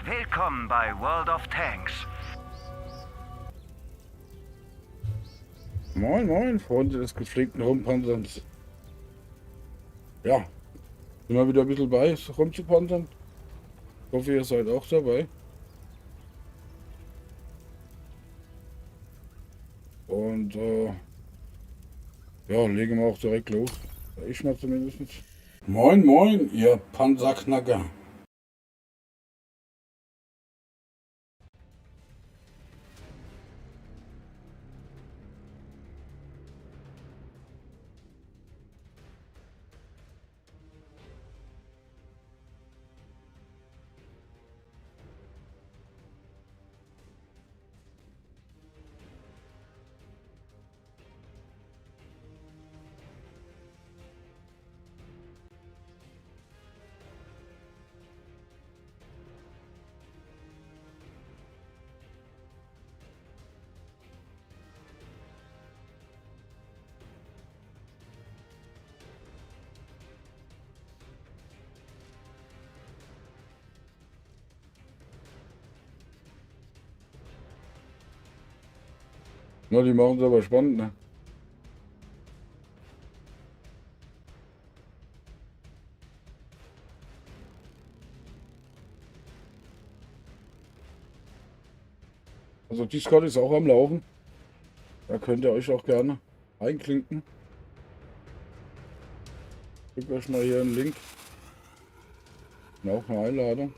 Willkommen bei World of Tanks. Moin, moin, Freunde des gepflegten Rumpanzerns. Ja, sind wir wieder ein bisschen bei, rumzupanzern. Ich hoffe, ihr seid auch dabei. Und ja, legen wir auch direkt los. Ich mal zumindest. Moin, moin, ihr Panzerknacker. Na, die machen es aber spannend, ne? Also Discord ist auch am Laufen. Da könnt ihr euch auch gerne einklinken. Ich gebe euch mal hier einen Link. Und auch eine Einladung.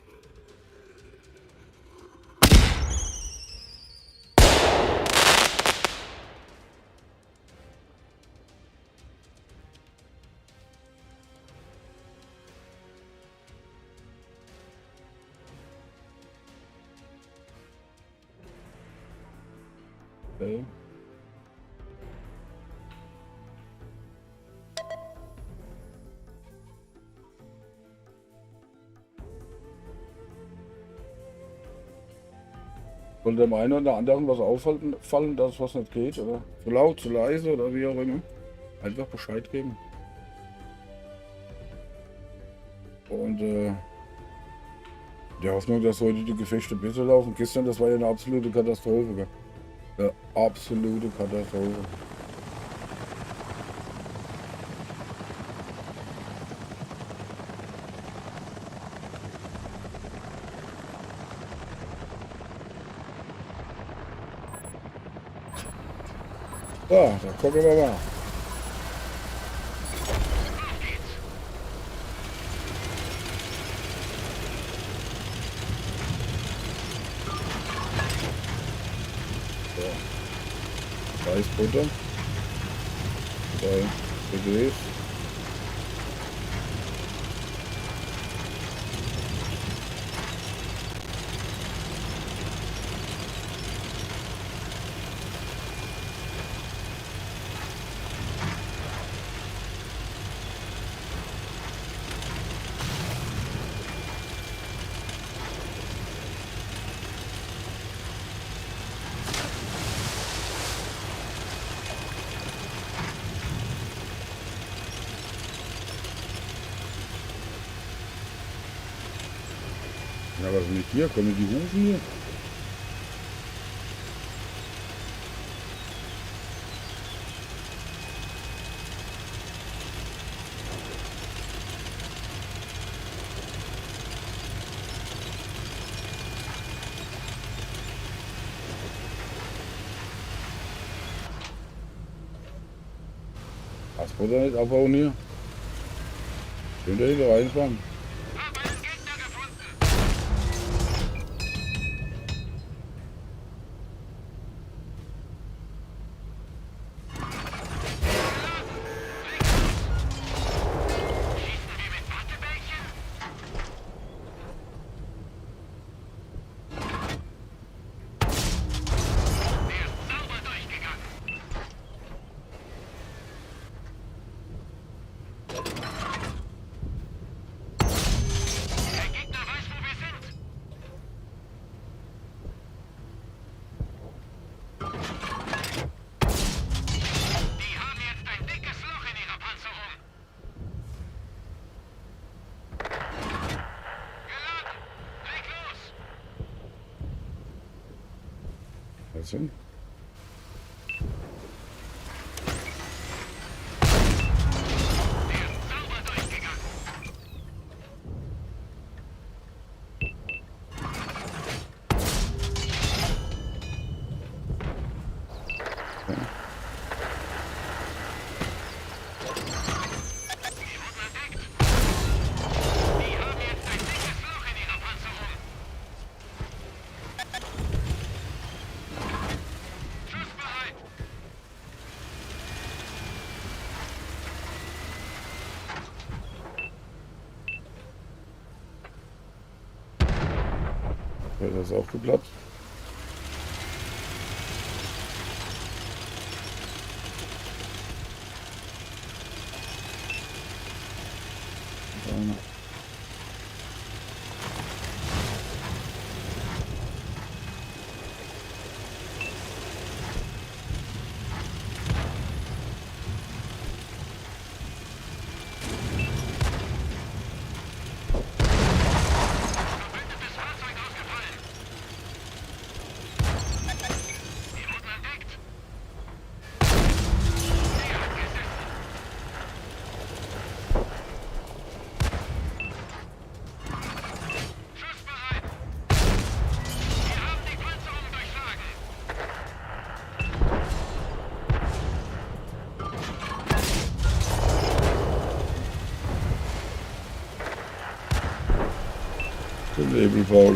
Okay. Wollte dem einen oder anderen was auffallen, dass was nicht geht, oder zu laut, zu leise oder wie auch immer. Einfach Bescheid geben. Und die Hoffnung, dass heute die Gefechte besser laufen. Gestern, das war ja eine absolute Katastrophe. Gell? Eine absolute Katastrophe. Ja, da gucken wir mal. So. Reisbutter. 2 CDs. Ja, was ist mit hier? Können die rufen hier? Das wird ja nicht abhauen hier. Könnt ihr hier reinfahren? Was denn? Ja, das ist auch geklappt. Nebelfaul.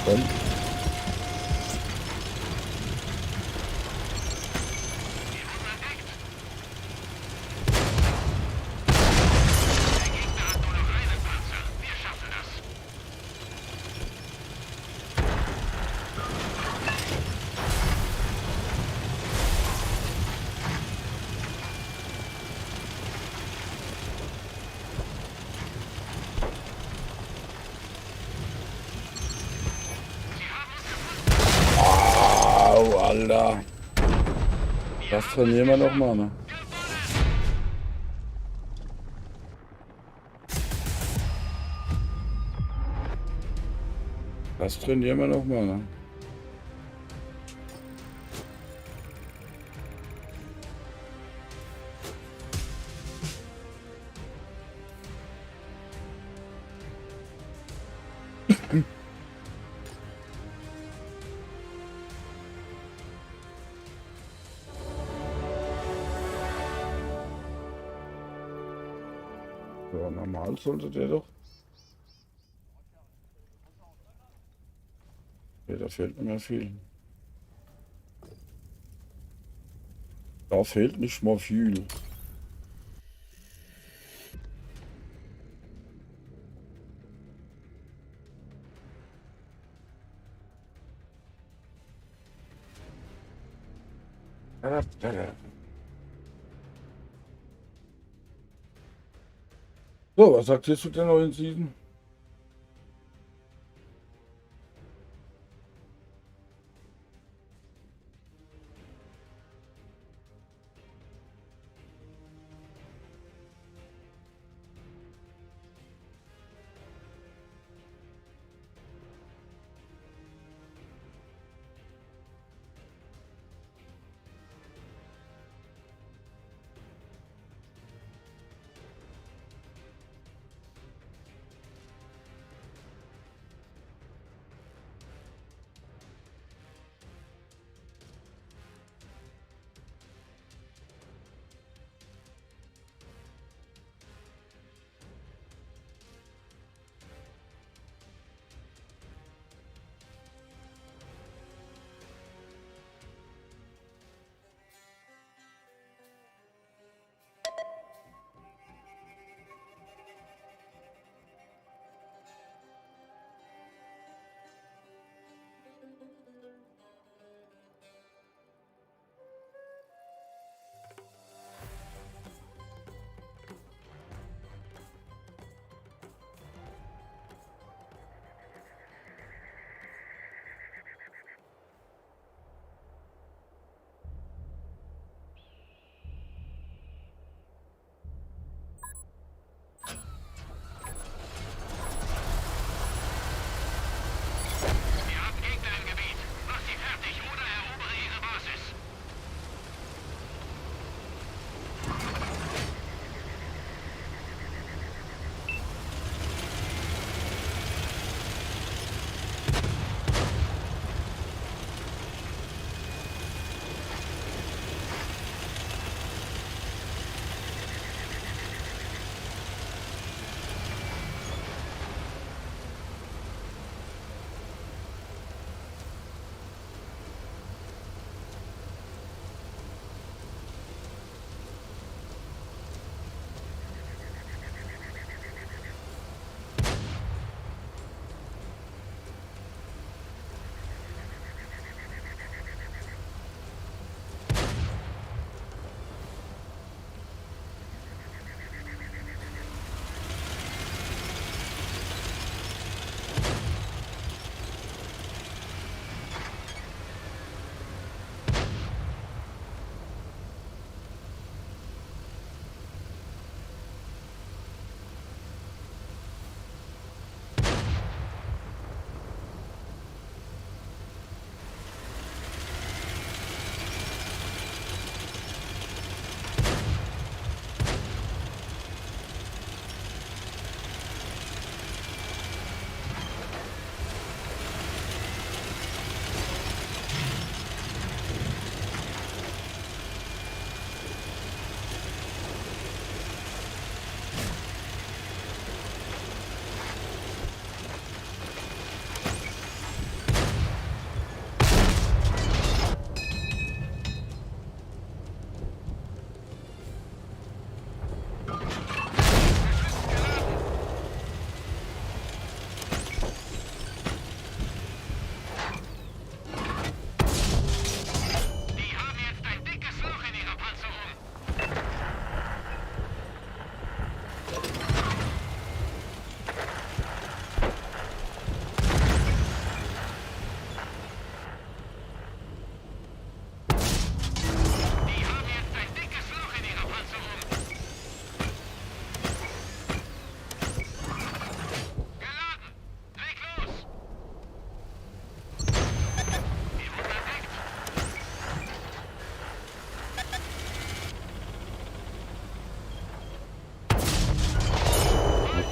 Komm. Au, Alter. Das trainieren wir noch mal, ne? Das trainieren wir noch mal, ne? So, normal sollte der doch. Ja, da fehlt nicht mehr viel. Da fehlt nicht mal viel. So, was sagt ihr zu der neuen Season?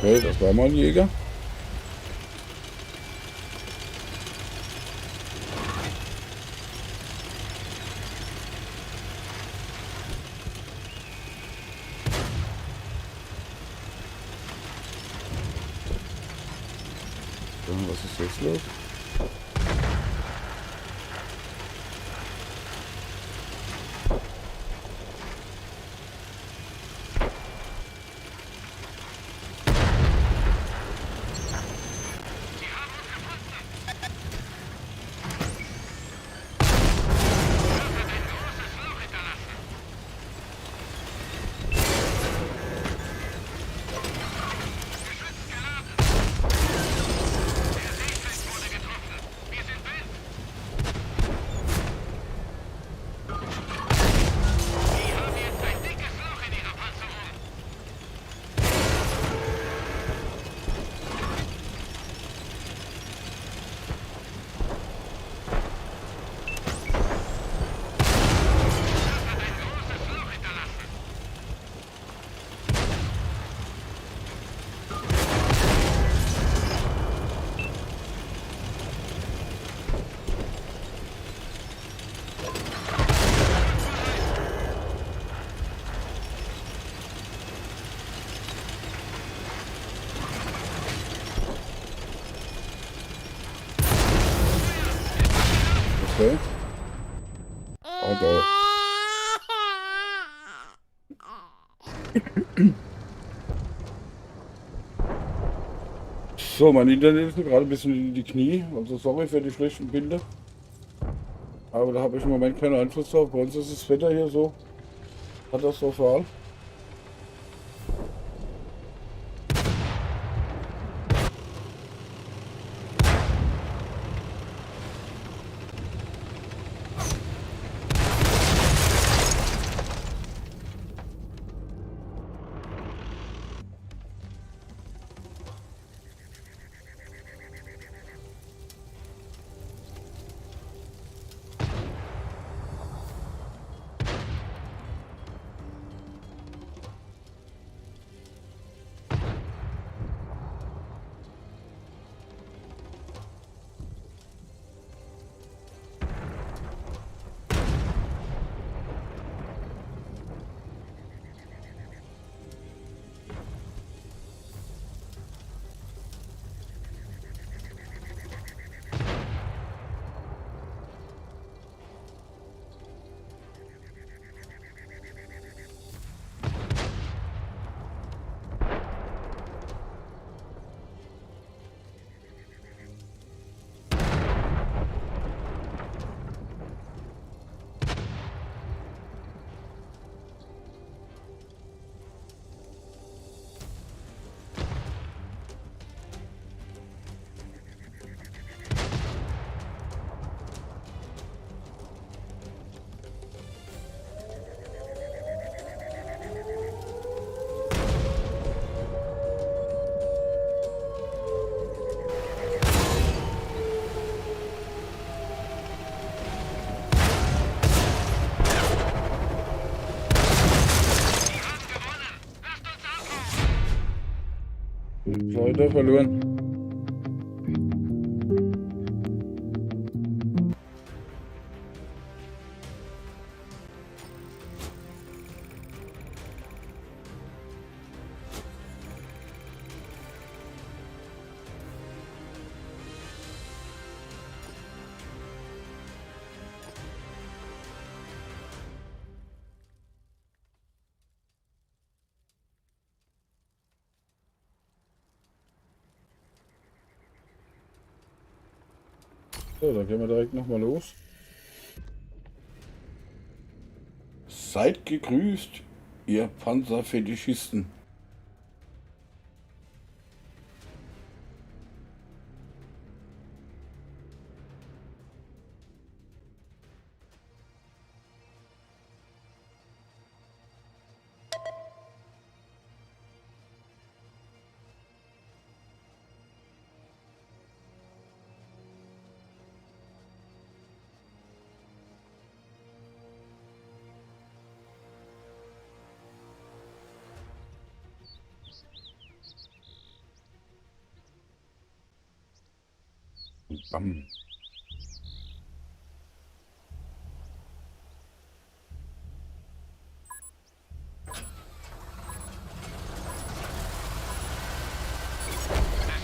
Okay, das war mal ein Jäger. So, was ist jetzt los? Okay. Also. So, mein Internet ist gerade ein bisschen in die Knie. Also sorry für die schlechten Bilder. Aber da habe ich im Moment keinen Einfluss drauf. Bei uns ist das Wetter hier so katastrophal. Leider verloren. So, dann gehen wir direkt nochmal los. Seid gegrüßt, ihr Panzerfetischisten. Bam. Es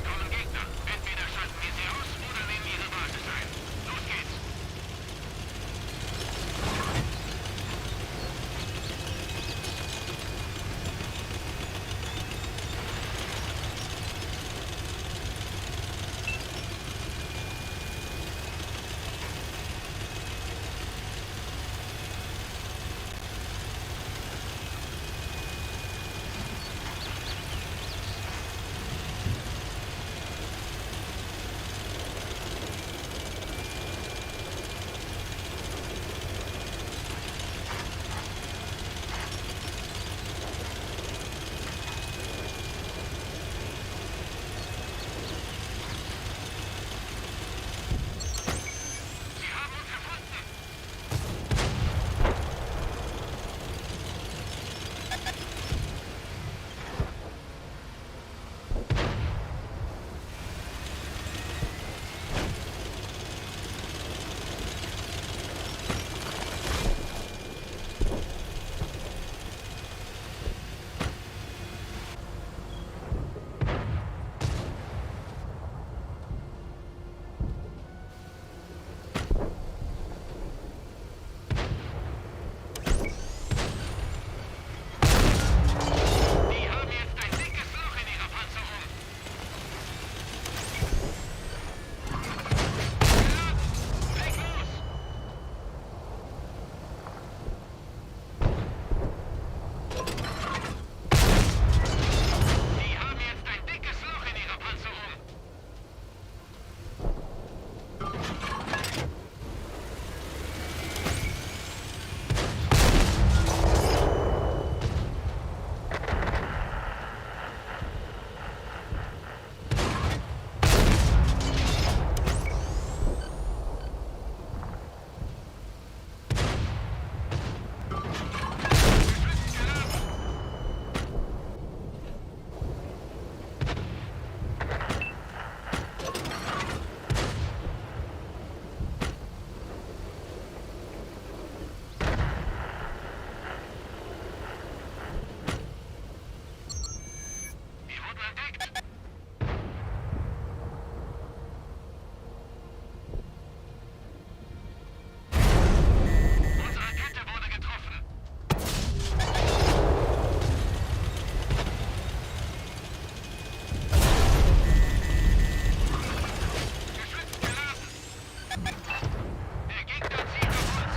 kommen Gegner. Entweder schalten wir sie aus oder nehmen ihre Basis ein. Los geht's. Sie haben uns gefunden. Die haben jetzt ein dickes Loch in ihrer Panzerung. Leg los! Die haben jetzt ein dickes Loch in ihrer Panzerung. Die wurden entdeckt. Unsere Rakete wurde getroffen. Geschützt geladen. Der Gegner zieht auf uns.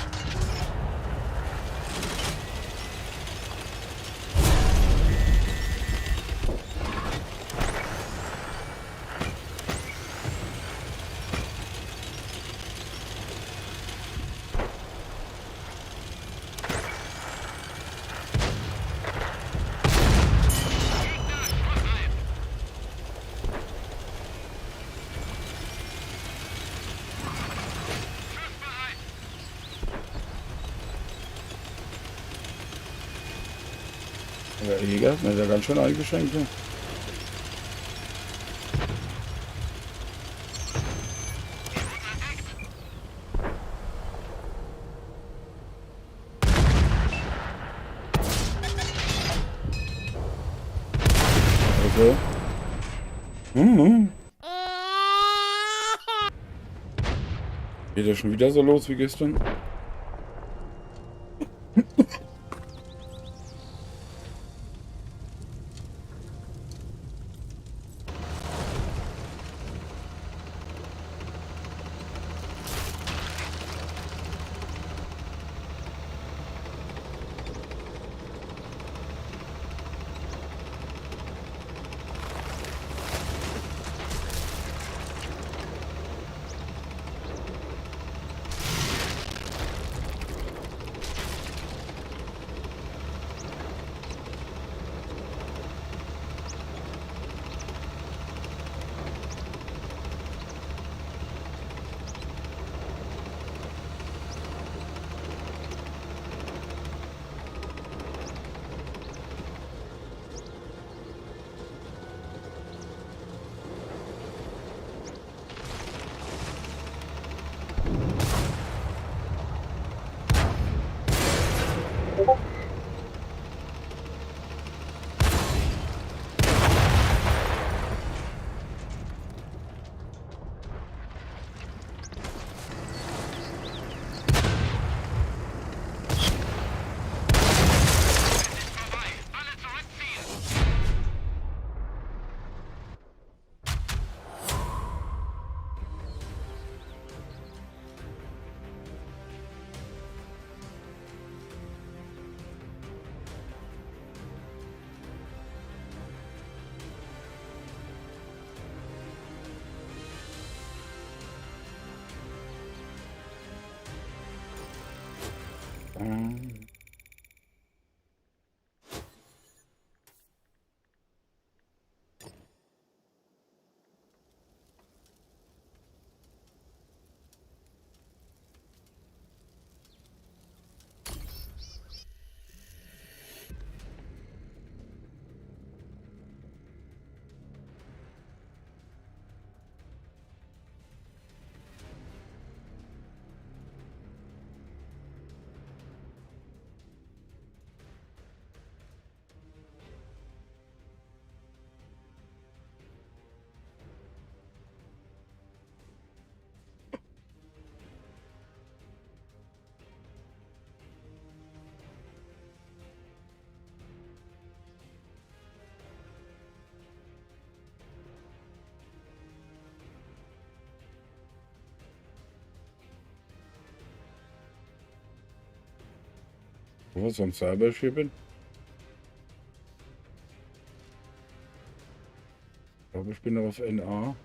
Gegner, Schussreif. Schussbereit. Der Jäger ist mir ja ganz schön eingeschränkt. Ne? Die wurden entdeckt. Okay. Mhm. Geht ja schon wieder so los wie gestern. Was sonst selber hier bin. Ich glaube, ich bin auf NA.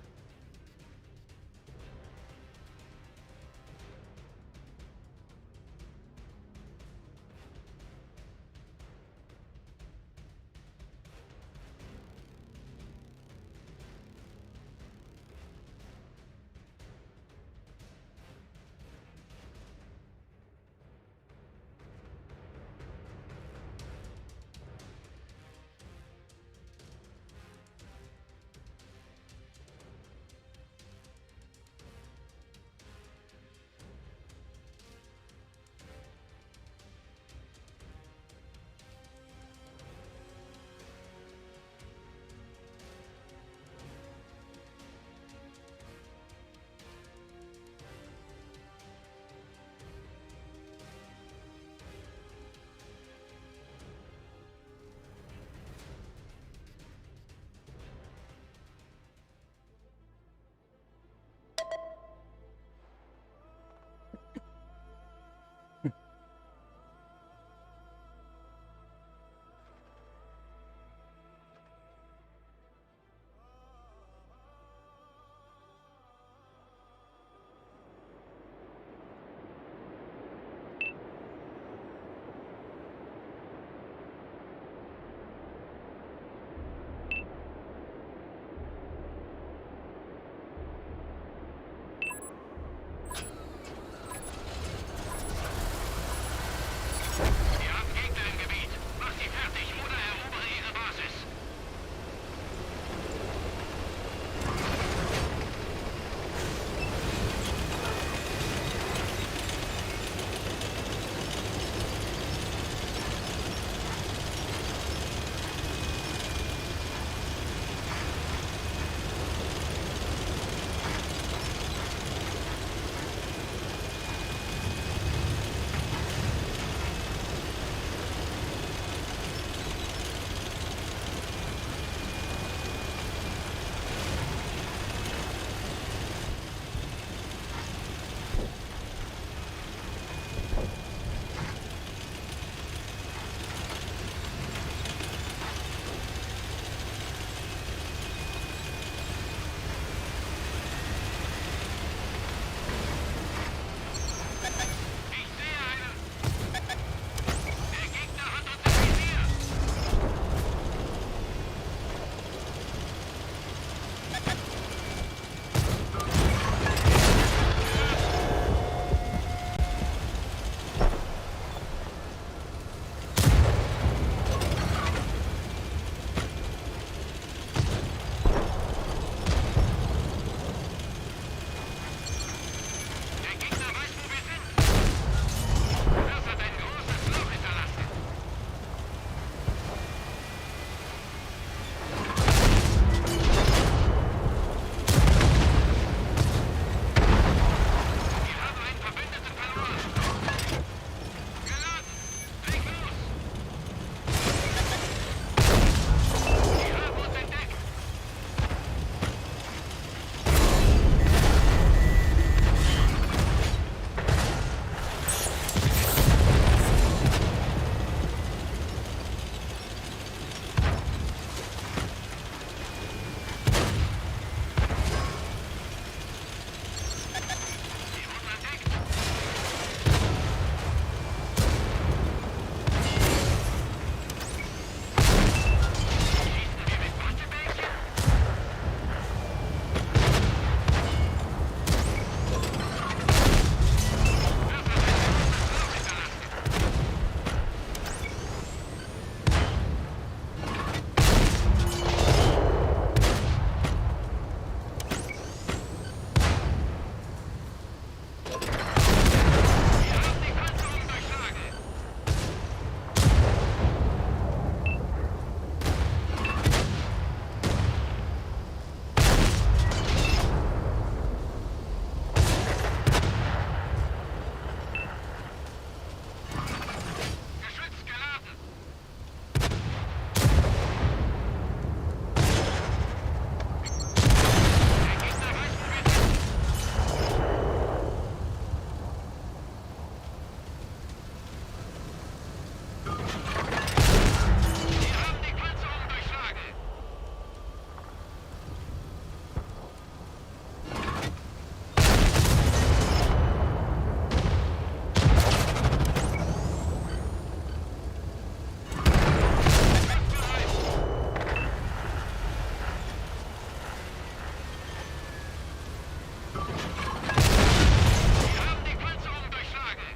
Wir haben die Panzerung durchschlagen.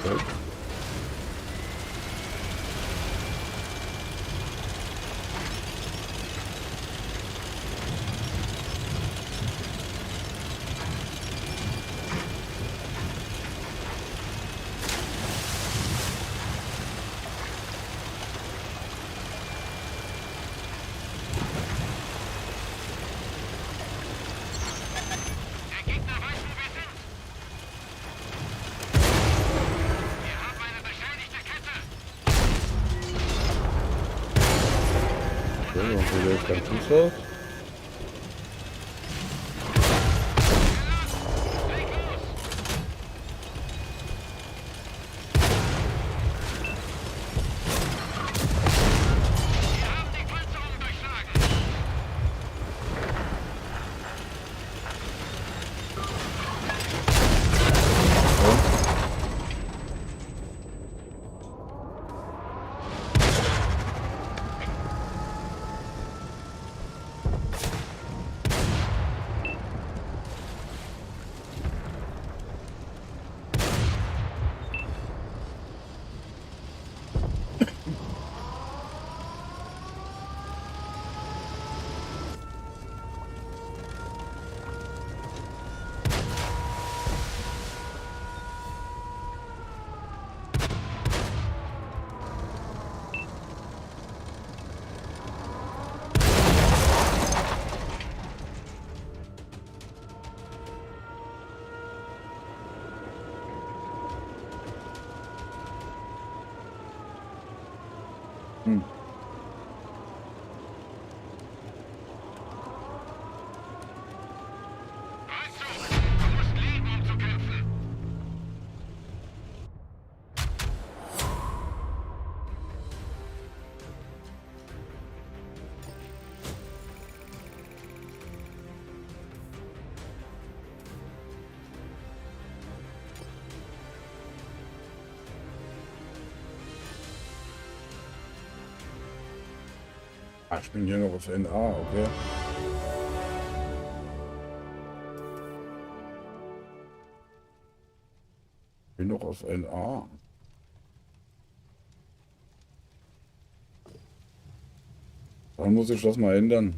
Okay. Der Gegner weiß, wo wir sind. Wir haben eine beschädigte Kette. So, dann geht jetzt ganz Fuß raus. Leg los. Wir haben die Panzerung durchschlagen. Hm. Rückzug. Du musst leben, um zu kämpfen. Ah, ich bin hier noch auf NA, okay. Bin noch auf NA. Dann muss ich das mal ändern.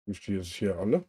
Ich die jetzt hier alle?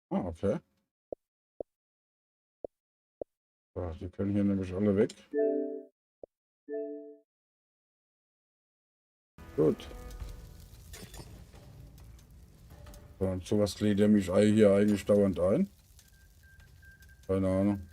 Ah, okay. So, die können hier nämlich alle weg. Gut. So, und sowas lädt er mich hier eigentlich dauernd ein. Keine Ahnung.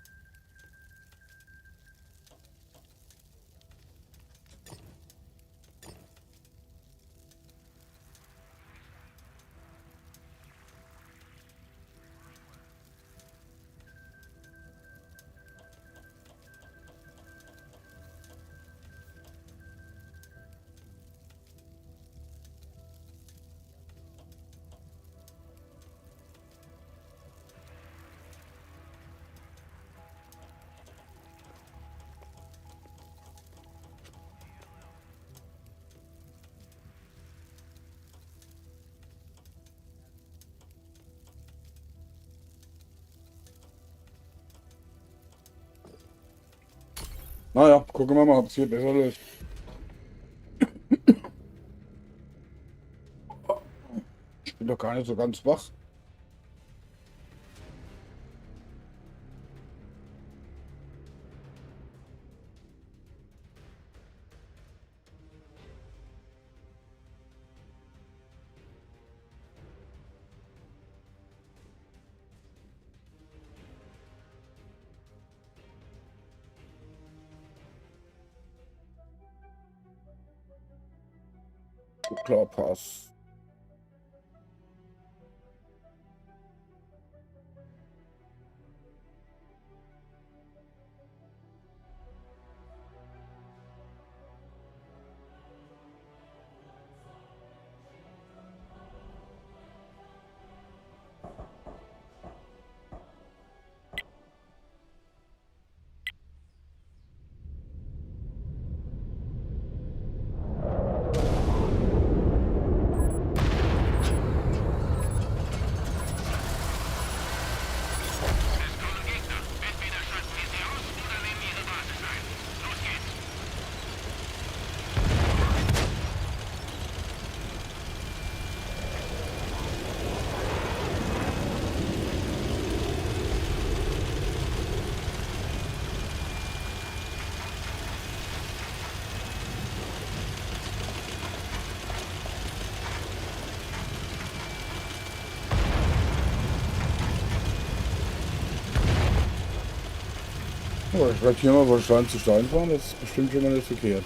Naja, gucken wir mal, ob es hier besser läuft. Ich bin doch gar nicht so ganz wach. Klar, Pass. Es kommen Gegner. Entweder schalten wir sie aus oder nehmen ihre Basis ein. Los geht's. Ja, ich werde hier mal von Stein zu Stein fahren, das ist bestimmt schon mal nicht verkehrt.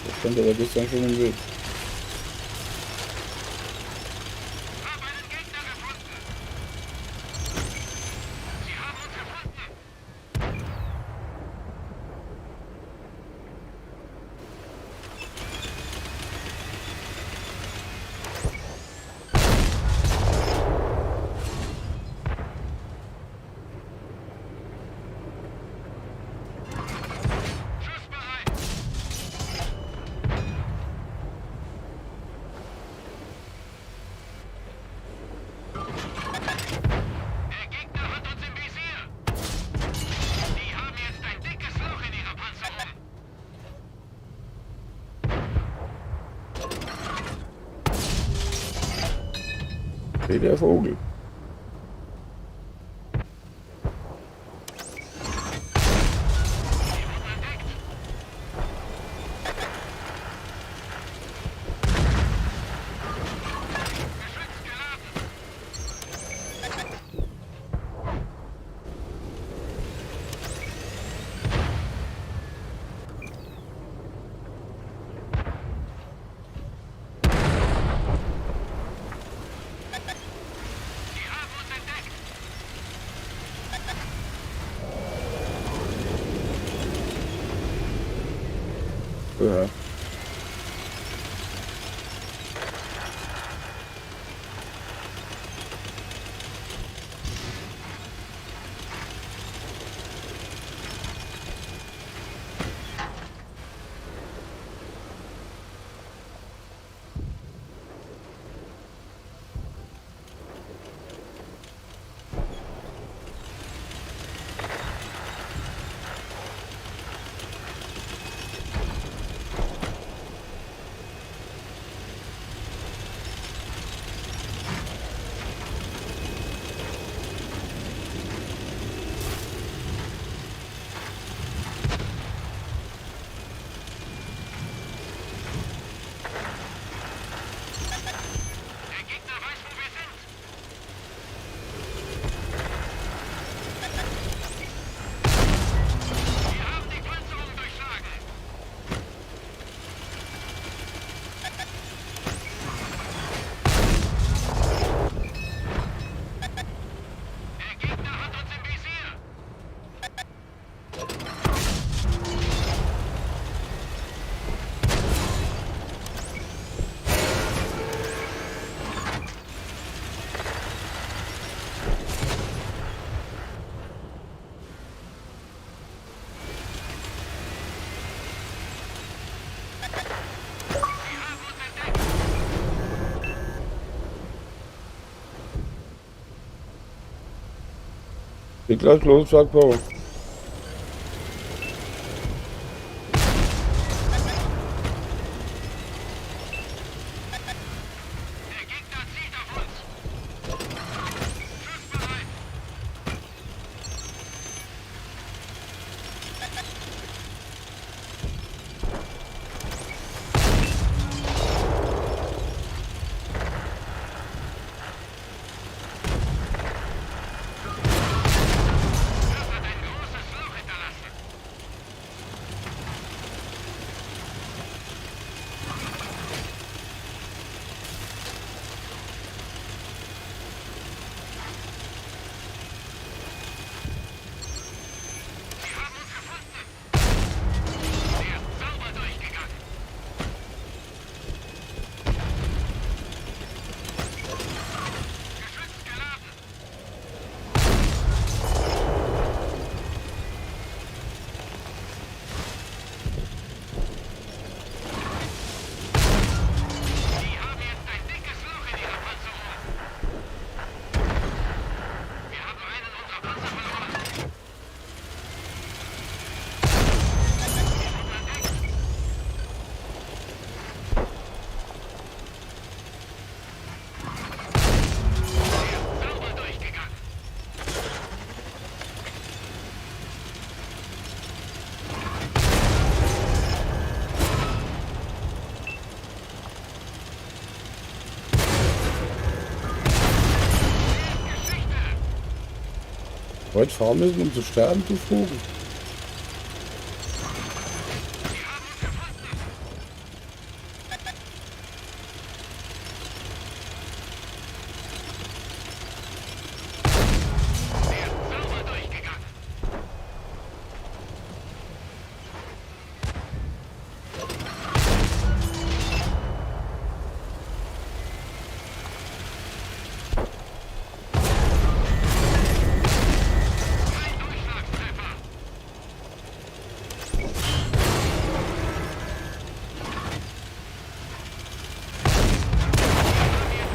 Das stand aber gestern schon im Weg. Hab einen Gegner gefunden. Sie haben uns gefunden. Schussbereit. Der Gegner hat uns im Visier. Die haben jetzt ein dickes Loch in ihrer Panzerung. Hey, der Vogel. Sie wurden entdeckt. Geschütz geladen. Sie haben uns entdeckt. Ja. Geht gleich los, sagt Paul. Der Gegner zielt auf uns. Schussbereit. Das hat ein großes Loch hinterlassen. Sie haben uns gefunden. Sehr sauber durchgegangen. Geschütz geladen. Sie haben jetzt ein dickes Loch in ihrer Panzerung. Wir haben einen unserer Panzer verloren. Sauber durchgegangen. Geschichte. Heute fahren müssen, um zu sterben, du Vogel. Sie haben uns gefunden. Sehr sauber durchgegangen. Kein Durchschlagstreffer.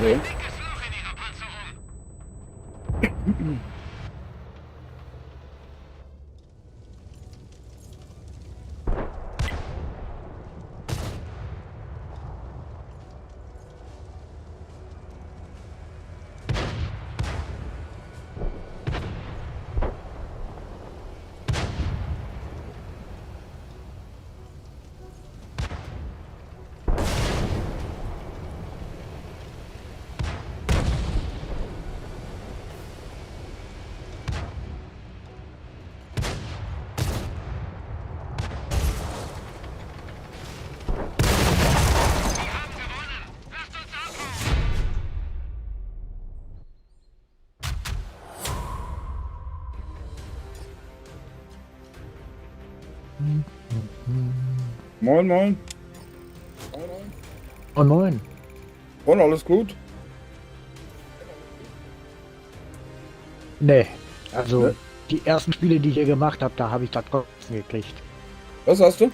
So. Dickes Loch in ihrer Panzerung. Sie haben gewonnen. Lasst uns abhauen. Moin, moin. Oh nein. Und alles gut? Nee. Also Ne? die ersten Spiele, die ich hier gemacht habe, da habe ich das Kotzen gekriegt. Was hast du?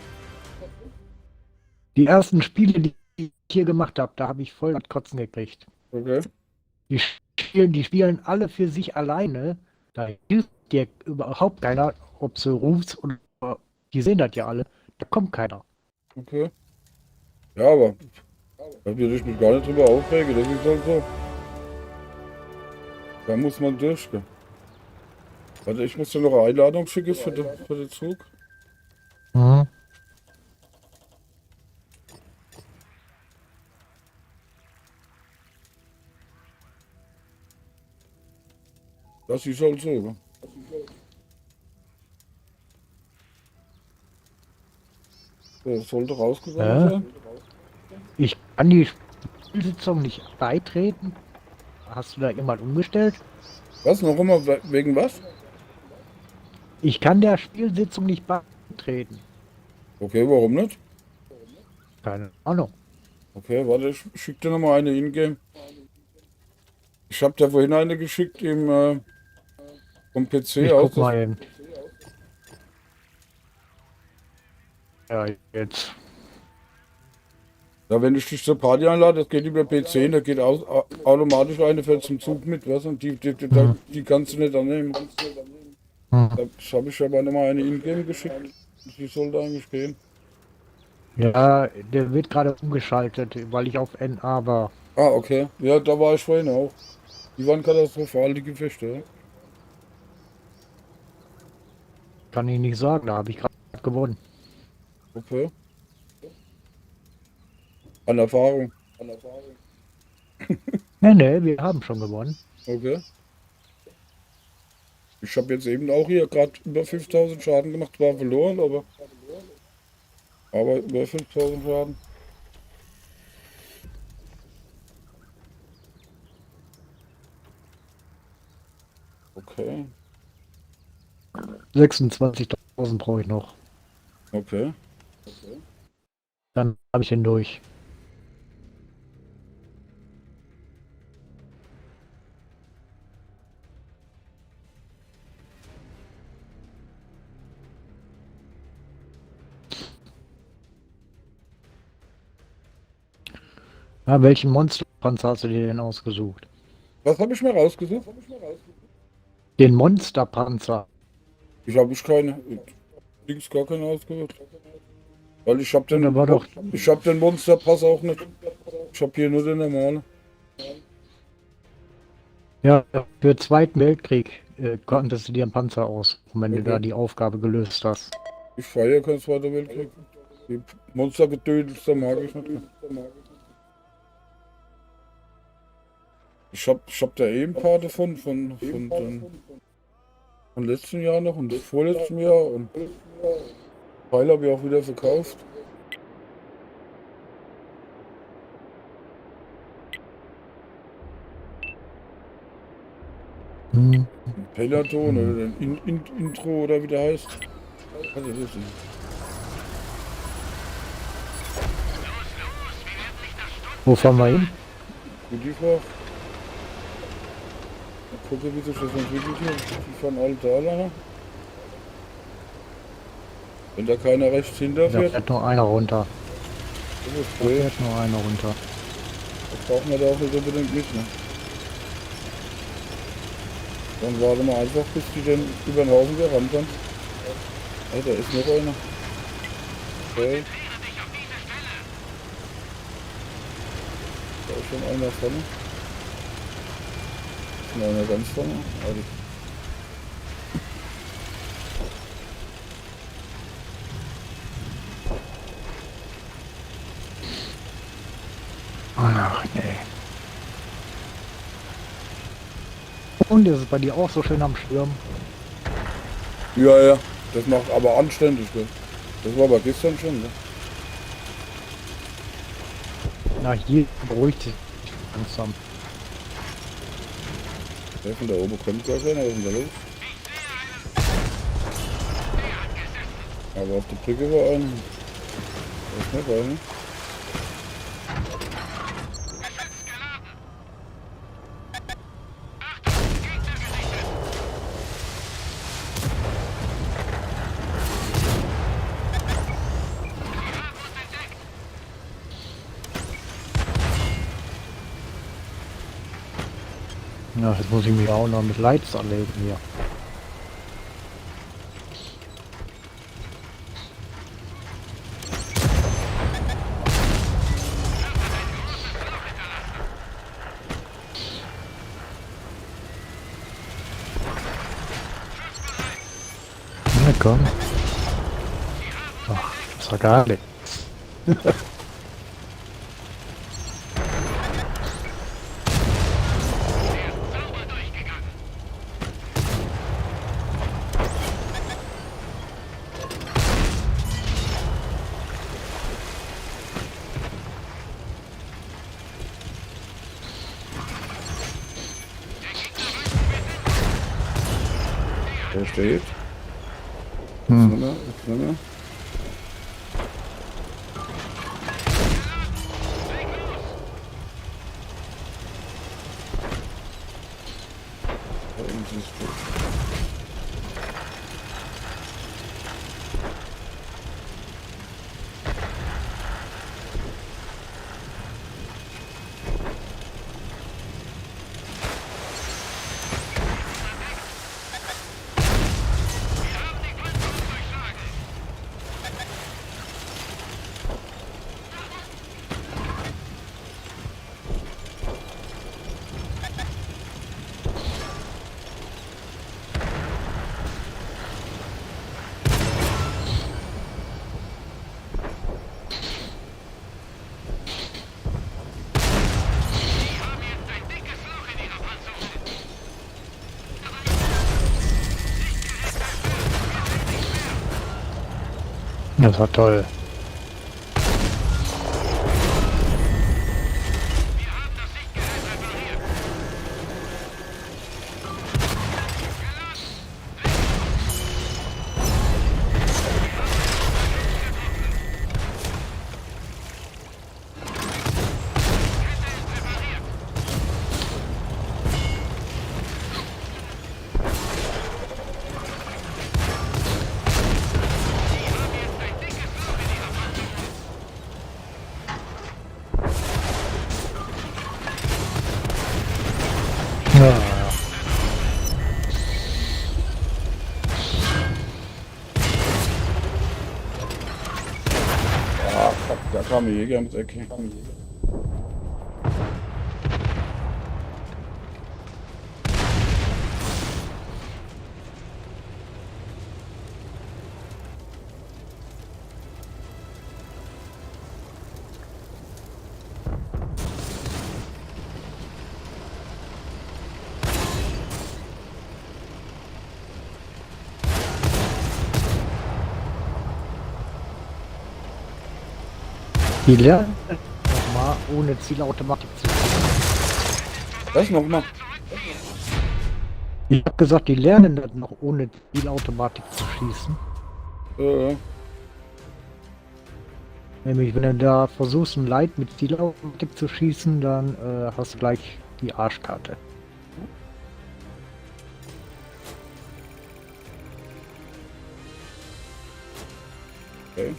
Die ersten Spiele, die ich hier gemacht habe, da habe ich voll das Kotzen gekriegt. Okay. Die spielen alle für sich alleine. Da hilft dir überhaupt keiner, ob du rufst oder die sehen das ja alle. Da kommt keiner. Okay. Ja, aber da will ich mich gar nicht drüber aufregen, das ist halt so. Da muss man durchgehen. Also ich muss dir noch eine Einladung schicken für den Zug. Mhm. Das ist halt so. Ne? So, sollte rausgekommen Ja. sein. Ich kann die Spielsitzung nicht beitreten. Hast du da jemand umgestellt? Was, noch immer wegen was? Ich kann der Spielsitzung nicht beitreten. Okay, warum nicht? Keine Ahnung. Okay, warte, ich schick dir nochmal eine Ingame. Ich habe dir vorhin eine geschickt vom PC Ich aus. guck mal eben. Ja, jetzt. Ja, wenn ich dich zur Party einlade, das geht über PC, da geht automatisch eine fährt zum Zug mit, was? Und die kannst du nicht annehmen. Hm. Das habe ich aber nochmal eine Ingame geschickt. Die sollte eigentlich gehen. Ja, der wird gerade umgeschaltet, weil ich auf NA war. Ah, okay. Ja, da war ich vorhin auch. Die waren katastrophal, die Gefechte. Ja. Kann ich nicht sagen, da habe ich gerade gewonnen. Okay. An Erfahrung. Nee, nee, wir haben schon gewonnen. Okay. Ich habe jetzt eben auch hier gerade über 5000 Schaden gemacht. War verloren, aber über 5000 Schaden. Okay. 26.000 brauche ich noch. Okay. Dann habe ich den durch. Ja, welchen Monsterpanzer hast du dir denn ausgesucht? Was habe ich mir rausgesucht? Den Monsterpanzer. Ich keine. Links gar keine ausgehört. Weil Ja, da war doch, Ich habe den Monsterpass auch nicht. Ich habe hier nur den normalen. ja, für Zweiten Weltkrieg konntest du dir einen Panzer aus, wenn du da Okay. die Aufgabe gelöst hast. Ich feiere keinen Zweiten Weltkrieg. Die Monstergetötet, da mag ich nicht. Ich hab da eh ein paar davon, von letzten Jahr noch und vorletzten Jahr. Und Teil habe ich auch wieder verkauft. Hm. Peloton oder den Intro oder wie der heißt. Also das ist Wo fahren wir hin? gut die Frage. Mal gucken, wie sich das entwickelt hier. Die fahren alle da lang. Wenn da keiner rechts hinter Da fährt, fährt nur einer runter. das ist Da blöd. fährt nur einer runter. Das brauchen wir da auch nicht unbedingt mit. Ne? Dann warten wir einfach, bis die dann über den Haufen gerannt sind. Ja, da ist noch einer. Okay, da ist schon einer vorne. Ist noch einer ganz vorne. Also, Ach nee. Und ist es bei dir auch so schön am Schirm? ja, ja, das macht aber anständig. Gell? Das war aber gestern schon. Ne? Na, hier beruhigt sich langsam. Ja, von da oben kommt gar keiner, was ist denn da los? Aber auf der Brücke war einer. Da ist noch einer. Ja, jetzt muss ich mich auch noch mit Lights anlegen hier. Na komm. Ach, das war gar nichts. Der steht. Hm. Jetzt nicht mehr. Da unten ist gut. Das war toll. Wir haben das Sichtgerät repariert. Ja. Ah, fuck, da kam ein Jäger ums Eck. Die lernen nochmal ohne Zielautomatik zu schießen. Was nochmal? Ich habe gesagt, die lernen das noch ohne Zielautomatik zu schießen. Äh, Nämlich, wenn du da versuchst, ein Light mit Zielautomatik zu schießen, dann hast du gleich die Arschkarte. okay.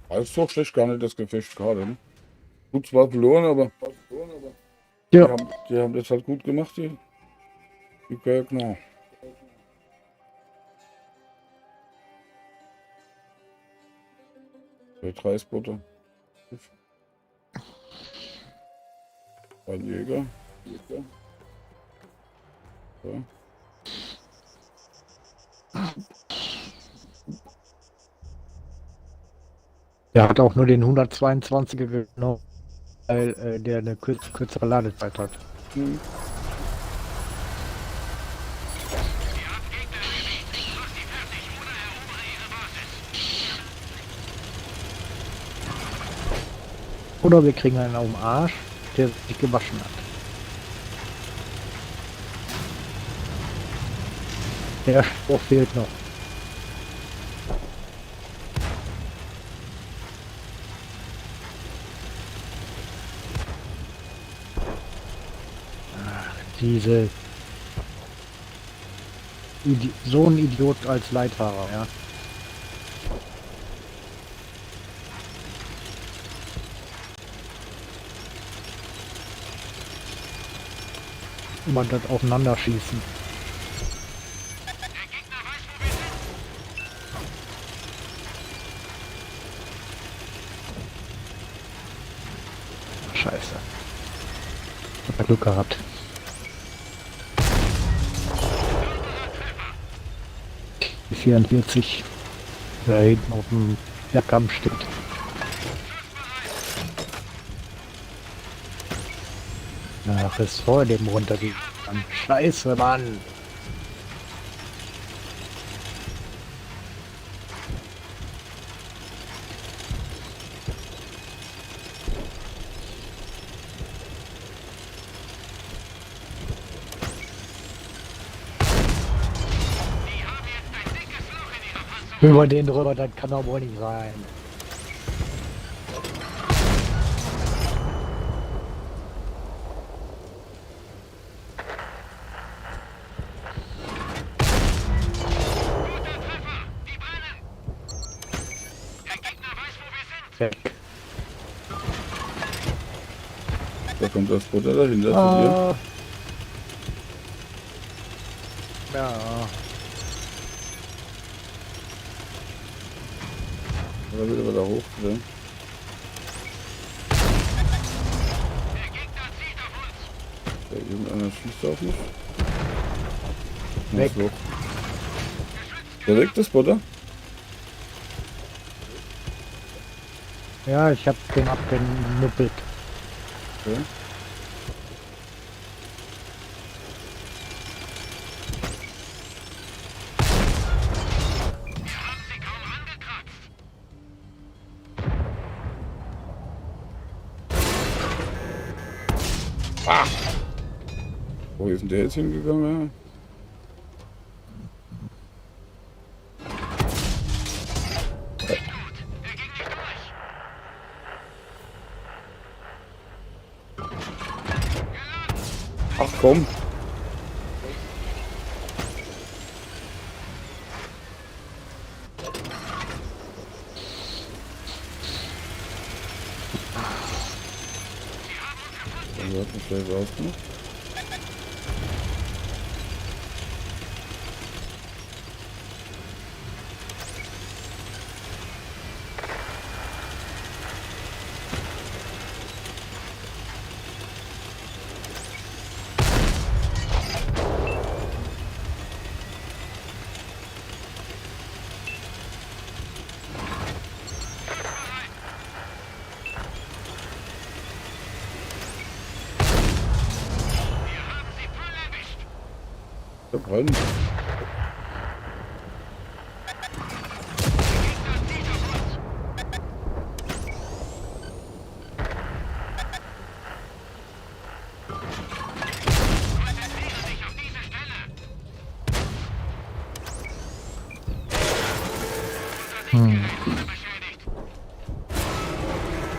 Also so schlecht gar nicht das Gefecht gerade, ne? Gut, zwar verloren, aber Ja, die haben das halt gut gemacht, die Gegner. Der 3 Spotter. Ein Jäger. So. der hat auch nur den 122er genommen, weil der eine kürzere Ladezeit hat. Hm. Ihr habt Gegner erledigt. Macht sie fertig oder erobere ihre Basis. Oder wir kriegen einen auf den Arsch, der sich gewaschen hat. Der Spruch fehlt noch. Ach, diese... so ein Idiot als Leitfahrer, ja. Immer das Aufeinanderschießen. Der Gegner weiß, wo wir sind. Scheiße. Hab er Glück gehabt. Die 44 da hinten auf dem Bergkamm steht. Ach, ist vor dem runtergegangen. Scheiße, Mann. Die haben jetzt ein dickes Loch in ihrer Panzerung. Über den drüber, das kann doch wohl nicht sein. Guter Treffer. Die brennen. Der Gegner weiß, wo wir sind. Weg. Da kommt das Spotter dahinter zu dir. Ah. Ja. Oder will er da hoch? Ja. Der Gegner zielt auf uns. Da irgendeiner schießt auf mich. Weg. So. Direkt das Butter? Ja, ich hab den abgenuppelt. Okay. Wir haben sie kaum angekratzt. Wo ist denn der jetzt hingegangen? Nicht gut. Er ging nicht durch. Ach komm. Dann wird mich schnell rausgemacht. Wir haben sie voll erwischt. Der brennt. Gegner zieht auf uns. Konzentriere dich auf diese Stelle. Unser Sichtgerät wurde beschädigt. Wir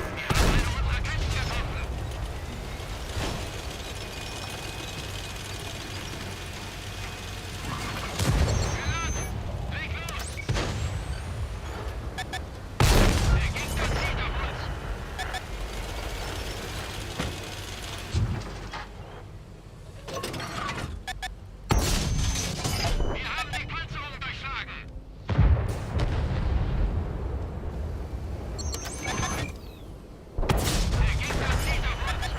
haben eine unserer Kämpfer getroffen. Leg los! Der Gegner zieht auf uns! Wir haben die Panzerung durchschlagen! Der Gegner zieht auf uns!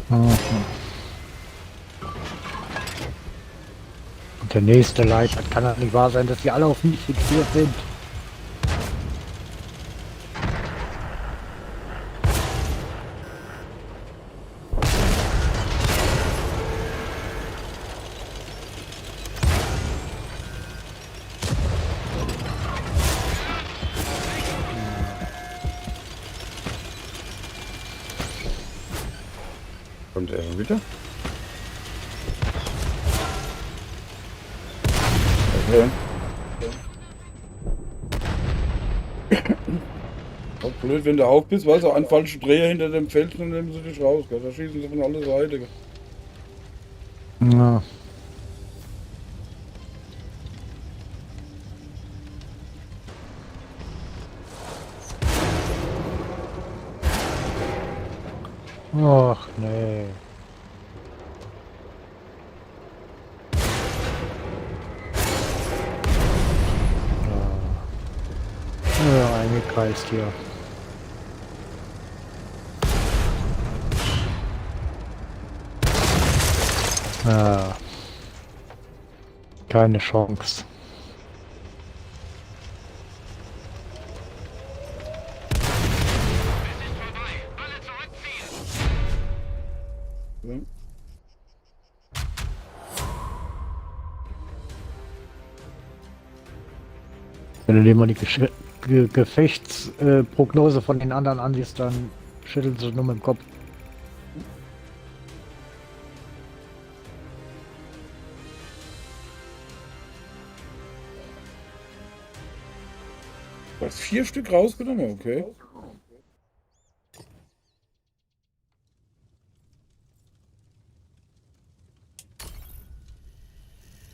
Mhm. Und der nächste Leiter, kann das nicht wahr sein, dass die alle auf mich fixiert sind. Kommt er wieder? Okay. Auch blöd, wenn du auf bist, weil so ein falscher Dreher hinter dem Feld und nehmen sie dich raus. Gell? Da schießen sie von alle Seiten. Gell? Ja. Ach nee. Ja, eingekreist hier. Ja. Keine Chance. Es ist vorbei! Alle zurückziehen! Ja. Wenn du dir mal die Gefechtsprognose von den anderen ansiehst, dann schütteln sie nur mit dem Kopf. Du hast 4 Stück rausgenommen, okay.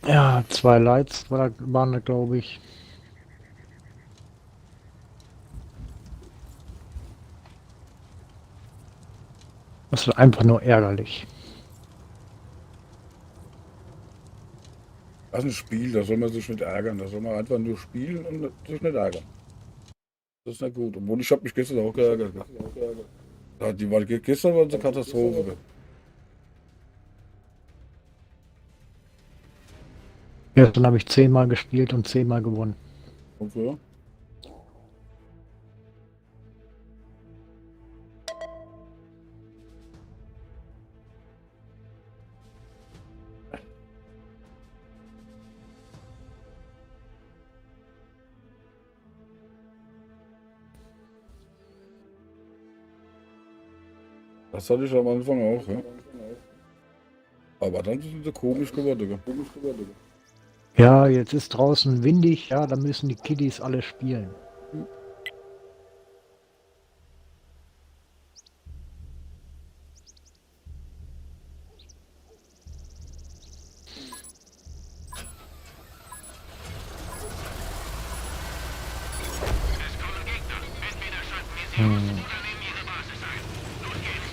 Ja, 2 Lights waren da, glaube ich. Das ist einfach nur ärgerlich. Das ist ein Spiel, da soll man sich nicht ärgern. Da soll man einfach nur spielen und sich nicht ärgern. Das ist nicht gut. Obwohl ich habe mich gestern auch geärgert. Ja, die war gestern war eine Katastrophe. Gestern habe ich 10-mal gespielt und 10-mal gewonnen. Okay. Das hatte ich am Anfang auch, ja. Aber dann ist es wieder komisch geworden. Ja, jetzt ist draußen windig, ja, da müssen die Kiddies alle spielen. Es kommen Gegner. Entweder schalten wir sie aus oder nehmen ihre Basis ein. Los geht's.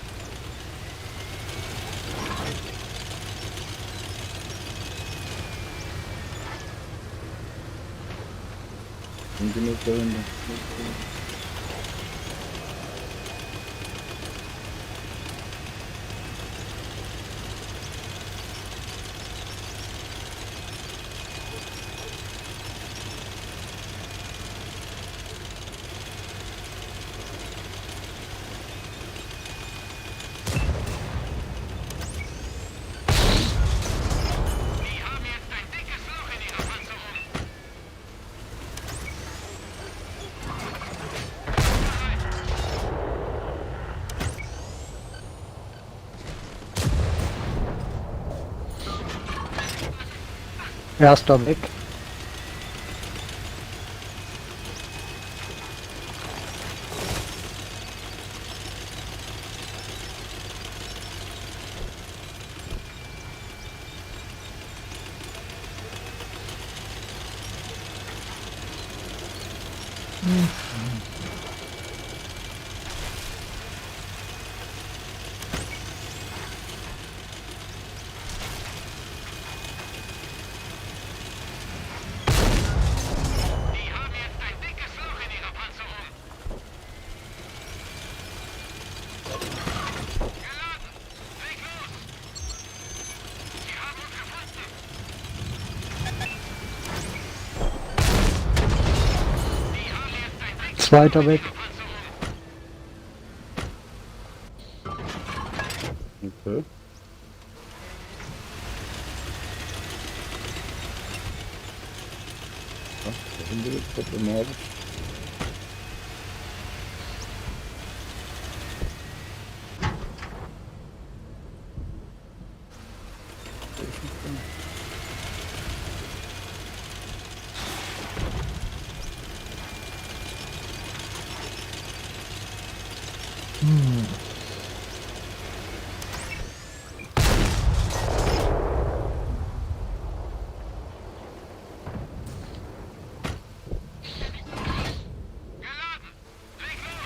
Und genug dahinter. Die haben jetzt ein dickes Loch in ihrer Panzerung. Erster weg. Die haben jetzt ein dickes Loch in ihrer Panzerung. Geladen. Leg los. Sie haben uns gefunden. Die haben jetzt ein dickes Zweiter weg. Panzerung. Okay. Ach, dahinter ist problematisch. Geladen. Leg los.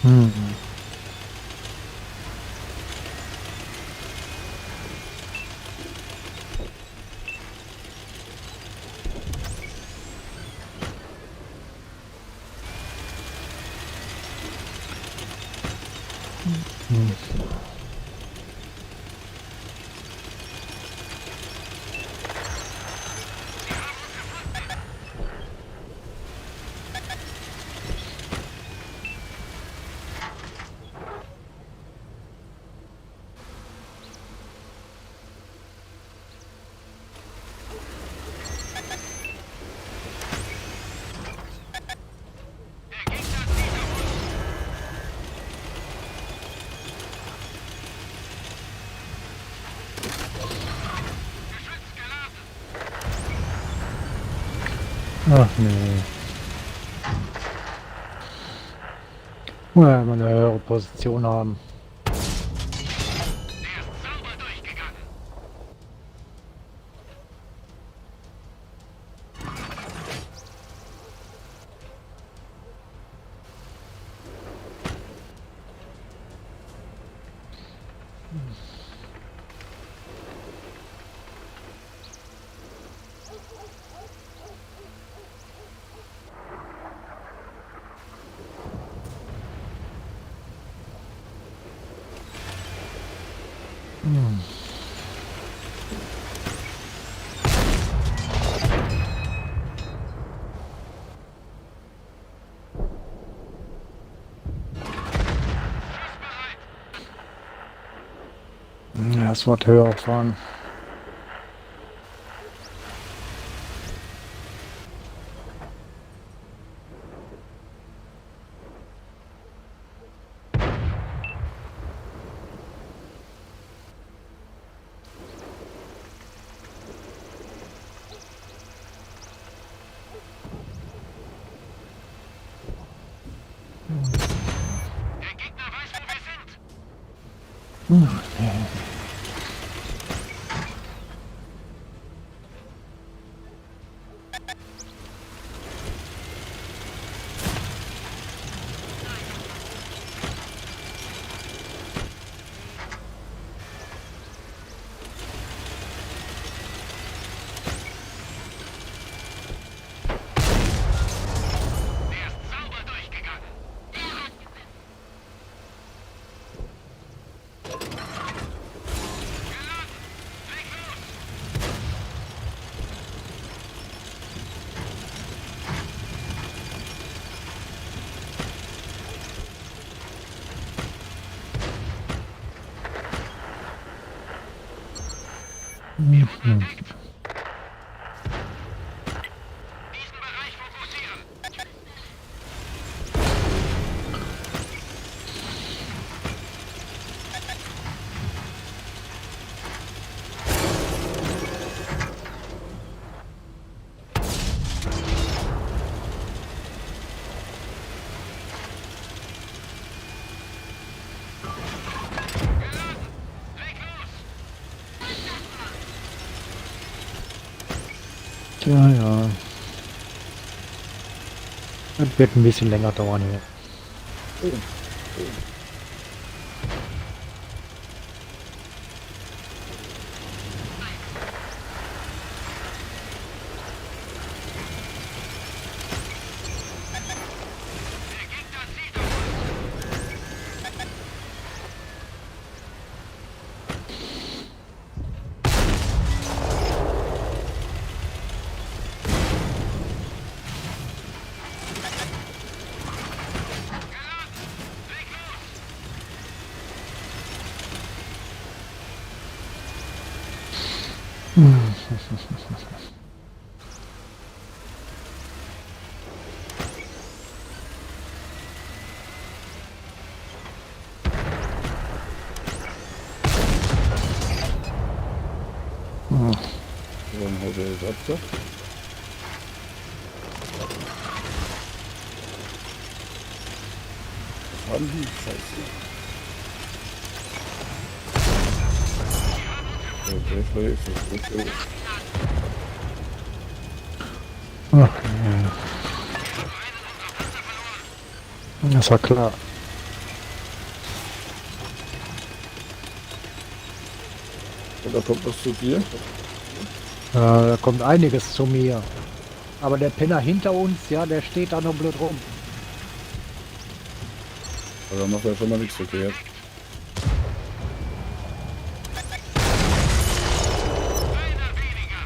Hm. Der Gegner zieht auf uns. Geschütz geladen. Ach nee. Ja, mal eine höhere Position haben. Der ist sauber durchgegangen. Hm. Ja, es wird höher fahren. Der Gegner weiß, wo wir sind. Der ist sauber durchgegangen. Geladen. Leg los. Mhm. Diesen Bereich fokussieren. Geladen. Leg los. Ja, ja. Das wird ein bisschen länger dauern hier. Der Gegner zieht auf uns. Geladen. Leg los. Dann haut er jetzt ab, so. Was haben die? Scheiße. Der schläft, das ist gut. Ach, ja. Das war klar. Und da kommt was zu dir. Da kommt einiges zu mir. Aber der Penner hinter uns, ja, der steht da noch blöd rum. Aber macht er schon mal nichts verkehrt. Einer weniger.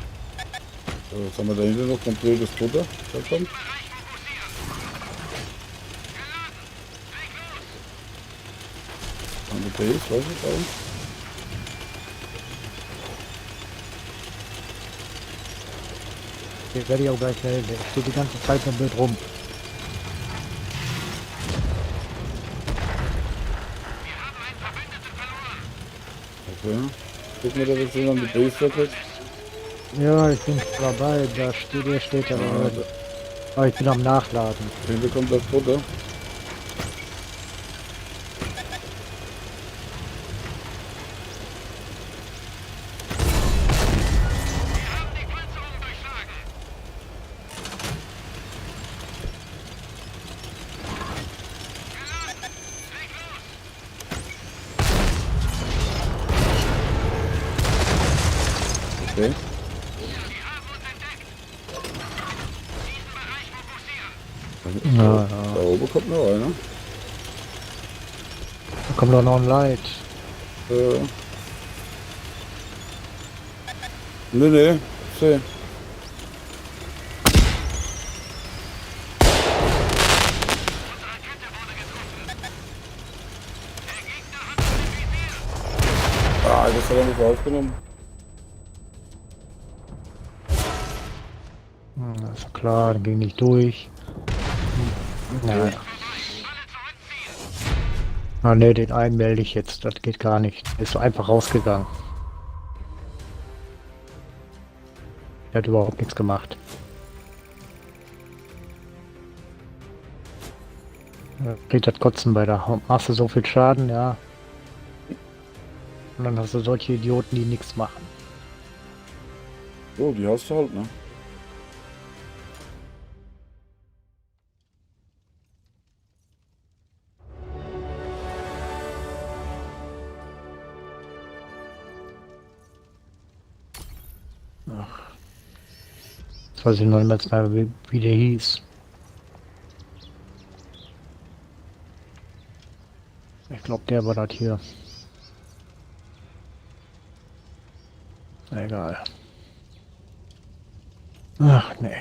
So, jetzt haben wir da hinten noch ein blödes Butter. Da kommt. Bereich fokussieren. Geladen. Leg los. An der Base, weiß ich auch. Den werde ich auch gleich melden. Der steht die ganze Zeit noch blöd rum. Wir haben einen Verbündeten verloren. Okay. Gucken wir, dass wir schon an die Base verkriegt. Ja, ich bin dabei. Da steht, der steht ja. Aber ich bin am Nachladen. Hinten kommt das Butter. Wir haben die Panzerung durchschlagen. Geladen. Leg los. Okay. Sie haben uns entdeckt. Diesen Bereich fokussieren. Ja, Da oben kommt noch einer. da kommt doch noch ein Light. Äh, Nee, nee. Seh. Ah, das hat er nicht aufgenommen. Das ist klar, dann ging nicht durch. Ja. Ah ne, den einen melde ich jetzt, das geht gar nicht. Der ist so einfach rausgegangen. Der hat überhaupt nichts gemacht. Kriegt das Kotzen bei der machst du so viel Schaden, ja. Und dann hast du solche Idioten, die nichts machen. So, die hast du halt, ne? Jetzt weiß ich noch nicht mehr, wie der hieß. Ich glaube, der war das hier. Egal. Ach, nee.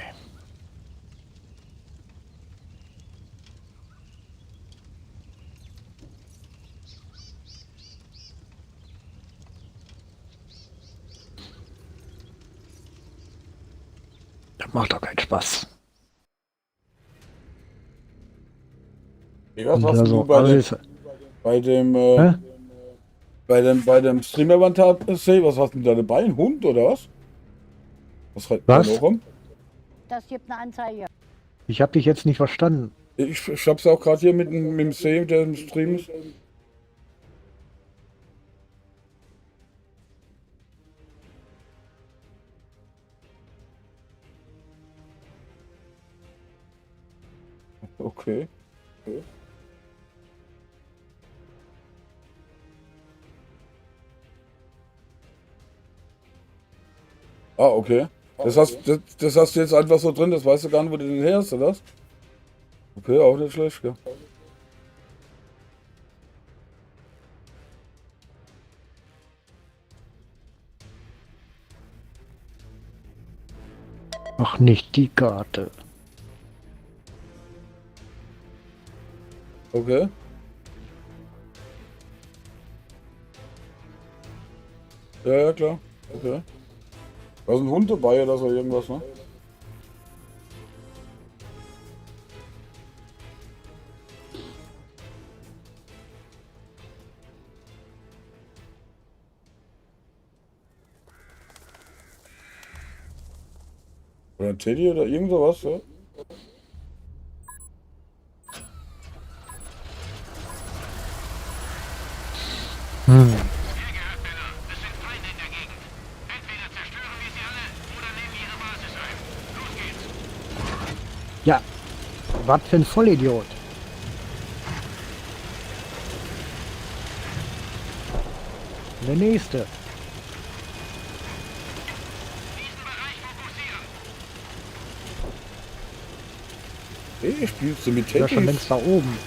Das macht doch keinen Spaß. Wie was Und hast also du bei dem, alles. bei dem, Hä? bei dem Streamer-Inventar gesehen? Was hast du denn da dabei? Ein Hund oder was? Was rennt da Was? noch rum? Das gibt eine Anzeige. Ich habe dich jetzt nicht verstanden. Ich hab's auch gerade hier mit dem See, der im Stream ist. Okay. Ah, okay. Das hast du jetzt einfach so drin, das weißt du gar nicht, wo du den her hast, oder was? Okay, auch nicht schlecht, gell? Ach, nicht die Karte. Okay. Ja, ja, klar. Okay. Da ist ein Hund dabei oder so irgendwas, ne? Oder ein Teddy oder irgend sowas, ja? Hm. Hier gehört Männer. Es sind Feinde in der Gegend. Entweder zerstören wir sie alle oder nehmen ihre Basis ein. Los geht's. Ja, was für ein Vollidiot. Der nächste. Diesen Bereich fokussieren. Hey, spielst du mit Der ist schon Teddys? längst da oben.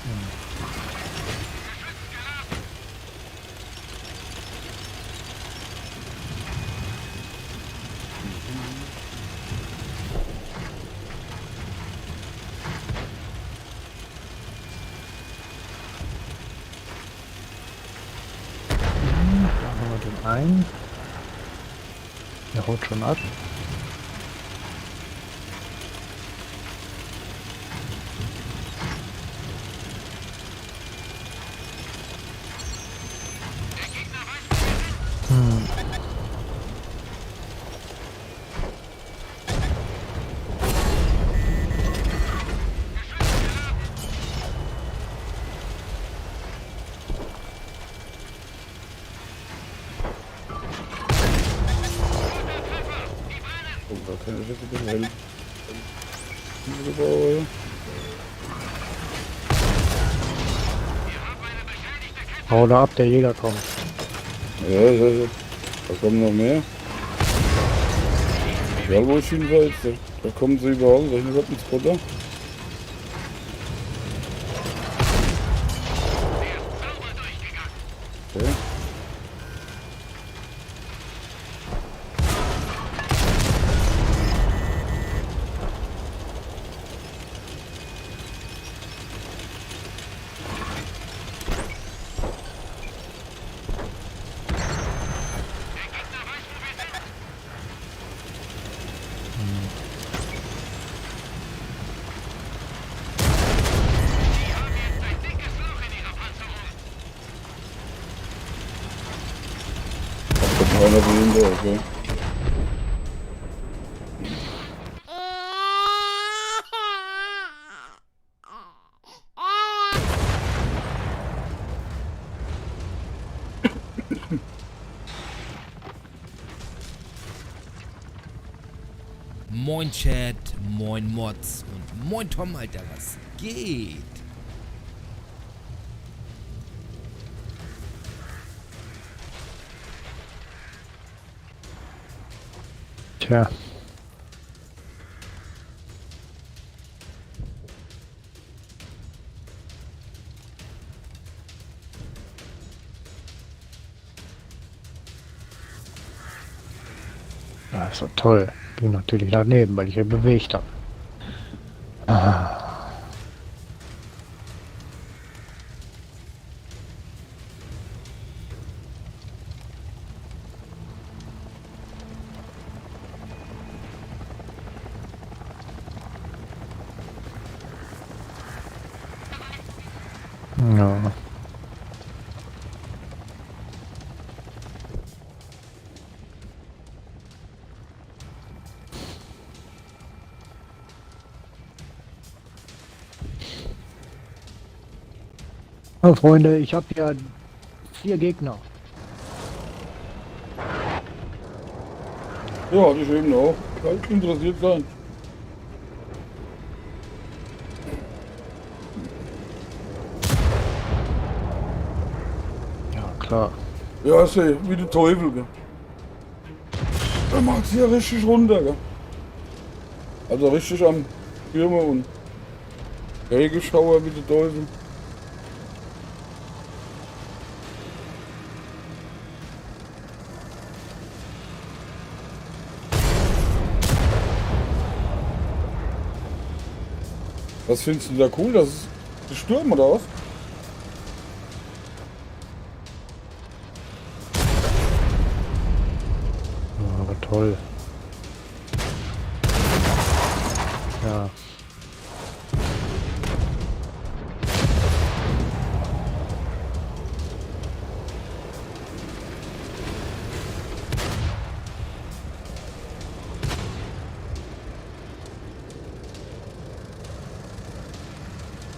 Sie haben uns gefunden. Geschützt geladen. Da haben wir den einen. Der haut schon ab. Der Gegner weiß, wo wir sind. kann ich jetzt ein bisschen helfen. Überall. Hau da ab, der Jäger kommt. Ja, da kommen noch mehr. Ja, wo ich hin weiß, da kommen sie überall. Soll ich noch ins Futter? Okay. Einer dahinter, okay. Moin Chat, moin Mods und moin Tom, Alter, was geht? Tja. Ja, ist so toll. Ging natürlich daneben, weil ich ihn bewegt habe. Ah. Ja. Oh, Freunde, ich habe ja 4 Gegner. Ja, hatte ich eben auch. Kann interessiert sein. Ja, klar. Ja, seh, wie der Teufel, gell. Der macht hier richtig runter, gell. Also richtig am Stürme und Regenschauer wie der Teufel. Was findest du da cool? Das ist der Sturm oder was? Ja, aber toll. Ja.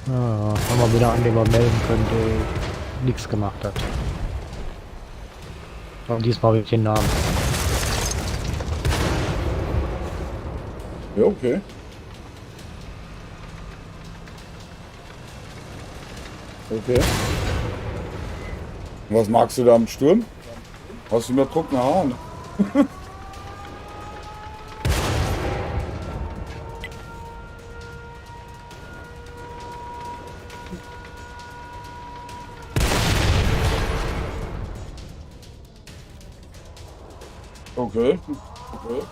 Ja, haben wir wieder einen, den wir melden können, der nichts gemacht hat. Und diesmal habe ich den Namen. Ja, okay. Okay. Und was magst du da am Sturm? Hast du mehr trockene Haare? Ne? Okay. Okay.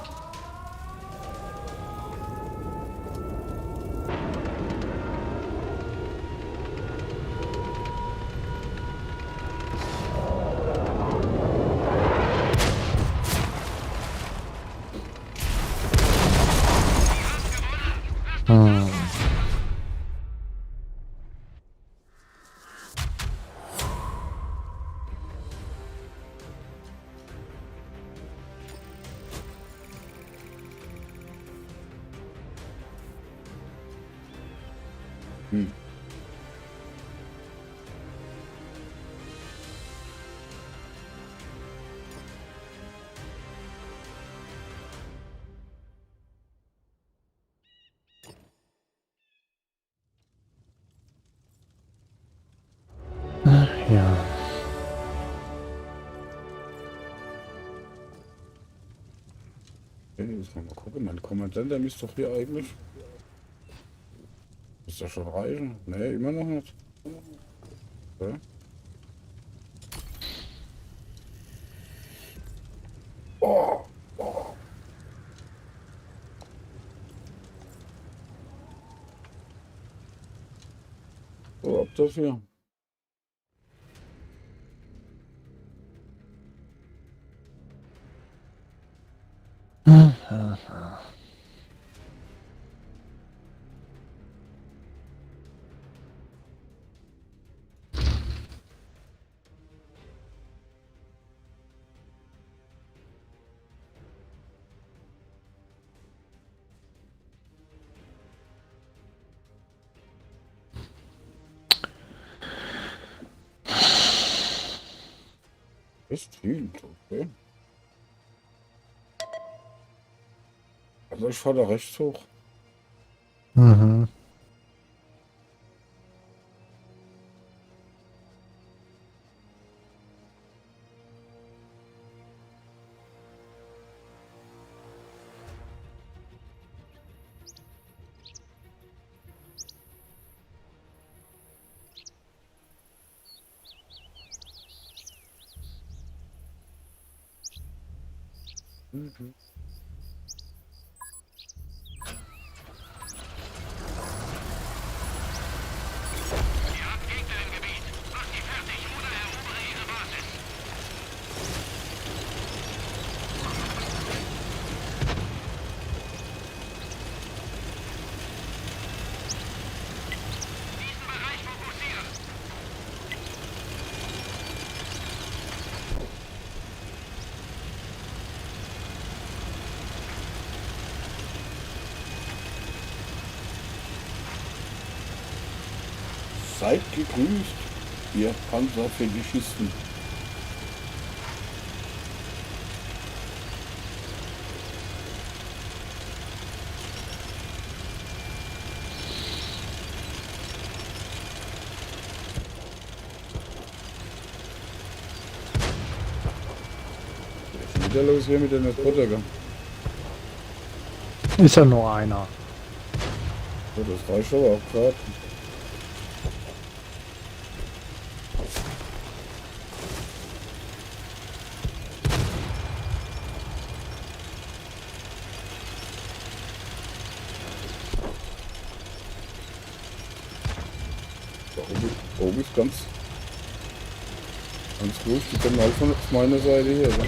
Hm. Hm. Ja. Okay, jetzt mal gucken. Mein Kommandant, der müsste doch hier eigentlich. Ist das schon reichen? Nee, immer noch nicht. Okay. Oh, oh. So, ab dafür. Ist viel, okay. Also ich fahre da rechts hoch. Mhm. Mhm. Ihr habt Gegner im Gebiet. Macht die fertig oder erobere ihre Basis. Diesen Bereich fokussieren. Seid gegrüßt, ihr Panzerfetischisten. Was ist wieder los hier mit den Roboter? Ist ja nur einer. So, das reicht aber auch gerade. Oben ist ganz ruhig, die kommen alle von meiner Seite her. Ne? Auf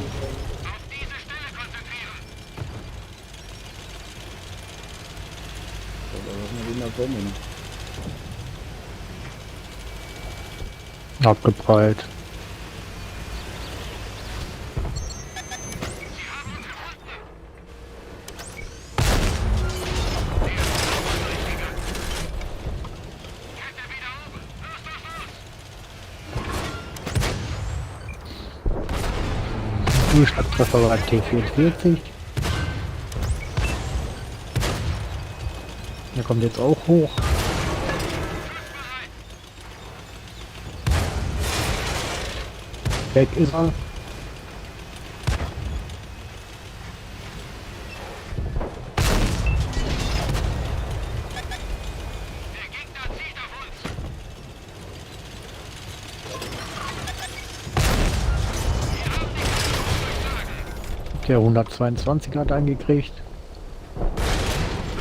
diese Stelle konzentrieren. Da lassen wir die mal kommen. Ne? Abgeprallt. Sie haben uns gefunden. Kette wieder oben. Los, los, los. Frühstückspräparat T44. Der kommt jetzt auch hoch. Weg ist er. Der Gegner zielt auf uns. Der 122 hat eingekriegt.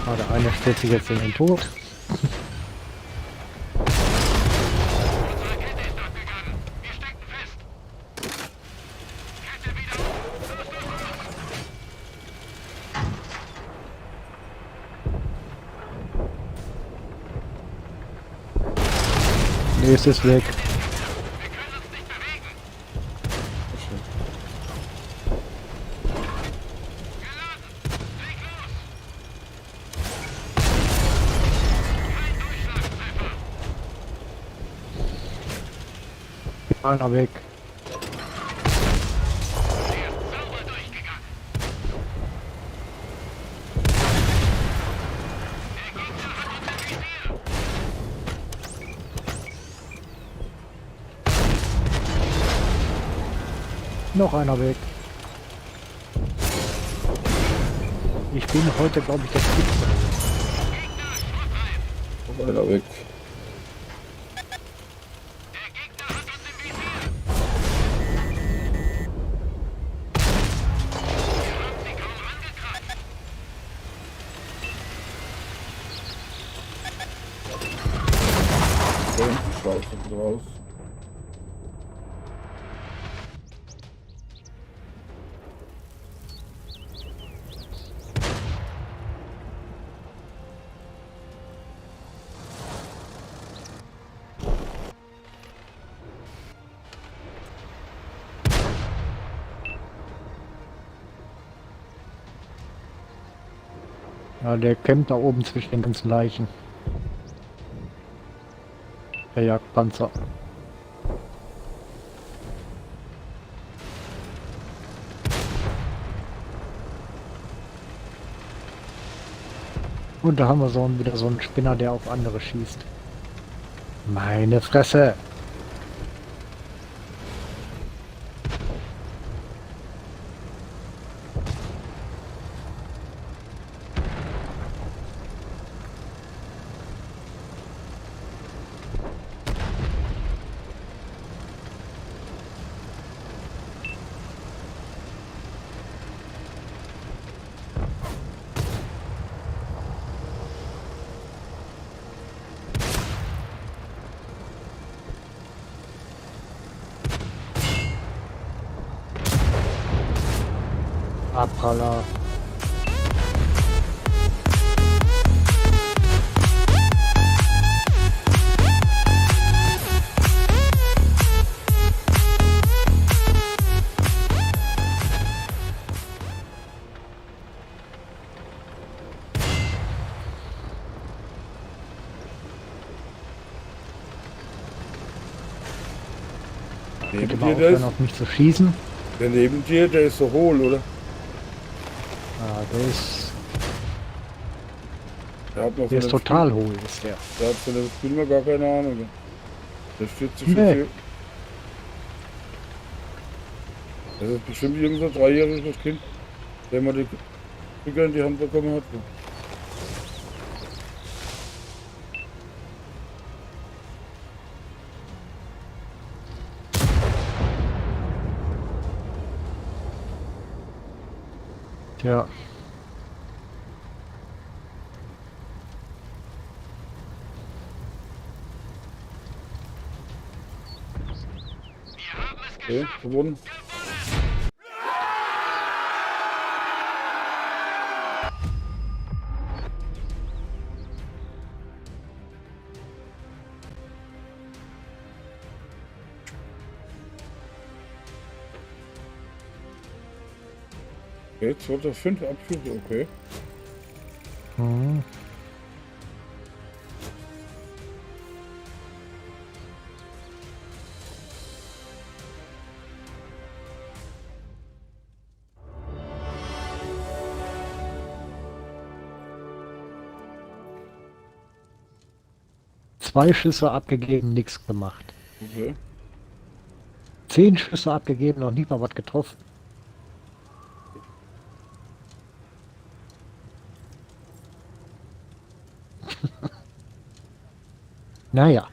Ah, der eine stürzt sich jetzt in den Tod. Unsere Kette ist abgegangen. Wir stecken fest. Kette wieder oben. Los, los, los. Nächstes weg. Wir können uns nicht bewegen. Geladen. Leg los. Kein Durchschlagtreffer. Einer weg. Der ist sauber durchgegangen. Der Gegner hat uns im Visier. Noch einer weg. Ich bin heute, glaube ich, der Spitze. Noch einer weg. Der Gegner hat uns im Visier. Wir haben sie kaum angekratzt. Da hinten schaufeln draus. Ja, der campt da oben zwischen den ganzen Leichen. Der Jagdpanzer. Und da haben wir wieder so einen Spinner, der auf andere schießt. Meine Fresse! Abpraller. Bitte Neben mal dir, aufhören, auf mich zu schießen. der neben dir, der ist so hohl, oder? Ah, Der hat noch der ist von dem total hohl, ist der. Der hat von dem Spiel mal gar keine Ahnung. Der stürzt sich schon Nee. viel. Das ist bestimmt irgendein so 3-jähriges Kind, der mal die Finger in die Hand bekommen hat. Tja, Wir haben es Okay, geschafft. gewonnen. Okay, 205 Abschüsse, okay. mhm. Zwei Schüsse abgegeben, nichts gemacht. Okay. 10 Schüsse abgegeben, noch nicht mal was getroffen. Naja.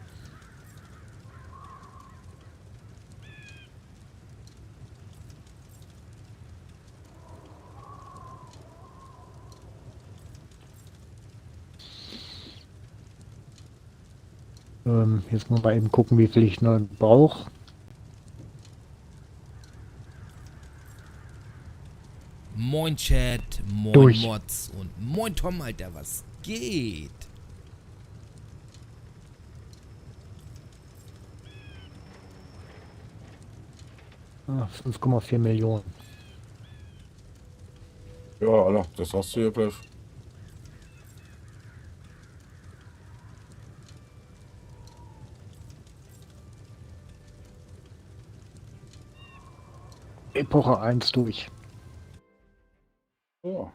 Jetzt muss man eben gucken, wie viel ich noch brauche. Moin Chat, moin Durch. Mods und moin Tom, Alter, was geht? Ah, 5,4 Millionen. Ja, Alter, das hast du ja gleich. Epoche 1 durch. Ja.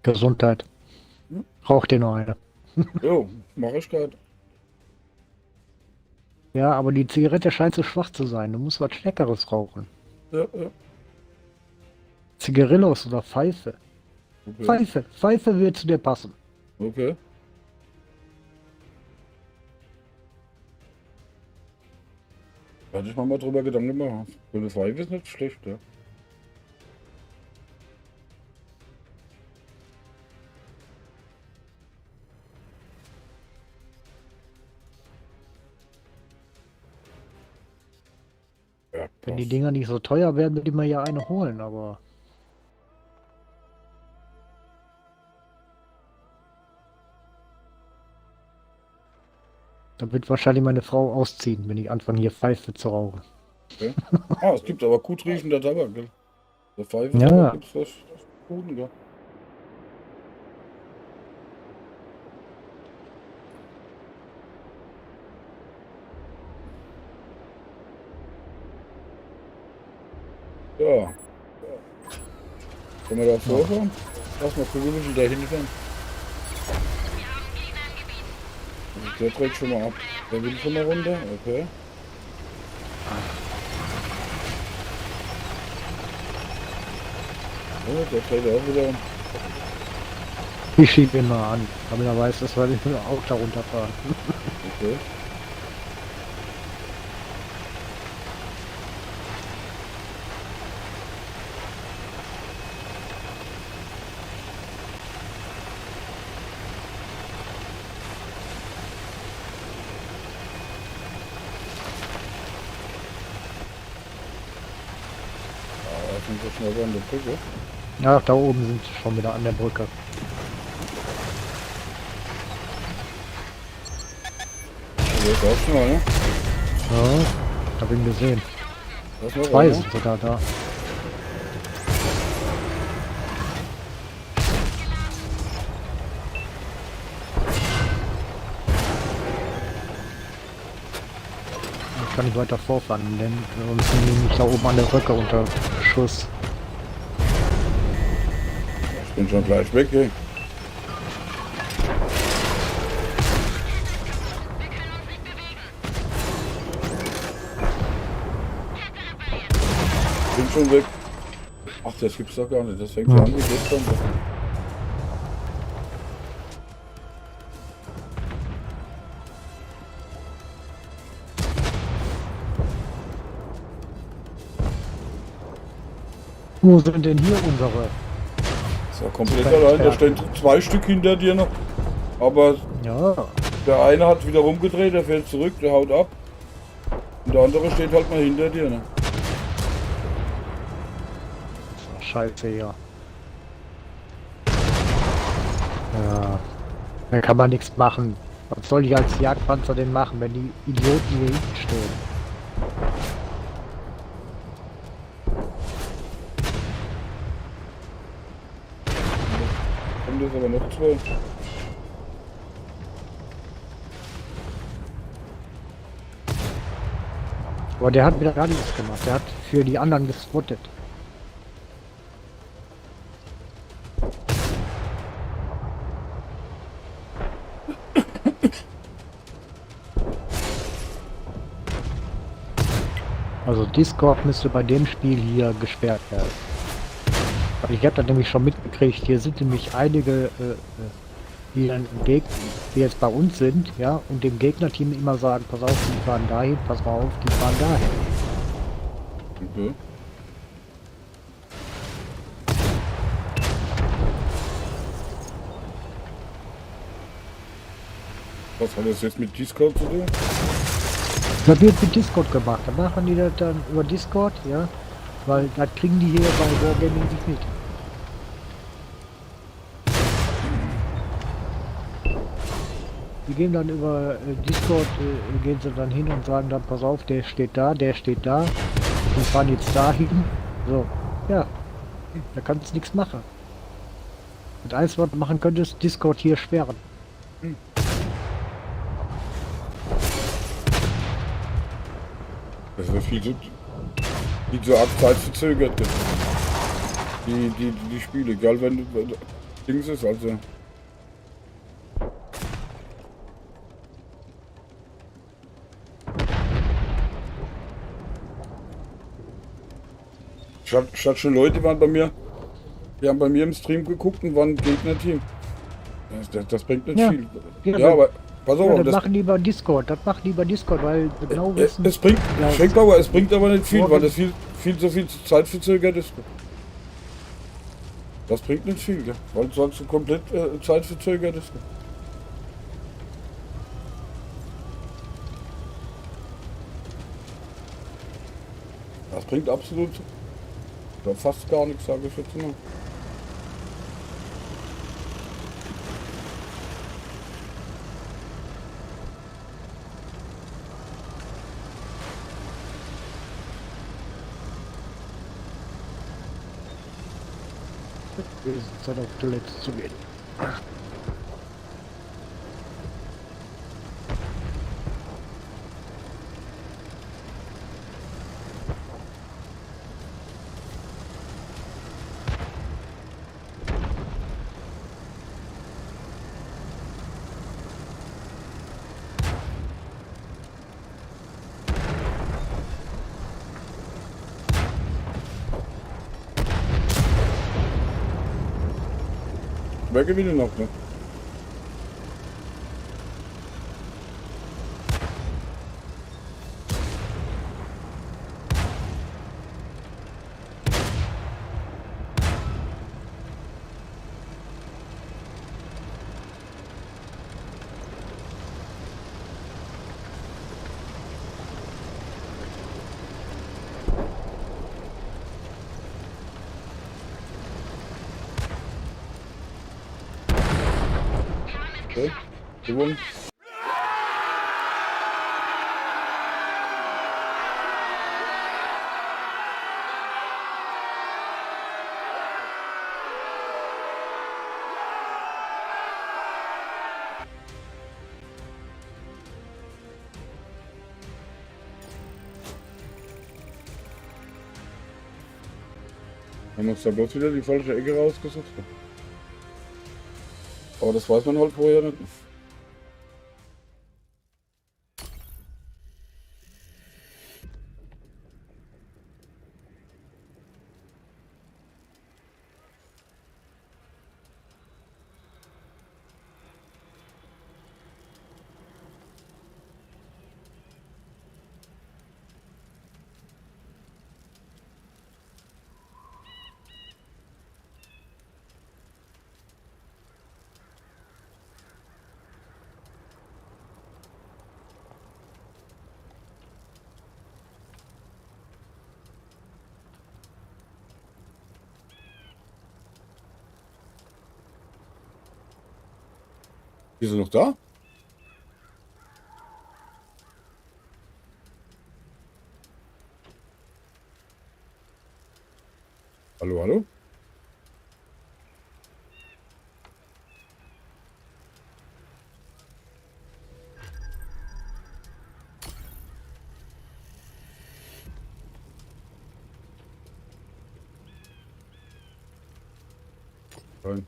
Gesundheit. Raucht dir noch eine. Jo, mach ich grad. Ja, aber die Zigarette scheint zu schwach zu sein. Du musst was Leckeres rauchen. Ja, ja. Zigarillos oder Pfeife. Okay. Pfeife wird zu dir passen. Okay. Hatte ich mir mal drüber Gedanken gemacht. So eine Pfeife ist nicht schlecht, ja. Ja, Wenn die passt. Dinger nicht so teuer wären, würde ich mir ja eine holen, aber... Dann wird wahrscheinlich meine Frau ausziehen, wenn ich anfange hier Pfeife zu rauchen. Okay. Es gibt aber gut riechender Tabak, gell? Der Pfeife Ja. gibt's was Guten, gell? Ja. Können wir da vorfahren? Lass mal gucken, wie wir da hinfahren. Also der trägt schon mal ab. Der will schon mal runter, okay. Oh, der dreht auch wieder um. Ich schiebe ihn mal an, damit er weiß, dass wir auch da runterfahren. Okay. Sind so schnell an der Brücke. Ja, da oben sind sie schon wieder an der Brücke. Der ist auch schnell, ne? Ja, hab ihn gesehen. Da ist noch Zwei einer. sind sogar da. Ich kann nicht weiter vorfahren, denn sonst sind die nämlich da oben an der Brücke unter Schuss. Ich bin schon gleich weg, ey. Bin schon weg. Ach, das gibt's doch gar nicht. Das fängt ja an wie gestern. Wo sind denn hier unsere? Das war komplett allein. Da stehen 2 Stück hinter dir noch. Aber Ja, der eine hat wieder rumgedreht, der fährt zurück, der haut ab. Und der andere steht halt mal hinter dir, ne? scheiße hier. Ja, da kann man nichts machen. Was soll ich als Jagdpanzer denn machen, wenn die Idioten hier hinten stehen? Kommt jetzt aber noch 2. Aber der hat wieder gar nichts gemacht. Der hat für die anderen gespottet. Also Discord müsste bei dem Spiel hier gesperrt werden. Weil ich habe das nämlich schon mitgekriegt. Hier sind nämlich einige, die dann die jetzt bei uns sind, ja, und dem Gegnerteam immer sagen, pass auf, die fahren dahin, pass mal auf, die fahren dahin. Okay. Was hat das jetzt mit Discord zu tun? Das wird mit Discord gemacht. Dann machen die das dann über Discord, ja, weil das kriegen die hier bei Wargaming nicht mit. Die gehen dann über Discord, gehen sie dann hin und sagen dann, pass auf, der steht da, wir fahren jetzt dahin. So, ja, da kannst du nichts machen. Das Einzige, was du machen könntest, Discord hier sperren. Das ist viel zu arg Zeit verzögert. Die Spiele, egal wenn du. Dings ist, also. Statt schon Leute waren bei mir, die haben bei mir im Stream geguckt und waren Gegner-Team. Das bringt nicht Ja. viel. Ja, Ja, aber pass auf, Ja, das das, machen die über Discord. Das machen die über Discord, weil sie genau wissen. es bringt, Ja. es bringt aber nicht viel, weil das viel zu viel Zeit verzögert ist. Das bringt nicht viel, gell? Weil es sonst so komplett Zeit verzögert ist. Das bringt absolut fast gar nichts, sage ich jetzt mal. Es ist Zeit auf Toilette zu gehen. Wer gewinnt noch, ne? Okay, gewonnen. Haben uns da bloß wieder die falsche Ecke rausgesucht. Aber das weiß man halt vorher nicht. Ist er noch da? Hallo, hallo? Nein.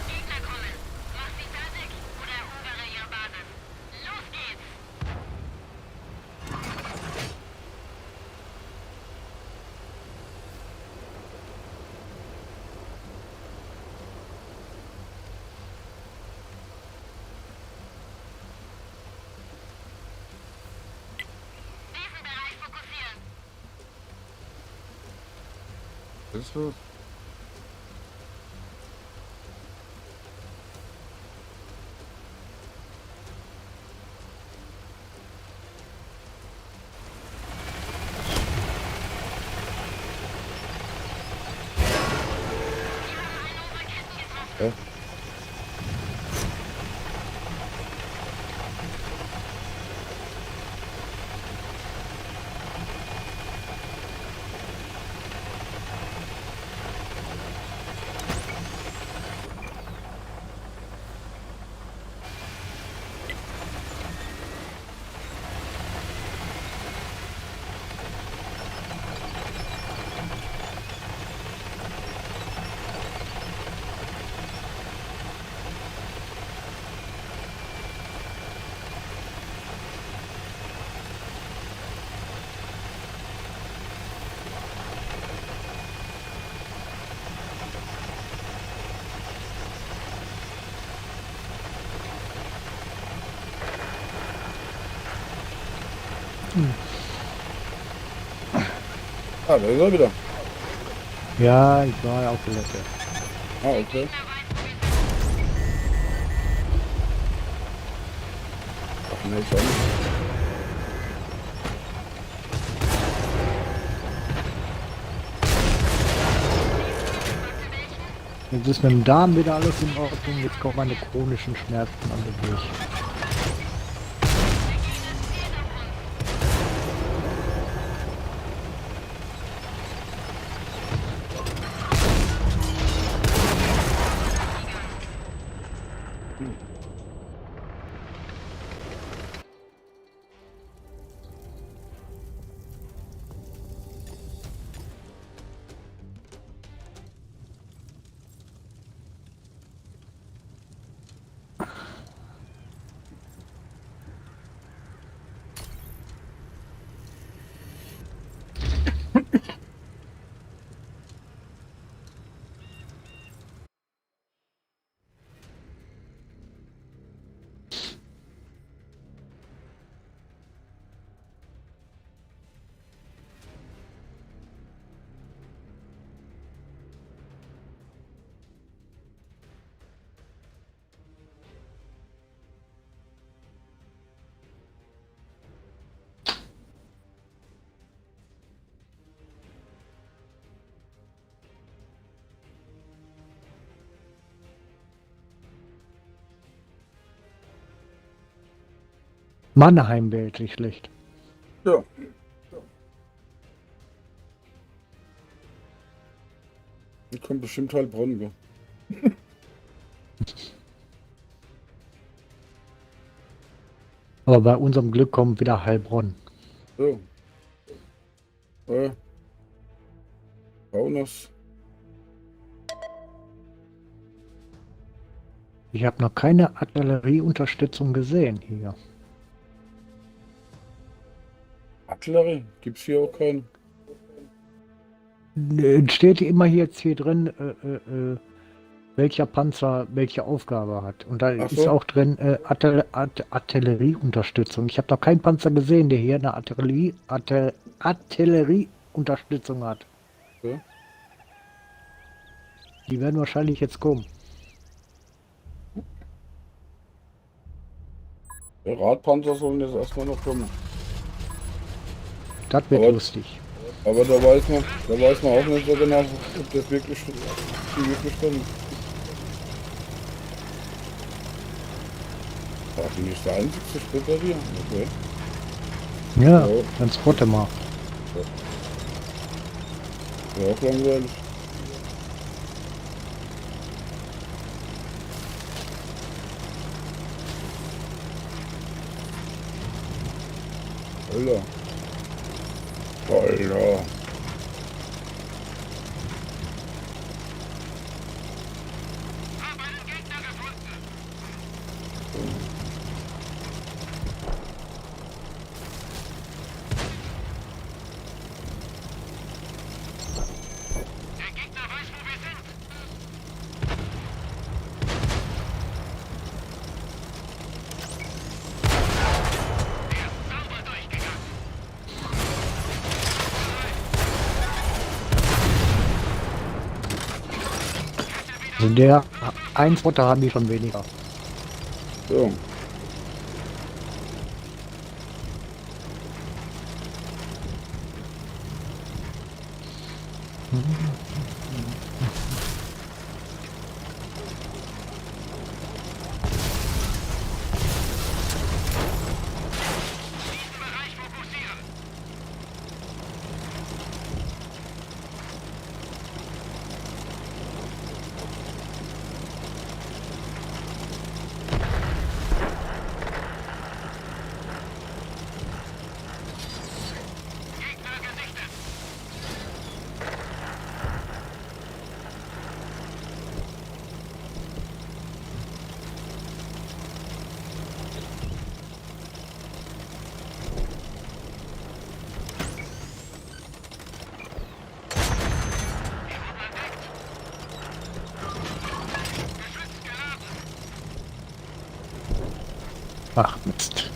Gegner kommen. Macht sie fertig oder erobere ihre Basis. Los geht's! Diesen Bereich fokussieren. Was ist los? Ja. Ah, da ist er wieder. Ja, ich war auf Toilette. Ah, okay. Ach, nee, schon. Jetzt ist mit dem Darm wieder alles in Ordnung. Jetzt kommen meine chronischen Schmerzen an durch. Mannheim wählt sich schlecht. Ja. Die kommt bestimmt Heilbronn, gell? Aber bei unserem Glück kommt wieder Heilbronn. So. Kaunas. Ich habe noch keine Artillerieunterstützung gesehen hier. Artillerie? Gibt's hier auch keine? Steht immer jetzt hier drin, welcher Panzer welche Aufgabe hat. Und da Ach ist so. auch drin Artillerieunterstützung. Ich habe noch keinen Panzer gesehen, der hier eine Artillerieunterstützung hat. Ja. Die werden wahrscheinlich jetzt kommen. Der Radpanzer sollen jetzt erstmal noch kommen. Das wird Aber- lustig. Aber da weiß man auch nicht so genau, ob das wirklich stimmt. Ach, die ist der einzigste Splitter hier. Okay. Ja, Ja. dann spotte mal. Wäre auch langweilig. Alter. Alter. Hab einen Gegner gefunden. Der Gegner weiß, wo wir sind. Der ist sauber durchgegangen. Also der ein Spotter haben die schon weniger. So. Ach, Mist.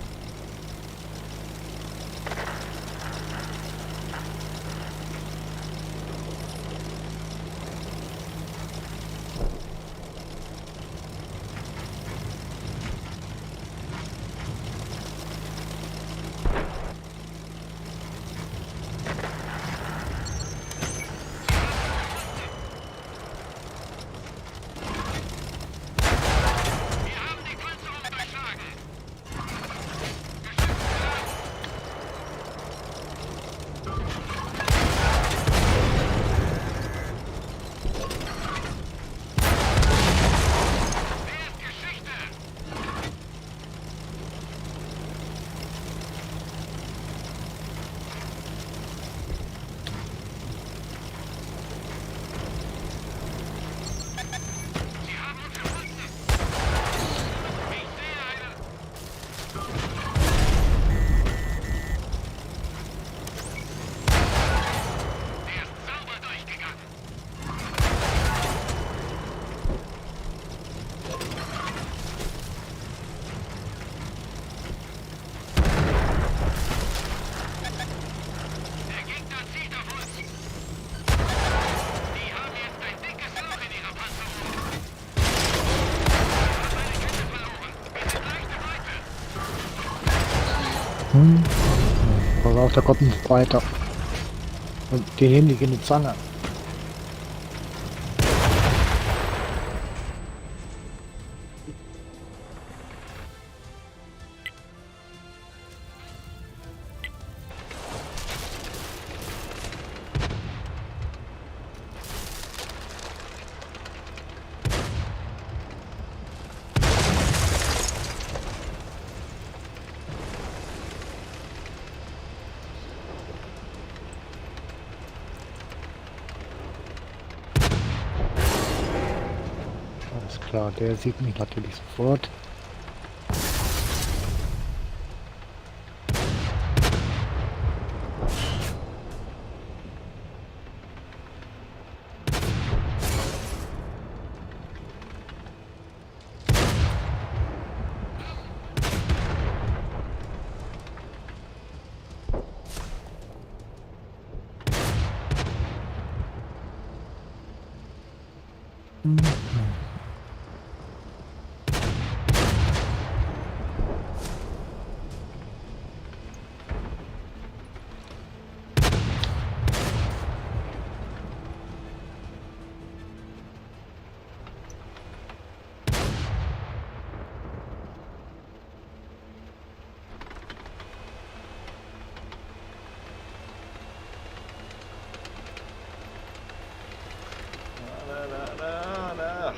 Wir haben die Panzerung durchschlagen. Wer ist Geschichte? Sie haben uns gefunden. Ich sehe eine. Der ist sauber durchgegangen. Der Gegner zielt auf uns. Die haben jetzt ein dickes Loch in ihrer Panzerung. Wir haben eine Kette verloren. Wir sind leichte Beute. Pass auf, da kommt ein weiter. Und die nehmen die in die Zange. Alles klar, der sieht mich natürlich sofort.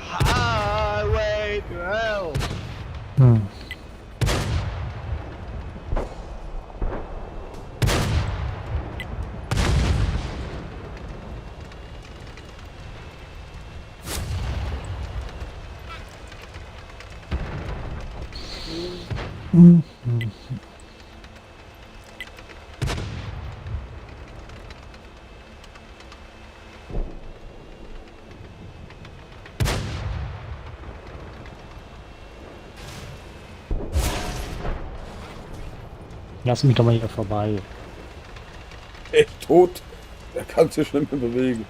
Highway to hell. Hm. Lass mich doch mal hier vorbei. Echt tot. Der kann sich nicht mehr bewegen.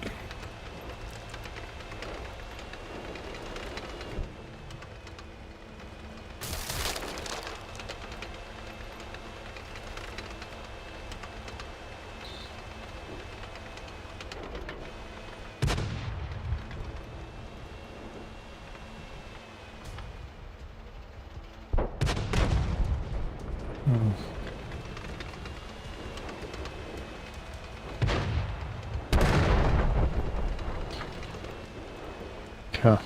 Tja.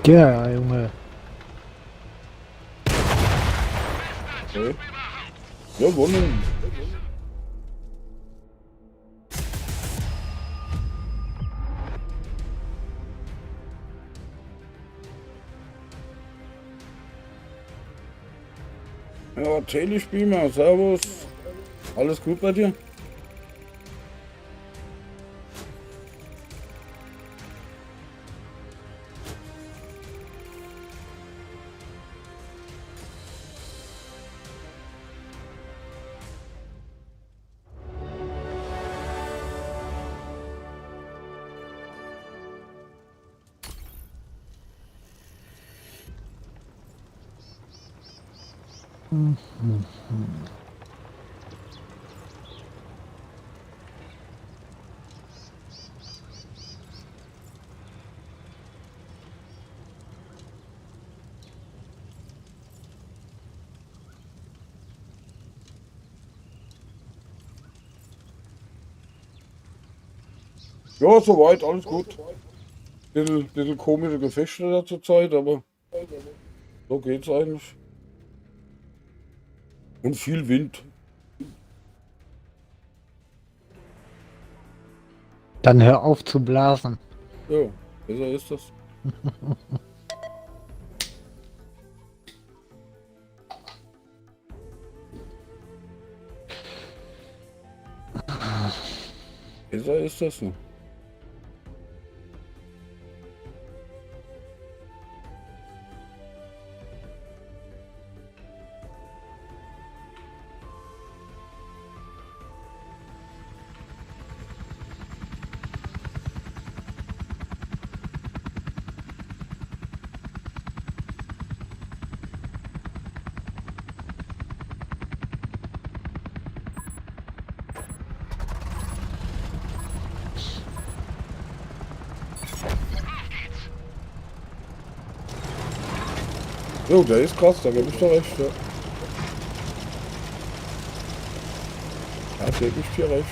Ja, Junge. Okay. Gewonnen. Ja, Telespielmer, servus. Alles gut bei dir? Ja, soweit, alles gut. Bisschen komische Gefechte da zur Zeit, aber so geht's eigentlich. Und viel Wind. Dann hör auf zu blasen. Ja, besser ist das. Besser ist das, ne? Jo, der ist krass, da gebe ich dir recht, ja. Da gebe ich dir recht.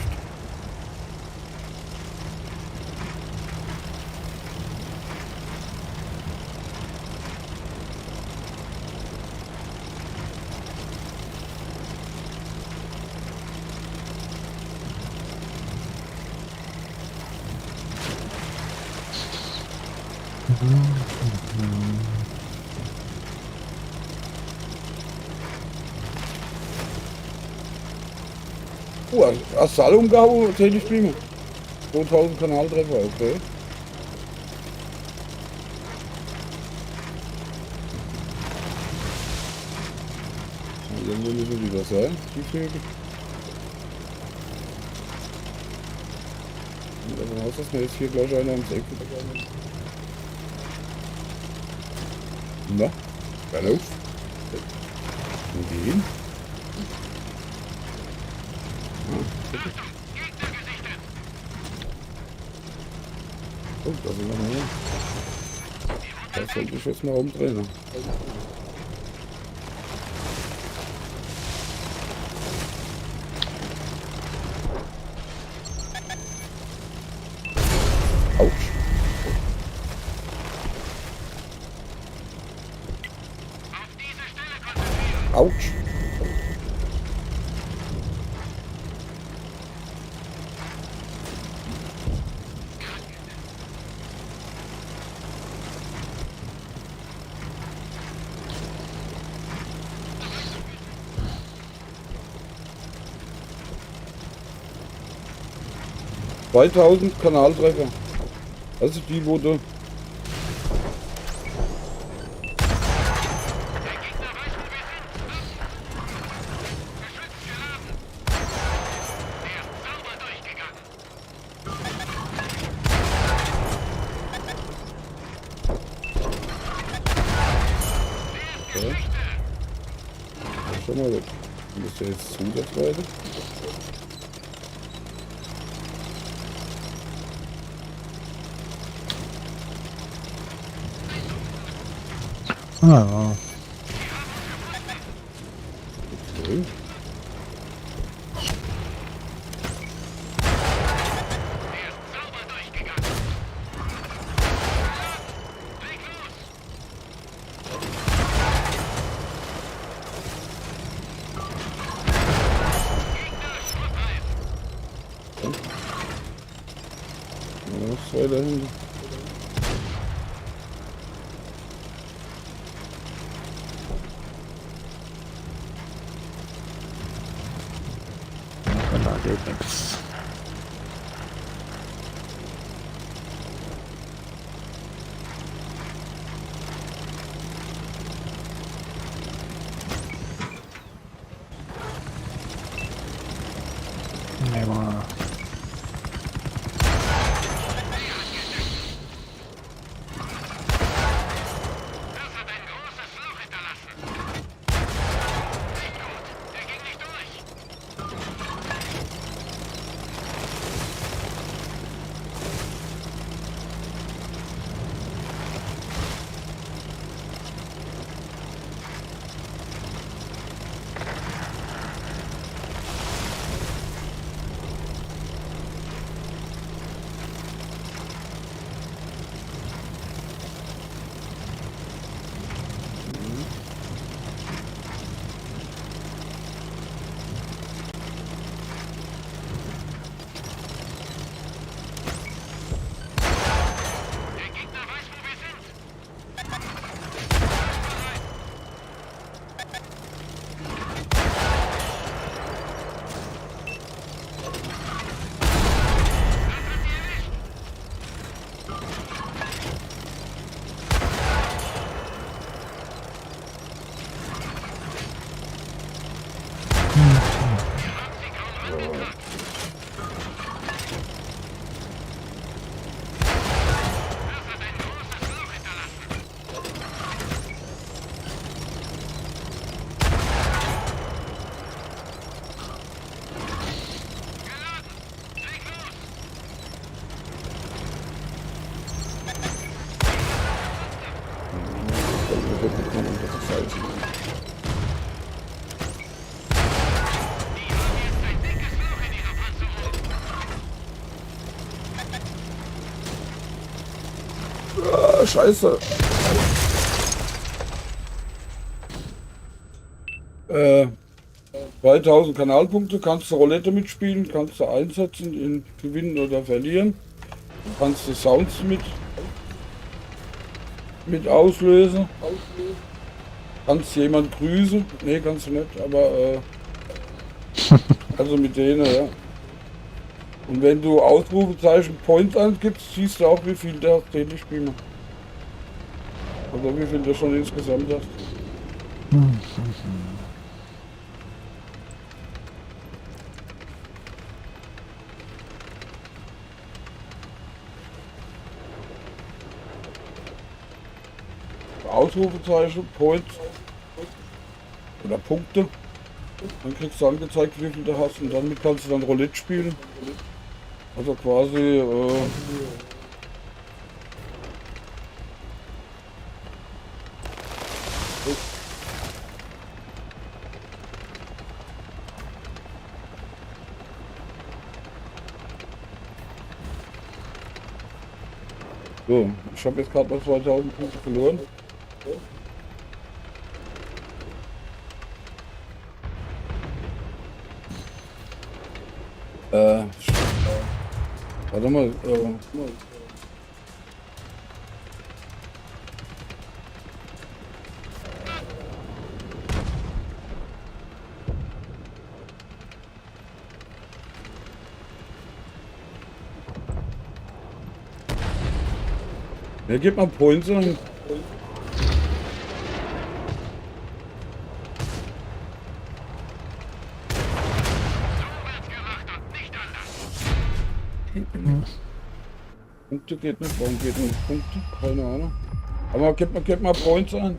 Hast du alle umgehauen, Telespiele? 2000 Kanaltreffer, okay. Irgendwo müssen die das sein, die Vögel. Und davon aus, dass mir jetzt hier gleich einer ums Eck. Na, hallo? Wo gehen? Oh, da sind wir mehr. Da sollte ich jetzt mal umdrehen. Autsch. Autsch. ...2000 Kanaltreffer. Also die wurde... Okay. Schon mal weg. Ist der jetzt zu, der zweite? Ja. Okay. Ja, zwei dahinter. geht nichts. Nee, mal. Das hat ein großes Loch hinterlassen. Nicht gut. Der ging nicht durch. Der Gegner weiß, wo wir sind. Das hat ein großes Loch hinterlassen. Geladen. Leg los. Die haben jetzt ein dickes Loch in ihrer Panzerung. Ah, scheiße. 2000 Kanalpunkte, kannst du Roulette mitspielen, kannst du einsetzen, in gewinnen oder verlieren. Kannst du Sounds mit auslösen. Kannst jemand grüßen. Nee, kannst du nicht, aber also mit denen, ja. Und wenn du Ausrufezeichen Points angibst, siehst du auch, wie viel der täglich spielt. Oder wie viel du schon insgesamt hast. Ausrufezeichen, Points oder Punkte. Dann kriegst du angezeigt, wie viel du hast und damit kannst du dann Roulette spielen. Also quasi so, ich habe jetzt gerade mal 2000 Punkte verloren. Warte mal, wer gibt mal Points an? So wird's gemacht und nicht anders. Punkte geht nicht, warum geht nicht Punkte? Keine Ahnung. Aber gib mal Points an.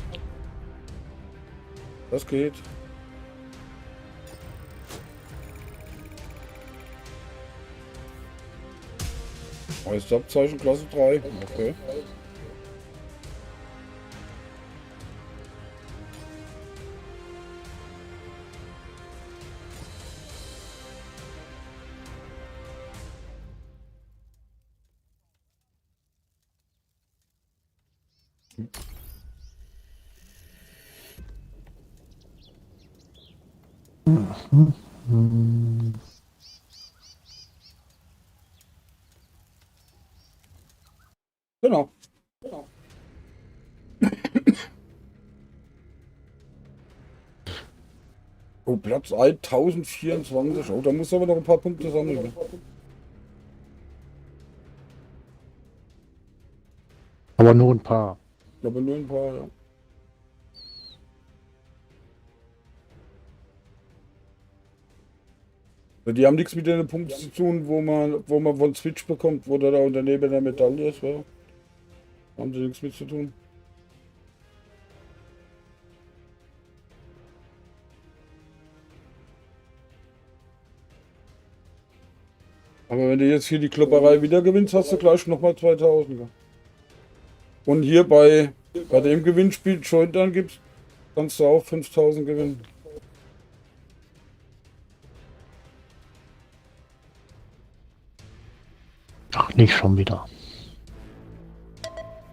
Das geht. Neues Abzeichen Klasse 3. Okay. Genau. Oh, Platz 1024. Oh, da muss aber noch ein paar Punkte sammeln. Aber nur ein paar. Ich glaube nur ein paar, ja. Die haben nichts mit den Punkten zu tun, wo man von Switch bekommt, wo der da neben der Medaille ist, ja. Haben sie nichts mit zu tun. Aber wenn du jetzt hier die Klopperei wieder gewinnst, hast du gleich nochmal 2000. Ja. Und hier bei dem Gewinnspiel Joint dann gibt's, kannst du auch 5000 gewinnen. Ach, nicht schon wieder.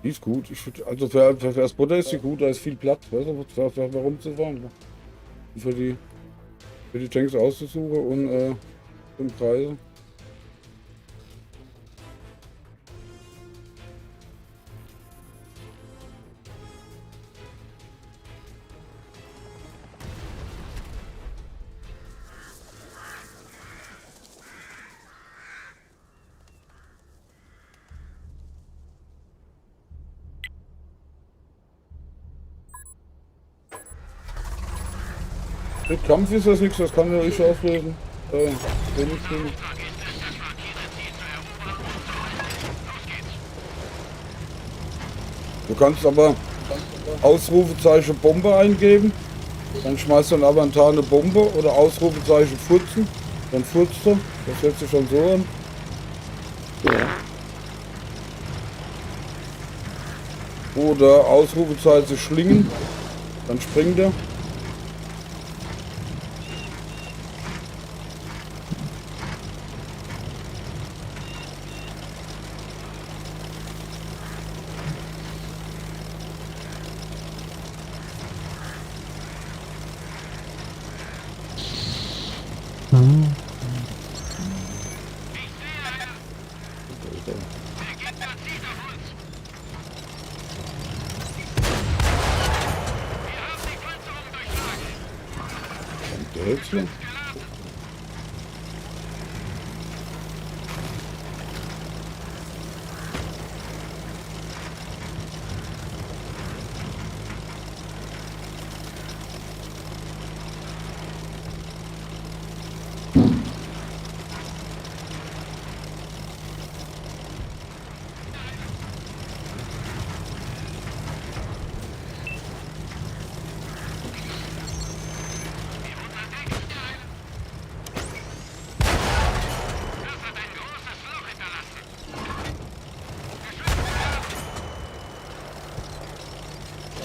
Die ist gut. Also für das Butter ist sie gut, da ist viel Platz, weißt du, warum zu fahren. Ja. Und für die Tanks auszusuchen und im Kreise. Mit Kampf ist das nichts, das kann nur ich auslösen. Du kannst aber Ausrufezeichen Bombe eingeben, dann schmeißt du in Avantar eine Bombe oder Ausrufezeichen Furzen, dann furzt du, das hört sich schon so an. Oder Ausrufezeichen Schlingen, dann springt er. Hälfte.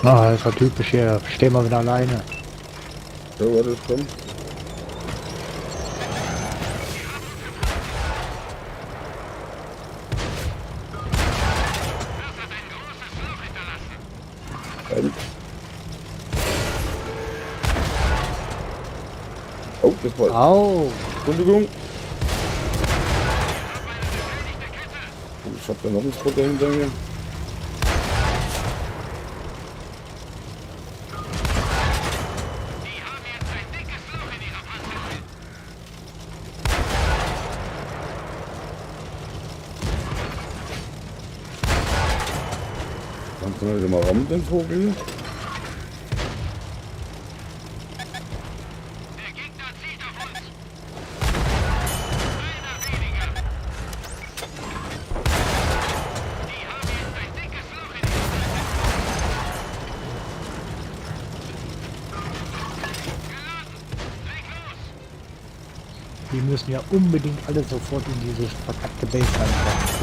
Ah, das ist ja typisch hier. Stehen wir wieder alleine. So, warte, komm. Oh, das war. Au! Entschuldigung. Ich hab da noch ein Spotter hinter mir. Dann können wir mal rammen, den Vogel hier. Die müssen ja unbedingt alle sofort in dieses verkackte Base reinkommen.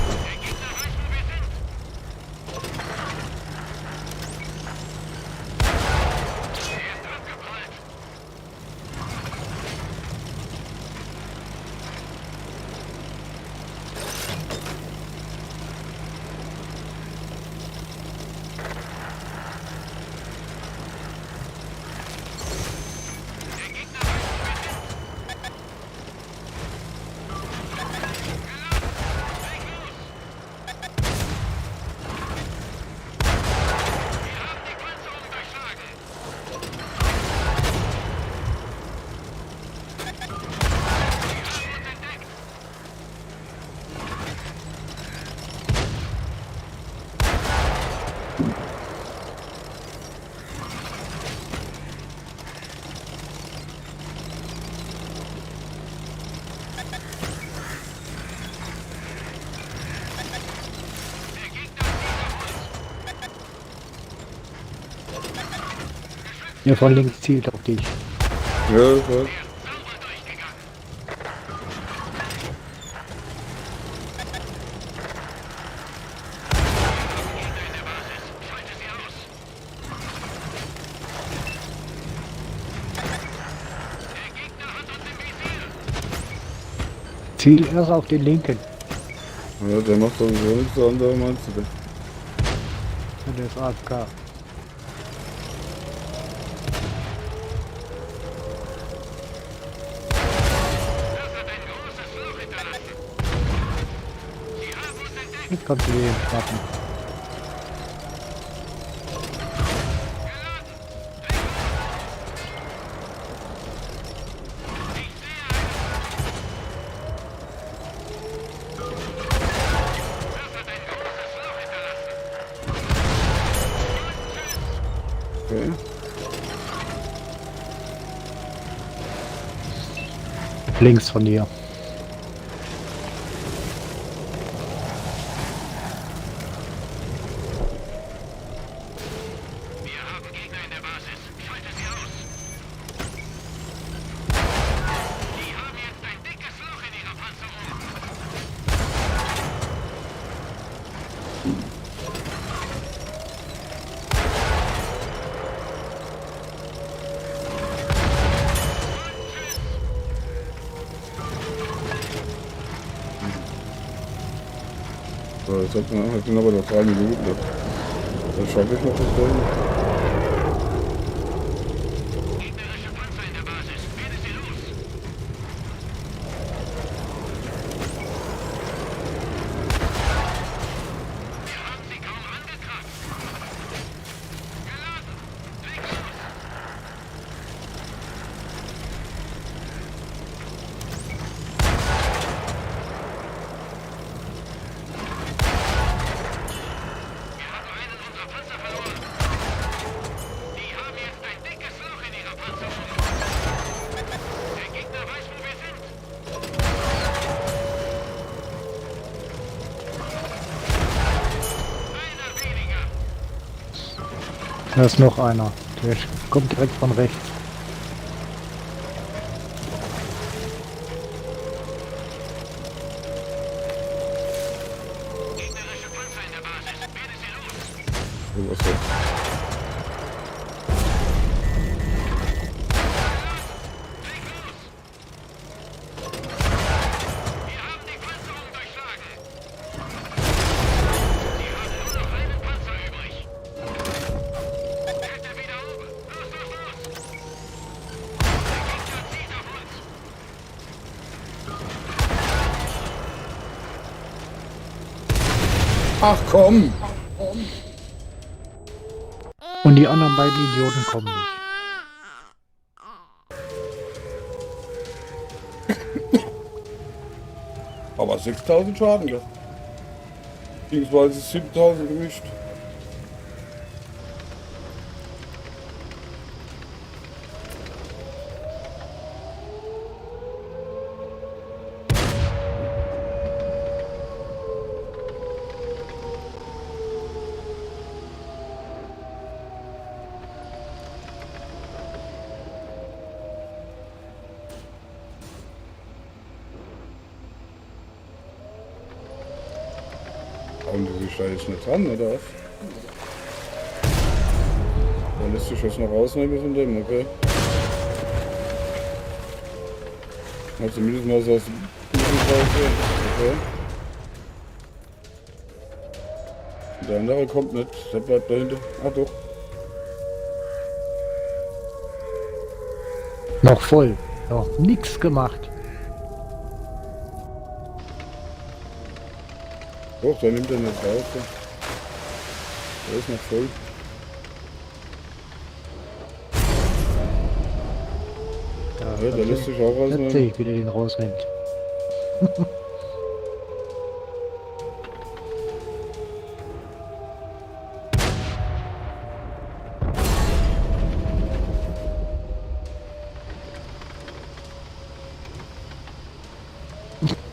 Der von links zielt auf dich. Ja, ich weiß. Ziel erst auf den linken. Ja, der macht sowieso nichts anderes, meinst du das? Und der ist AFK. Jetzt kommt sie den Schwappen. Okay. Links von dir. So, jetzt sind aber noch 3 Minuten. Dann schaffe ich noch das Ding. Gegnerische Panzer in der Basis. Werde sie los. Wir haben sie kaum angekratzt. Geladen. Leg los. Wir haben einen unserer Panzer verloren. Die haben jetzt ein dickes Loch in ihrer Panzerung. Der Gegner weiß, wo wir sind. Einer weniger. Da ist noch einer. Der kommt direkt von rechts. Gegnerische Panzer in der Basis. Werde sie los. So, was jetzt? Leg los. Wir haben die Panzerung durchschlagen. Sie haben nur noch einen Panzer übrig. Kette wieder oben. Los, los, los. Der Gegner zieht auf uns. Ach komm! Und die anderen beiden Idioten kommen nicht. Aber 6000 Schaden, ja. Beziehungsweise 7000 Gewicht. Und du bist da jetzt nicht dran, oder was? Da lässt sich was noch rausnehmen von dem, okay? Also zumindest mal so aus dem Kuchen rausgehen, okay? Und der andere kommt nicht, der bleibt dahinter. Ah doch. Noch voll. Noch nichts gemacht. Doch, der nimmt den jetzt raus. Der ist noch voll. Ja, der lässt sich auch Jetzt rausnehmen. sehe ich, wie der den rausnimmt.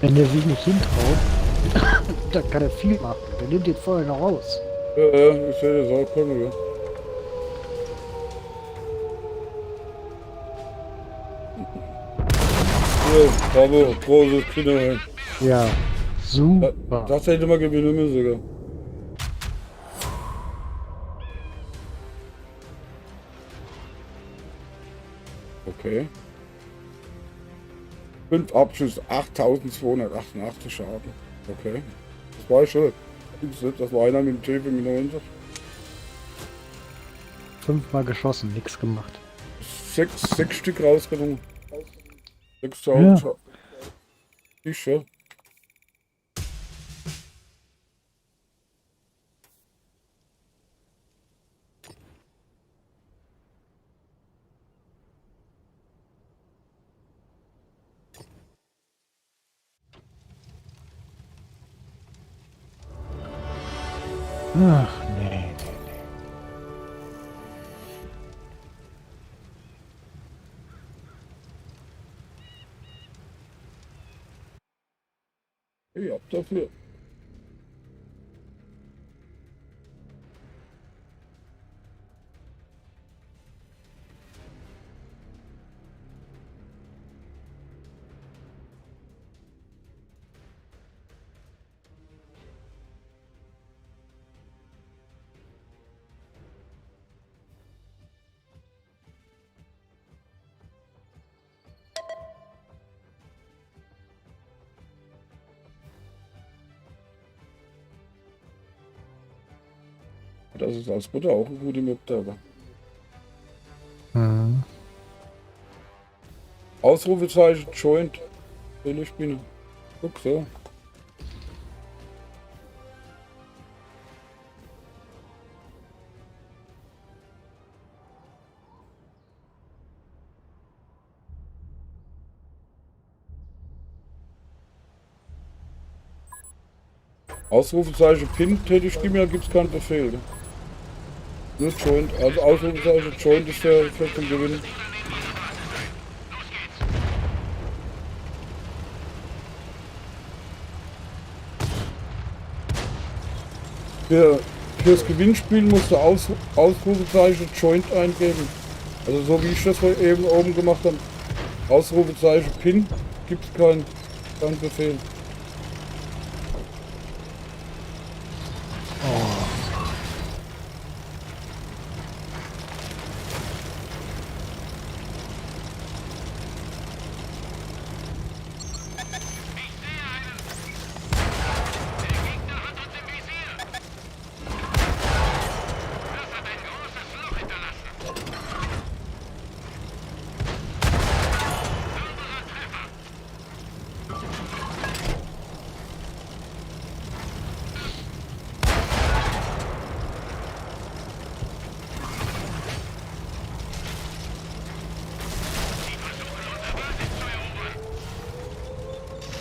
Wenn der sich nicht hintraut, dann kann er viel machen. Der nimmt den vorher noch raus. Ja, ich sehe das auch kommen, ja. Ja, bravo, großes Kino. Ja, super. Das hätte man gewinnen müssen sogar. Okay. 5 Abschüsse, 8288 Schaden. Okay. Das war ich schon. Das war einer mit dem T95. 5-mal geschossen, nichts gemacht. 6 Stück rausgenommen. 6000 Schaden. Ich ja. Ach, nee. Ich hab dafür. Das ist als Butter auch eine gute Map. Hm. Ausrufezeichen, Joint. Ich bin. Guck so. Ausrufezeichen Pin, tätig Stimme, gibt es keinen Befehl. Ne? Nur Joint, also Ausrufezeichen Joint ist für zum Gewinnen. Fürs Gewinnspiel musst du Ausrufezeichen Joint eingeben. Also so wie ich das eben oben gemacht habe. Ausrufezeichen Pin gibt es keinen Befehl.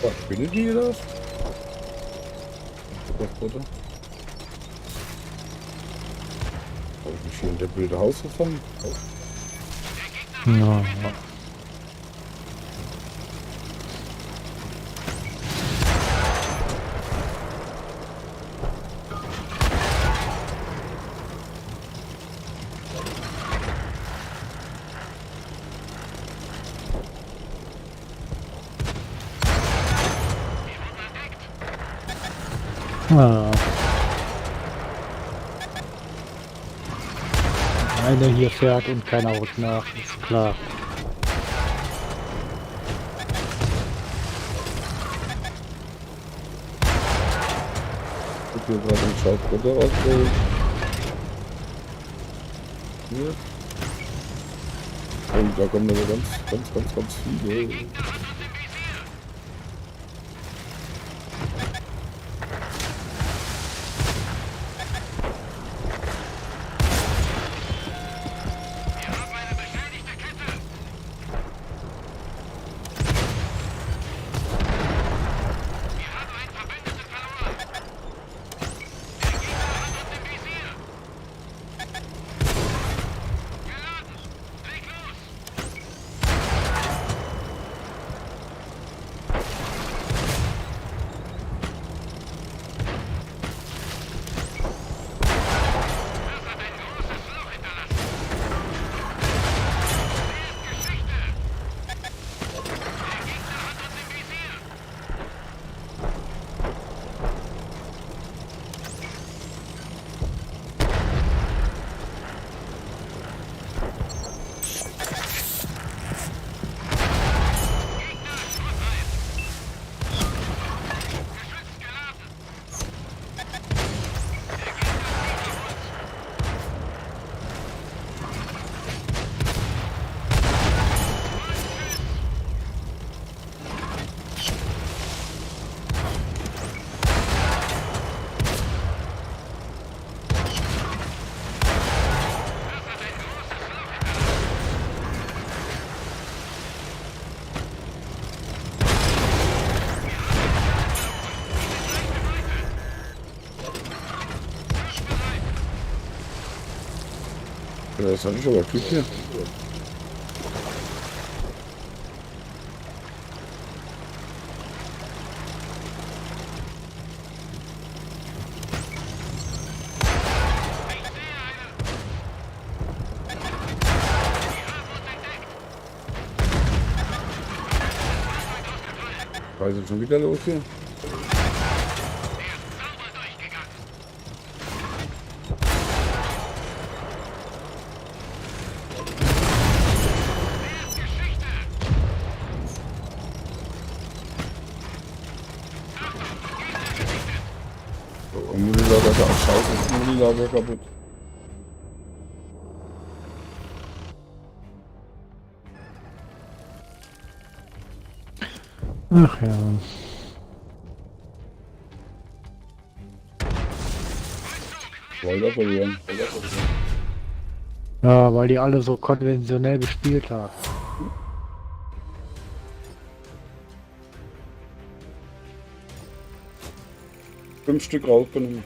Was findet ihr das? Oder? Habe ich mich hier in der blöde Haus gefangen? Ja. Ah. Einer hier fährt und keiner haut nach, ist klar. Ich will gerade den Schaltbruder rausholen. Hier. Und da kommen aber ganz viele. das hatte ich aber Glück hier. Was ist denn schon wieder los hier? So, Mulilager da. Scheiße, ist Mulilager kaputt. Ach ja. Weiter verlieren. Ja, weil die alle so konventionell gespielt haben. Fünf Stück rausgenommen.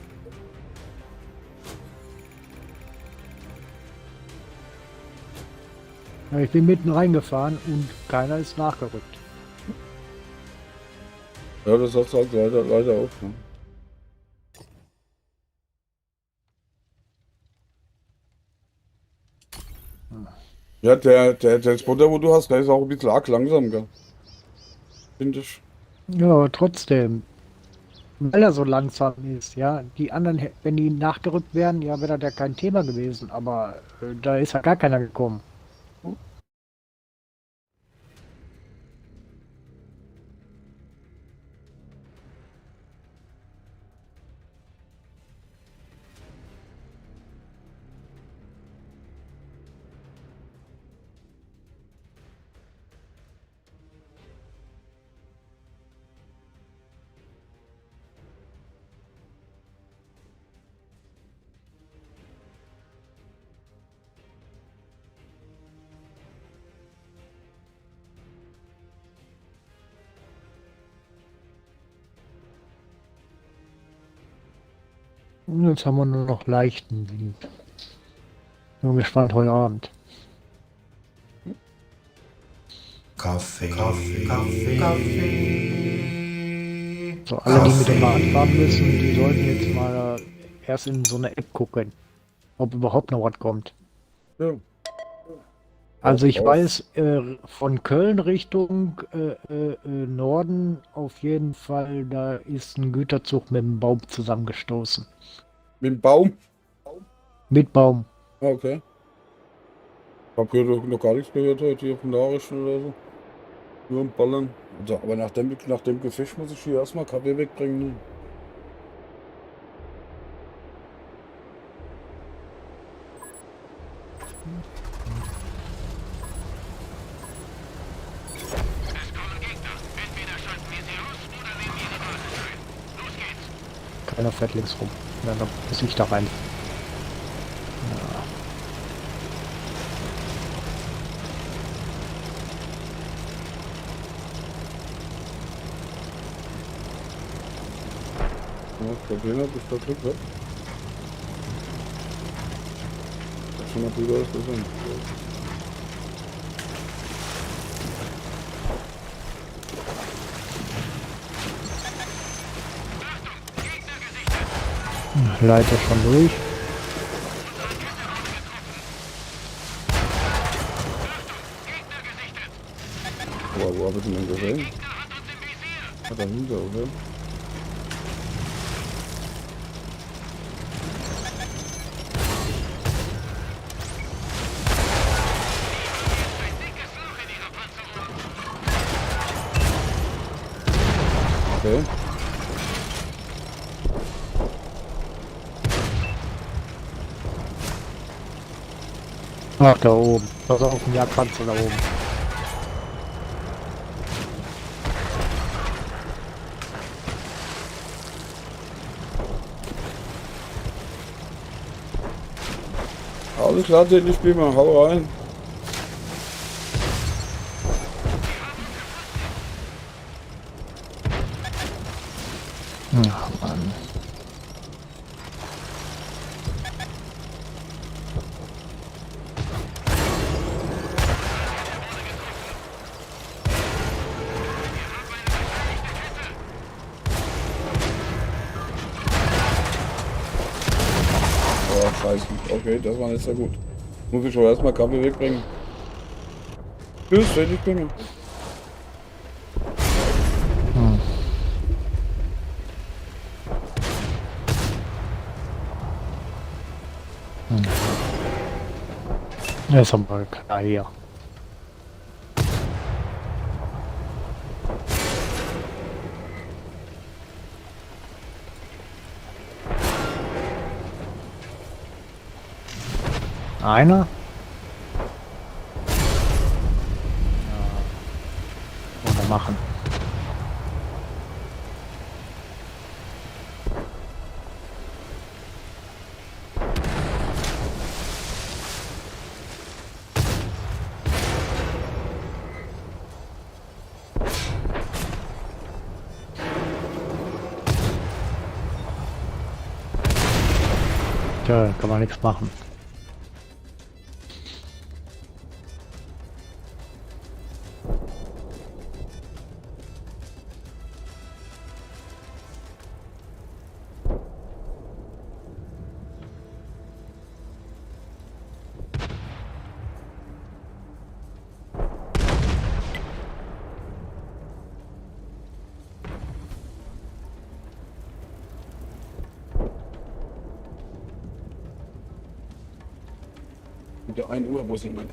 Ja, ich bin mitten reingefahren und keiner ist nachgerückt. Ja, das hat halt leider auch. Ne? Ja, der Spotter, wo du hast, der ist auch ein bisschen arg langsam, gell? Finde ich. Ja, aber trotzdem, weil er so langsam ist, ja, die anderen, wenn die nachgerückt wären, ja, wäre das ja kein Thema gewesen, aber da ist ja gar keiner gekommen. Und jetzt haben wir nur noch leichten Wind. Bin gespannt heute Abend. Kaffee. So, alle, die mit dem Bahn fahren müssen, die sollten jetzt mal erst in so eine App gucken, ob überhaupt noch was kommt. Ja. Also ich Auch. weiß, von Köln Richtung Norden auf jeden Fall, da ist ein Güterzug mit einem Baum zusammengestoßen. Mit dem Baum? Mit Baum. Ah, okay. Ich hab hier noch gar nichts gehört heute hier von Nachrichten oder so. Nur am Ballern. Also, aber nach dem Gefecht muss ich hier erstmal Kaffee wegbringen. Ne? Es kommen Gegner. Entweder schalten wir sie aus oder nehmen ihre Basis ein. Los geht's. Keiner fährt links rum. Ja, dann muss ich da rein. Ja, Problem hat, ist da Glück weg. Das schon mal drüber ist das sein. Leiter schon durch. Boah, wo hab ich denn gesehen? Ah, dahinter, oder? Okay. Ach, da oben. Pass auf, ein Jagdpanzer da oben. Alles klar, ich bin mal, hau rein. Ach, Mann. Okay, das war nicht so gut. Muss ich schon erstmal Kaffee wegbringen. Tschüss, fertig bringen. Das ist aber klar hier. Einer? Ja. Oder machen. Tja, kann man nichts machen. Wieder 1 Uhr, wo sind wir?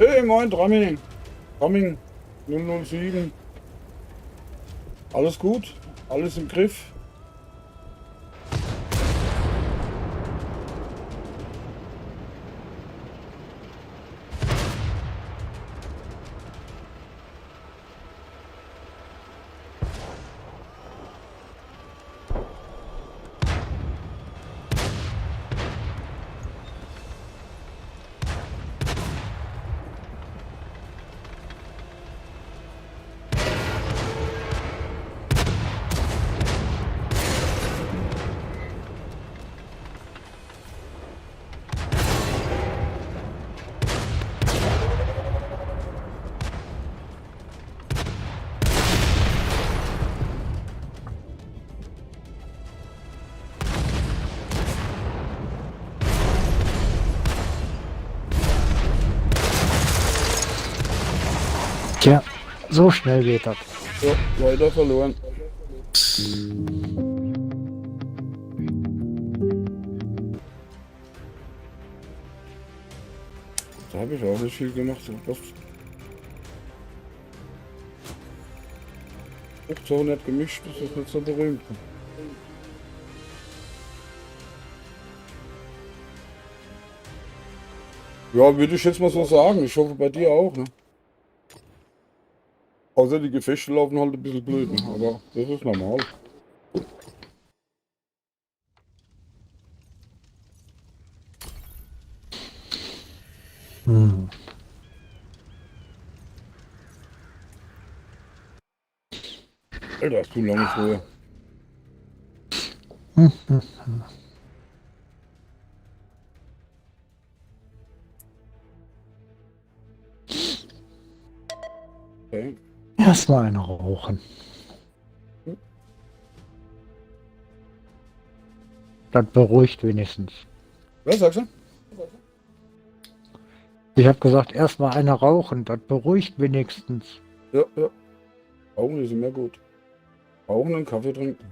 Hey, moin, Dramming. Dramming 007. Alles gut? Alles im Griff? Tja, so schnell geht das. Ja, leider verloren. Da habe ich auch nicht viel gemacht. Das so nicht gemischt, das ist nicht so berühmt. Ja, würde ich jetzt mal so sagen. Ich hoffe bei dir auch, ne? Außer die Gefechte laufen halt ein bisschen blöd, ne? Aber das ist normal. Alter, hast du lange vorher. Okay. Erstmal eine rauchen. Das beruhigt wenigstens. Was sagst du? Ich habe gesagt, erstmal einer rauchen, das beruhigt wenigstens. Ja, ja. Rauchen ist immer gut. Rauchen und Kaffee trinken.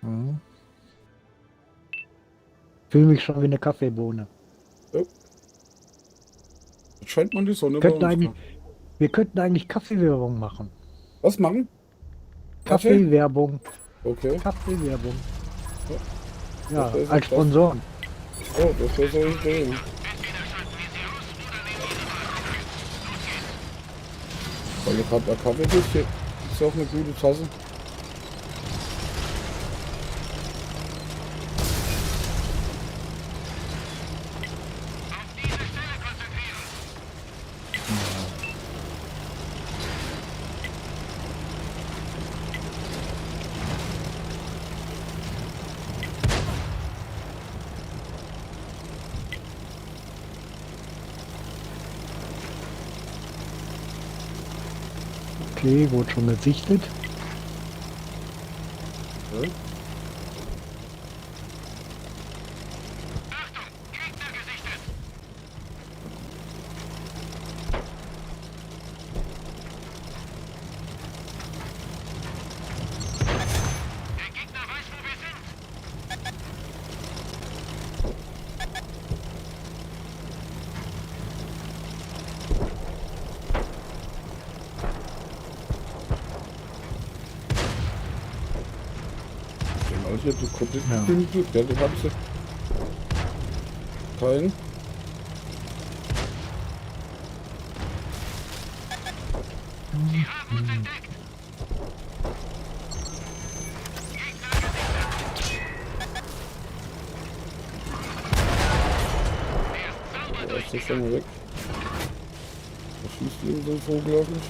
Mhm. Fühle mich schon wie eine Kaffeebohne. Jetzt scheint man die Sonne bei Könnten uns. eigentlich, wir könnten eigentlich Kaffeewerbung machen. Was machen? Kaffee? Kaffeewerbung. Okay. Kaffeewerbung. Ja, Ja, das ist als krass. Sponsoren. Oh, das wäre so eine Idee. Ne? Weil du gerade bei Kaffee bist, hier ist auch eine gute Tasse. Okay, wurde schon gesichtet. Ja. Also du komplett Ja. gebündelt, ja, du hast ja keinen. Da ist der schon mal weg. Da schießt irgend so ein Vogel auf mich.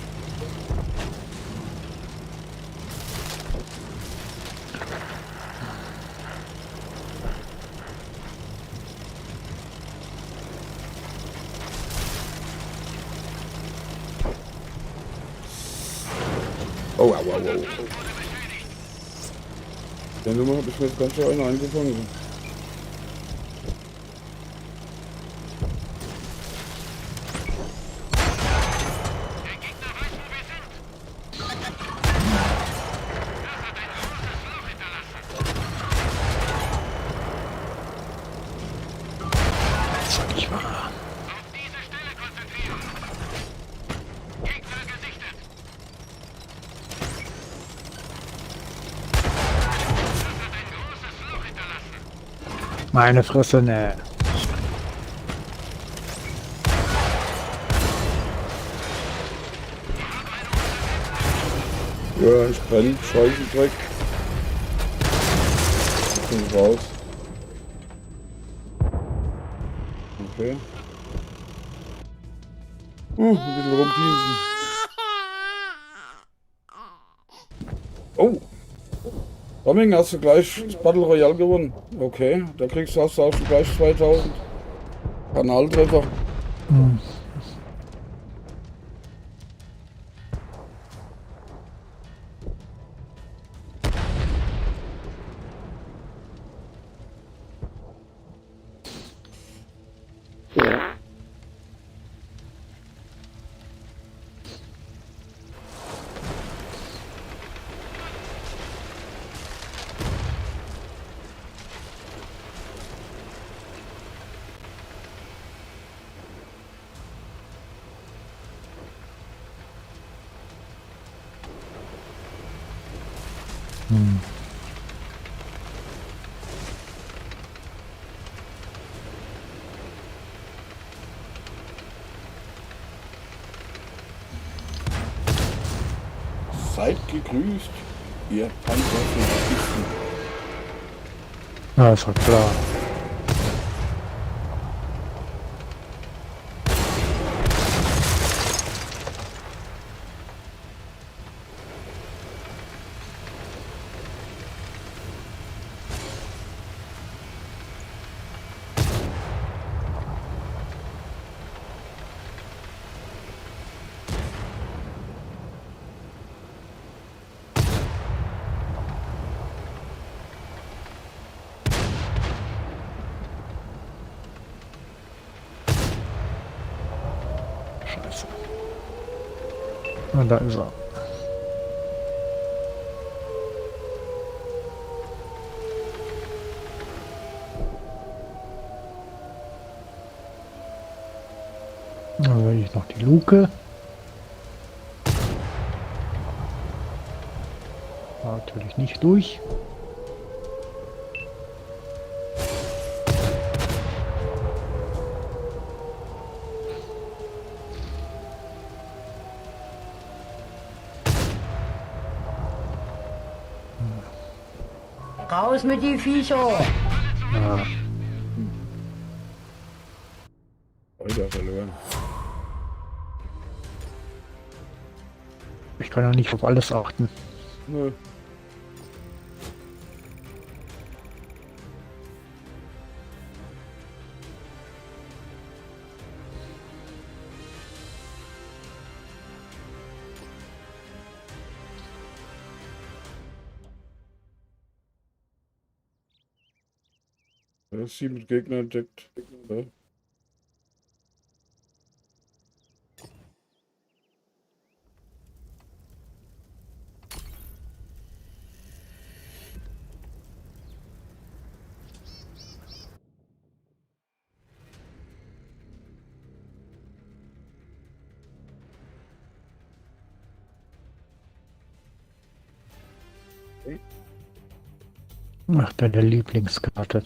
Oh, au, au, au. Der Nummer habe ich mir jetzt ganz schön einen eingefangen. Ich war. Meine Fresse, ne. Ja, ich brenne, Scheiße, Dreck. Ich bin raus. Okay. Ein bisschen rumpiesen. Oh! Domming, hast du gleich das Battle Royale gewonnen. Okay, da hast du auch schon gleich 2000 Kanaltreffer. Hm. Seid gegrüßt, ihr Panzerflugisten. Ja, ist doch klar. Scheiße. Und da ist er. Dann will ich noch die Luke. War natürlich nicht durch. Raus mit die Viecher! Ja. Alter, verloren. Ich kann ja nicht auf alles achten. Nö. Ja, 7 Gegner entdeckt. Ja. Ach, deine Lieblingskarte.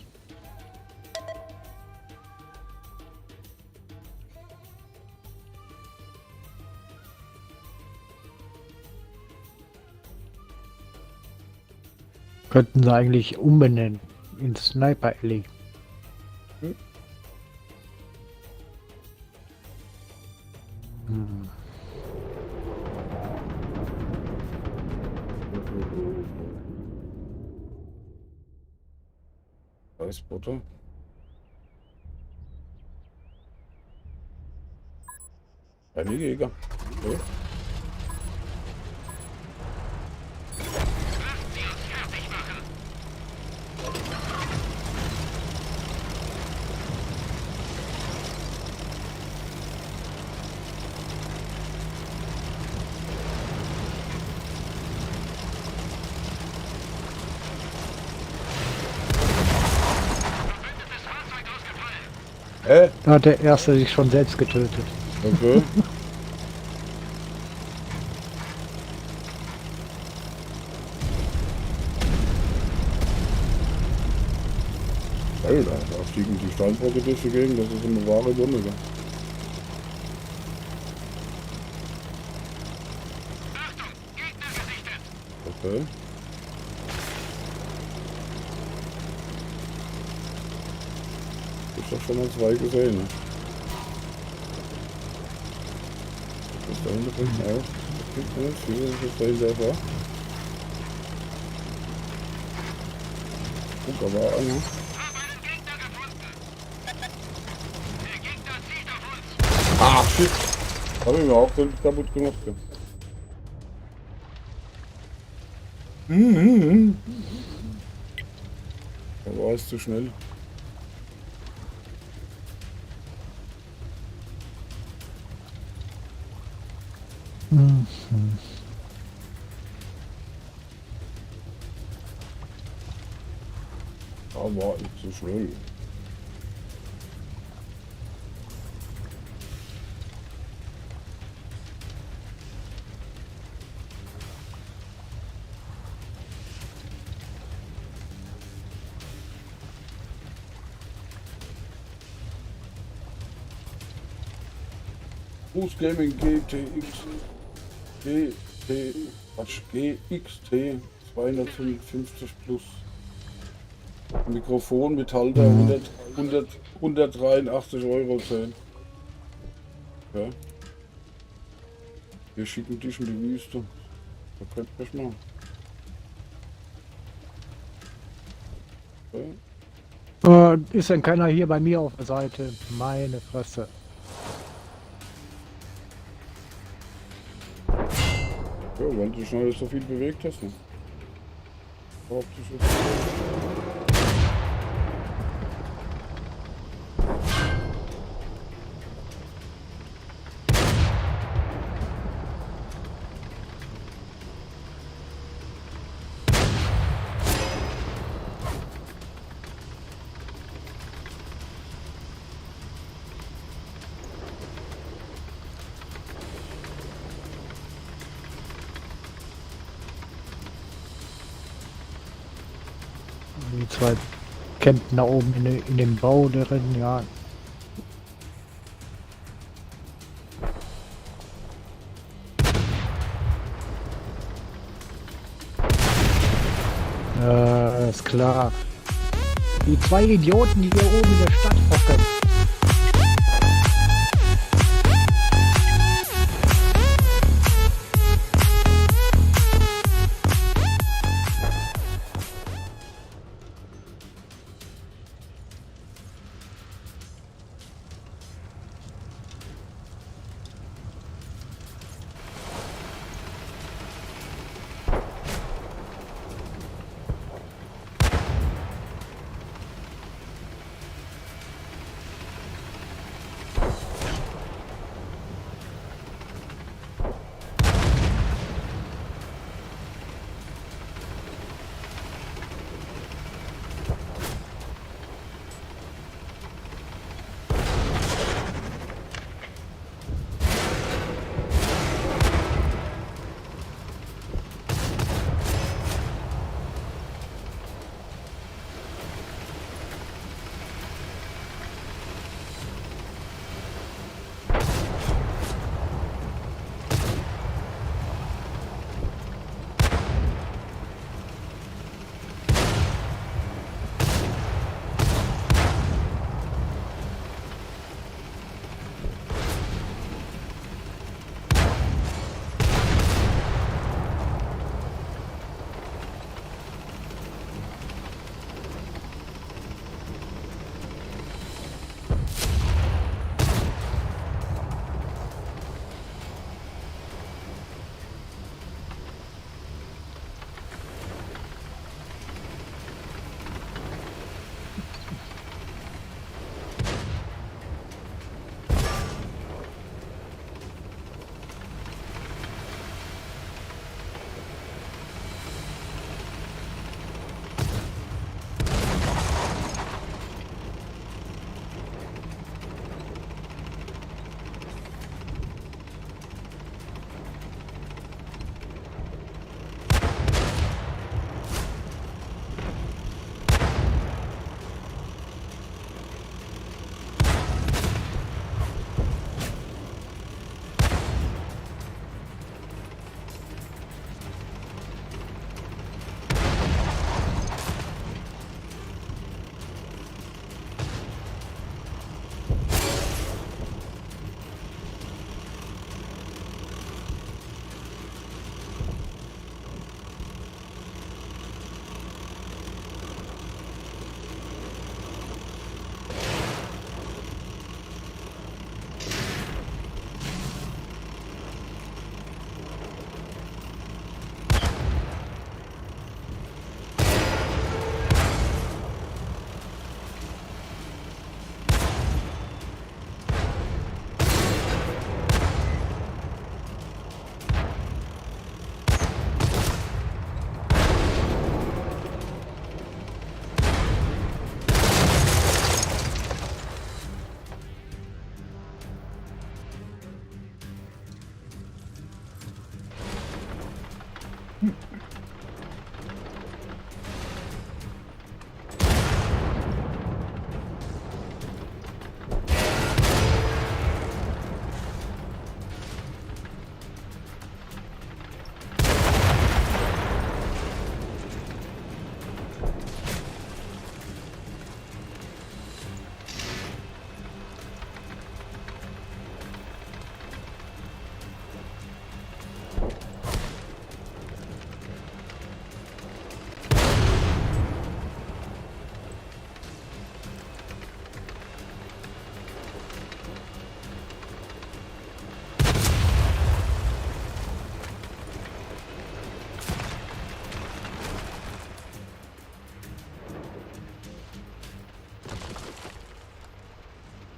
Könnten sie eigentlich umbenennen in Sniper Alley. Hm. Eisbutter. Eine Jäger. Okay. Da hat der Erste sich schon selbst getötet. Okay. Alter, da fliegen die Steinbrücke durch die Gegend, das ist eine wahre Wunder. Gell? Achtung! Gegner gesichtet! Okay. Ich hab schon mal 2 gesehen. Ne? Das da hinten bringt auch. Das gibt nichts. Hier ist das dahinter vor. Guck, da war einer. Hab einen Gegner gefunden! Der Gegner zielt auf uns! Ah, shit! Hab ich mir auch kaputt gemacht. Ja. Da war es zu schnell. Mhm. Da war ich zu schnell. Boost Gaming GXT 255 plus. Mikrofon mit Halter 183 Euro zählen. Ja. Wir schicken dich in die Wüste. Da könnt ihr mal. Ja. Ist denn keiner hier bei mir auf der Seite? Meine Fresse. Ja, weil du schnell so viel bewegt hast. Ne? Die zwei campen da oben in dem Bau drin, ja. Ist klar. Die zwei Idioten, die hier oben in der Stadt hocken.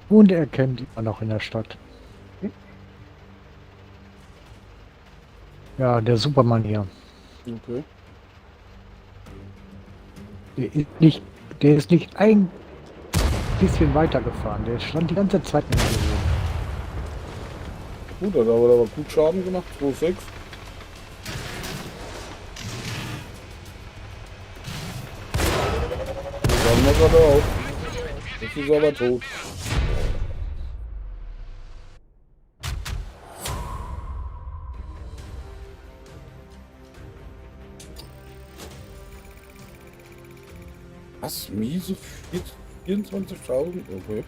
Und er kennt immer noch in der Stadt. Ja, der Superman hier. Okay. Der ist nicht ein bisschen weiter gefahren. Der stand die ganze Zeit in der Bewegung. Gut, hat aber gut Schaden gemacht. 2,6. Dann mal geradeaus. Das ist aber tot. Was? Miese 24.000? Okay.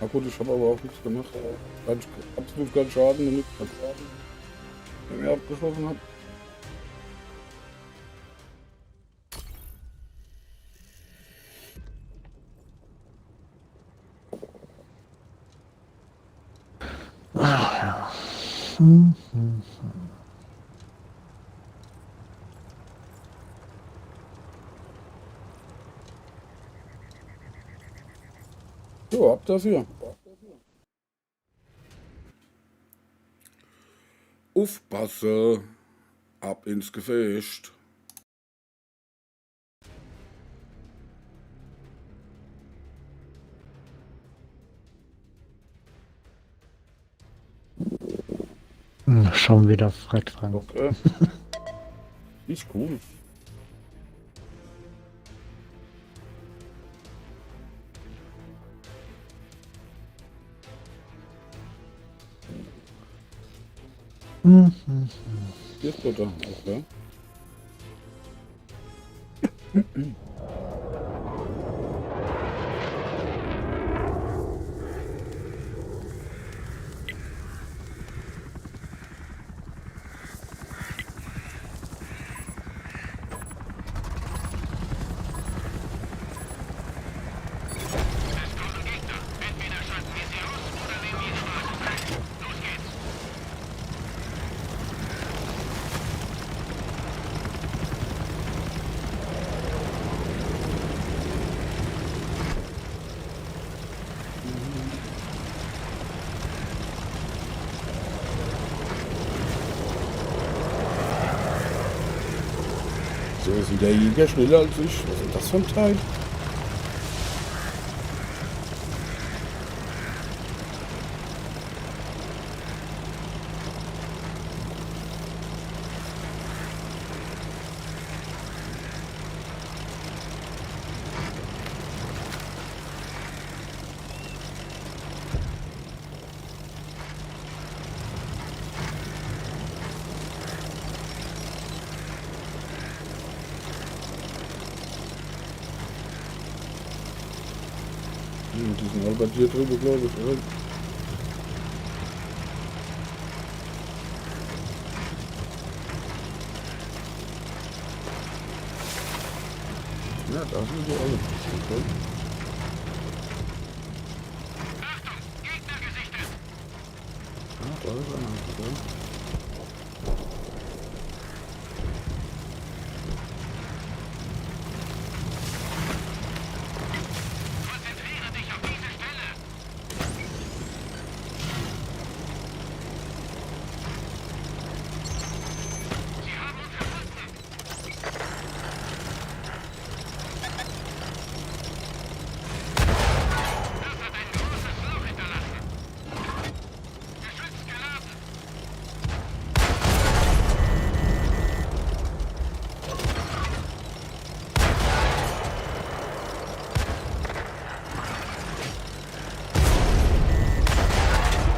Na gut, ich habe aber auch nichts gemacht. Absolut keinen Schaden und nichts. Wenn ich abgeschlossen habe. So, ab dafür. Aufpasse. Ab ins Gefecht. Schon wieder Fred Frank. Okay. Ist cool. Hier ist Butter. Okay. Es kommen Gegner. Entweder schalten wir sie aus oder nehmen ihre Basis ein. Los geht's. So ist der Jäger schneller als ich. Was ist das für ein Teil? Die sind alle bei dir drüber, glaube ich, oder? Ja, da sind sie alle. Okay. Achtung, Gegner gesichtet. Ja, da ist einer. Okay. Konzentriere dich auf diese Stelle. Sie haben uns gefunden. Das hat ein großes Loch hinterlassen. Geschütz geladen.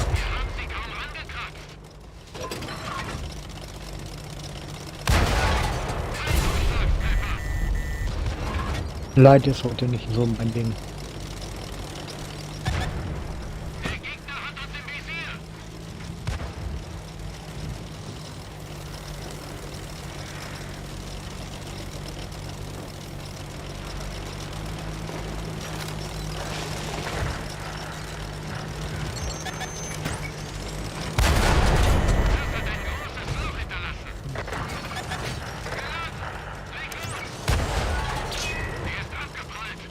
Wir haben sie kaum angekratzt. Leid ist heute nicht so mein Ding. Der Gegner hat uns im Visier. Das hat ein großes Loch hinterlassen. Geladen. Leg los. Er ist abgeprallt.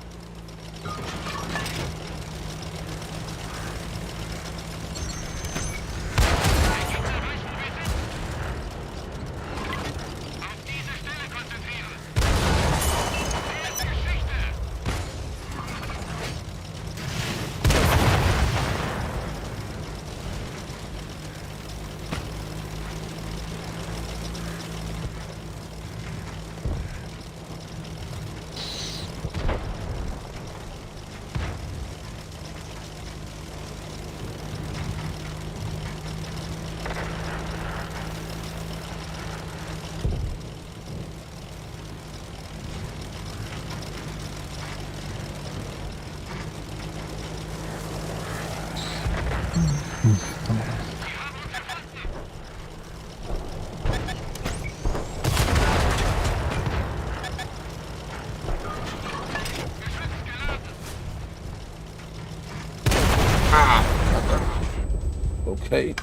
Okay.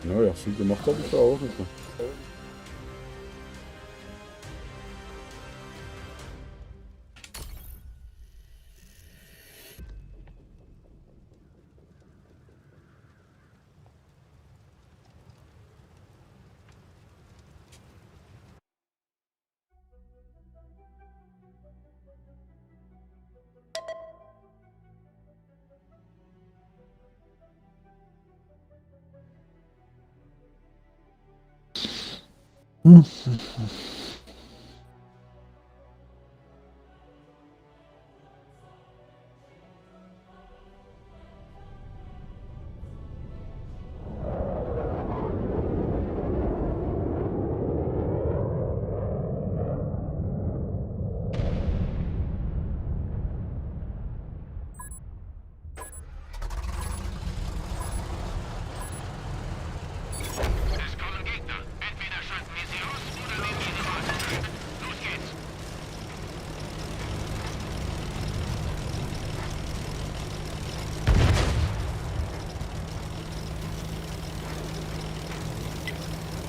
Naja, viel gemacht habe ich da auch nicht. Es kommen Gegner. Entweder schalten wir sie aus oder nehmen ihre Basis ein. Los geht's.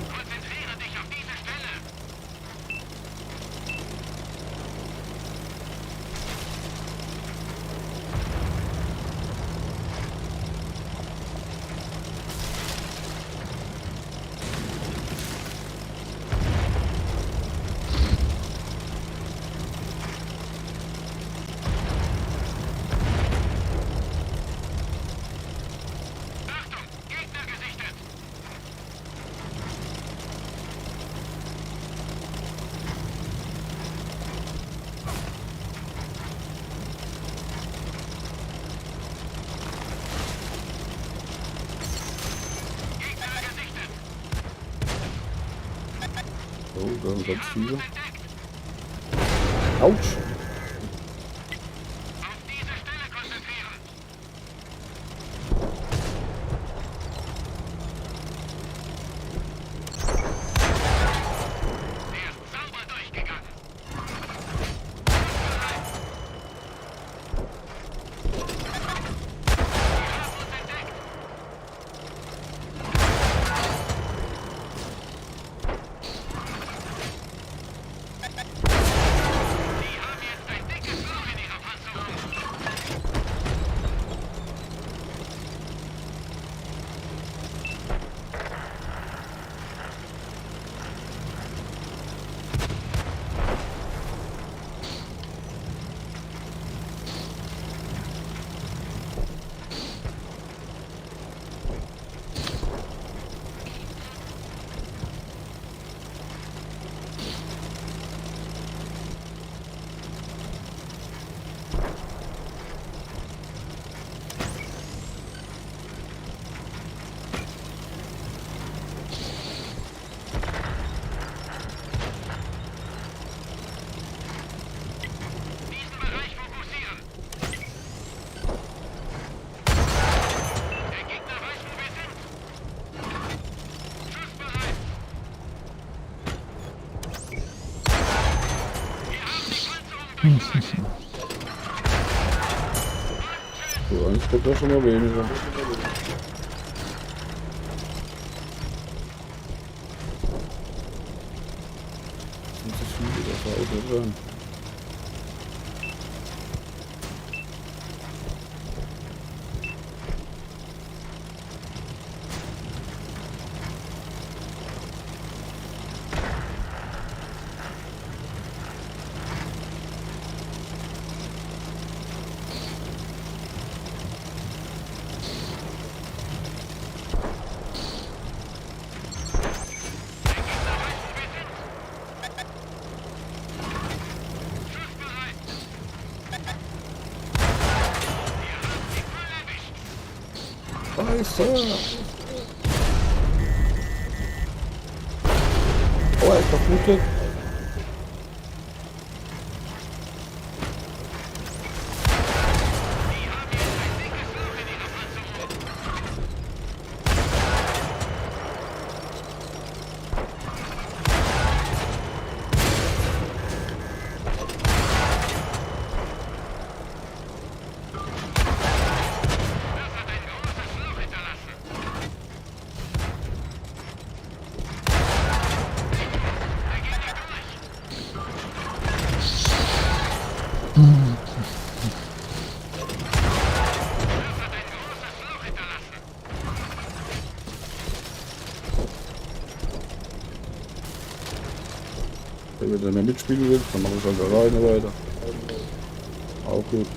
Konzentriere dich auf diese Stelle. Achtung, Gegner gesichtet. Gegner gesichtet. Oh, da sind ganz viele. Entdeckt. Autsch! Auf diese Stelle konzentrieren. Der ist sauber durchgegangen. Wir haben uns entdeckt. Sie haben jetzt So, eins kommt ja schon mal weniger. Das ist viel, das war auch dran. Scheiße! Oh, er ist verflutet. Wenn du dann noch mitspielen willst, dann mach ich halt alleine weiter. Auch gut.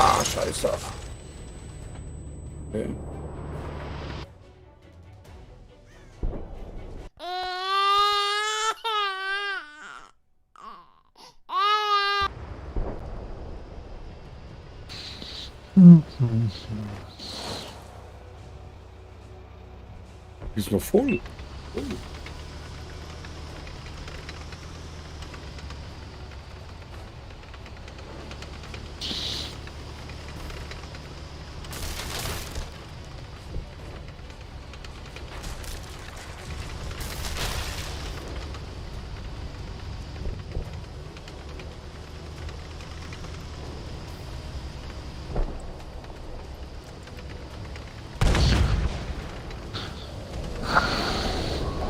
Ah, scheiße. Okay. Die ist noch voll.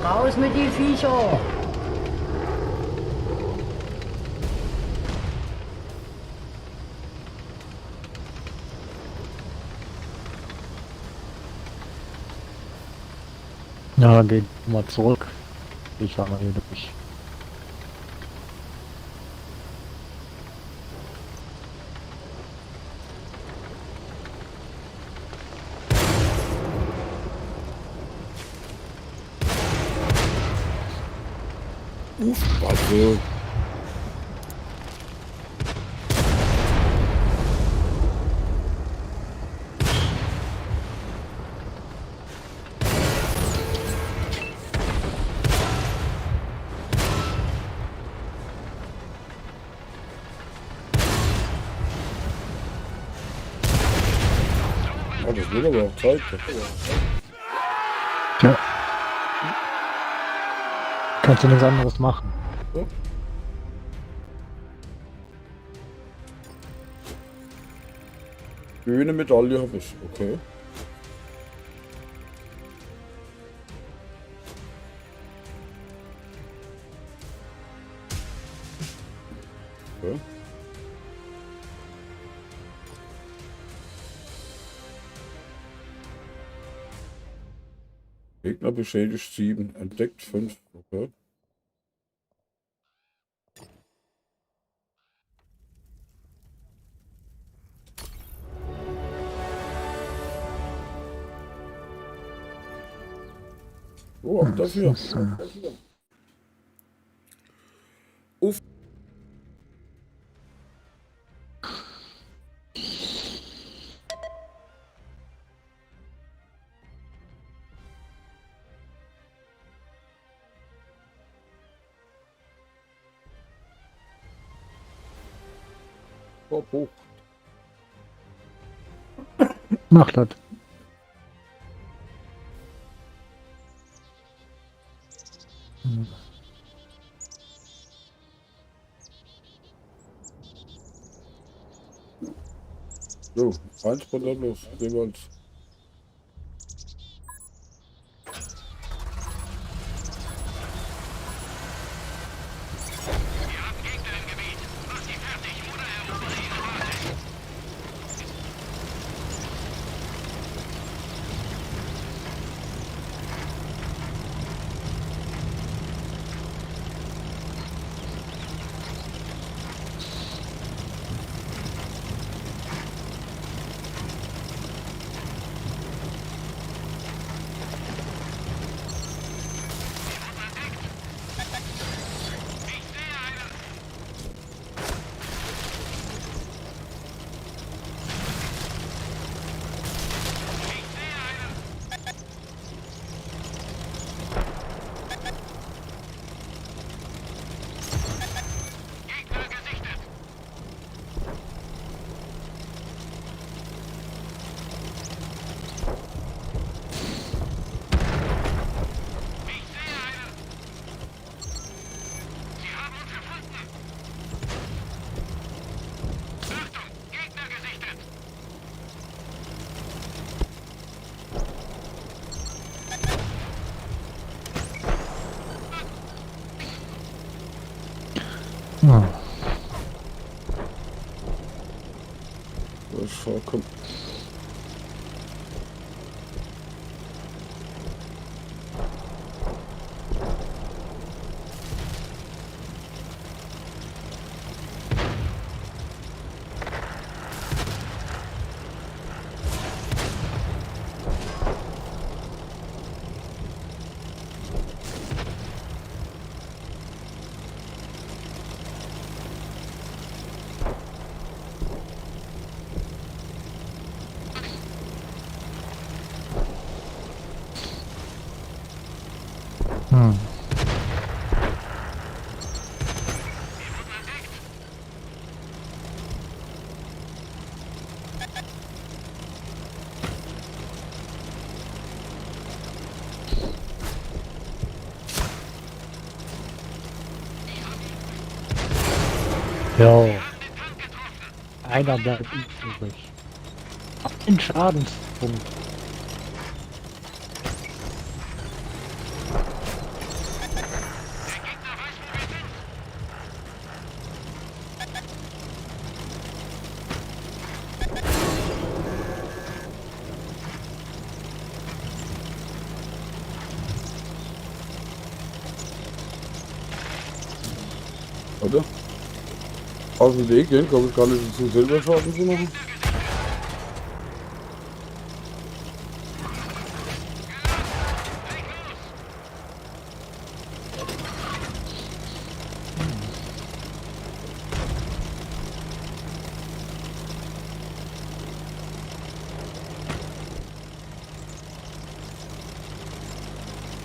Raus mit die Viecher! Ja, geht mal zurück. Ich war mal hier durch. Also. Oh, das will aber auch Zeit. Ja. Kannst du nichts anderes machen. Ja. Schöne Medaille habe ich, okay. Okay. Gegner beschädigt 7, entdeckt 5, okay. Oh, ab dafür. Uff. Hoch, hoch. Mach das. So, 1% los, jeweils. Wir haben Gegner im Gebiet. Mach sie fertig oder erobere ihre Basis. Ich sehe einen. Ich sehe einen. Gegner gesichtet. Ich sehe einen. Sie haben uns gefunden. Achtung, Gegner gesichtet. Ja. Das komm. Jo. Einer bleibt übrig. Ein Schadenspunkt. Oder? Auf den Weg gehen, glaube ich gar nicht zu Silberschaden zu machen.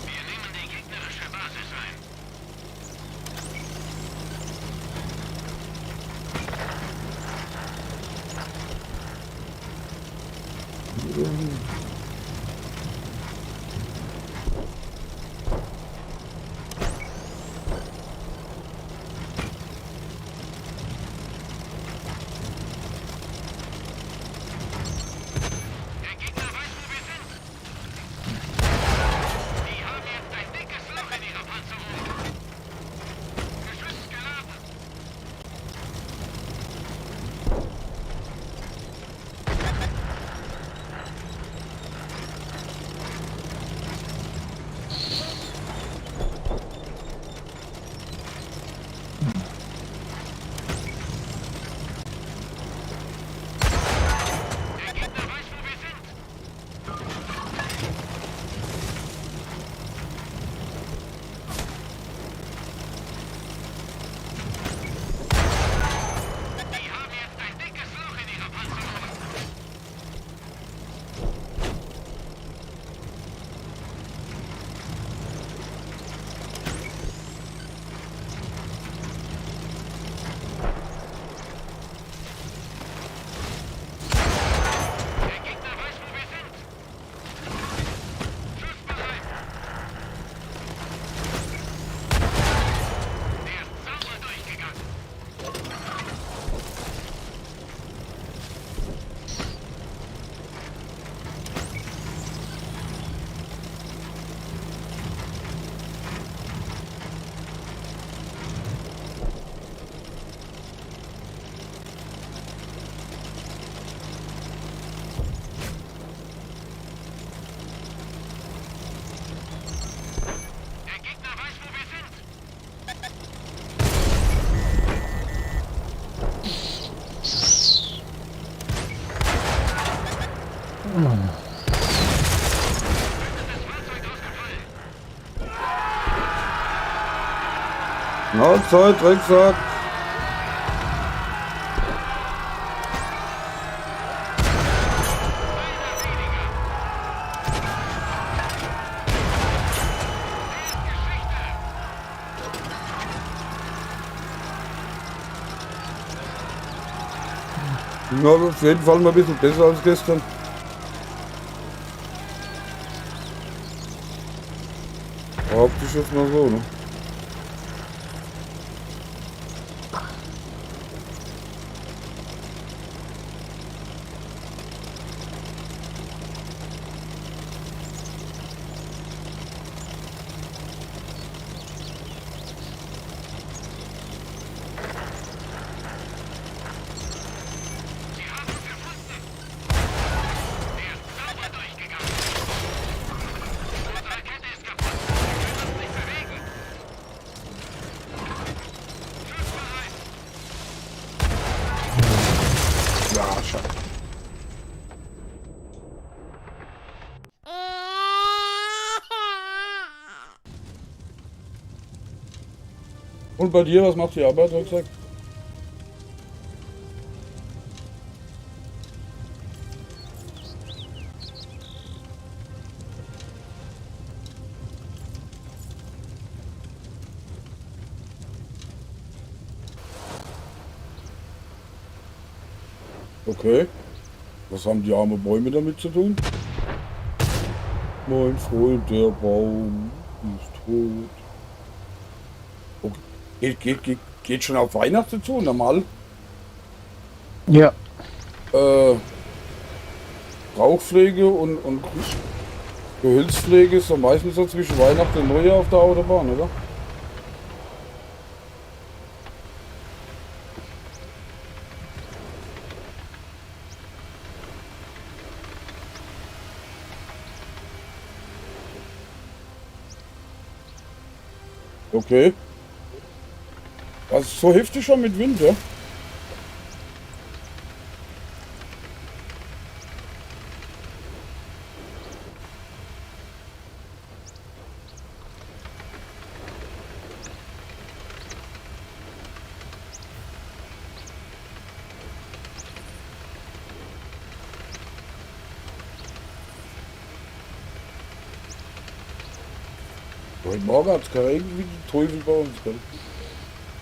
Wir nehmen die gegnerische Basis ein. Na, Zeit, Drecksack. Ja, auf jeden Fall mal ein bisschen besser als gestern. Behaupte ich jetzt mal so, ne? Ja, schade. Und bei dir, was macht die Arbeit, Drecksack? Okay. Was haben die armen Bäume damit zu tun? Mein Freund, der Baum ist tot. Okay. Geht schon auf Weihnachten zu, normal. Ja. Rauchpflege und Gehölzpflege ist doch meistens so zwischen Weihnachten und Neujahr auf der Autobahn, oder? Okay. Das ist so heftig schon mit Wind, ja? Heute Morgen hat es geregnet wie die Teufel bei uns, gell?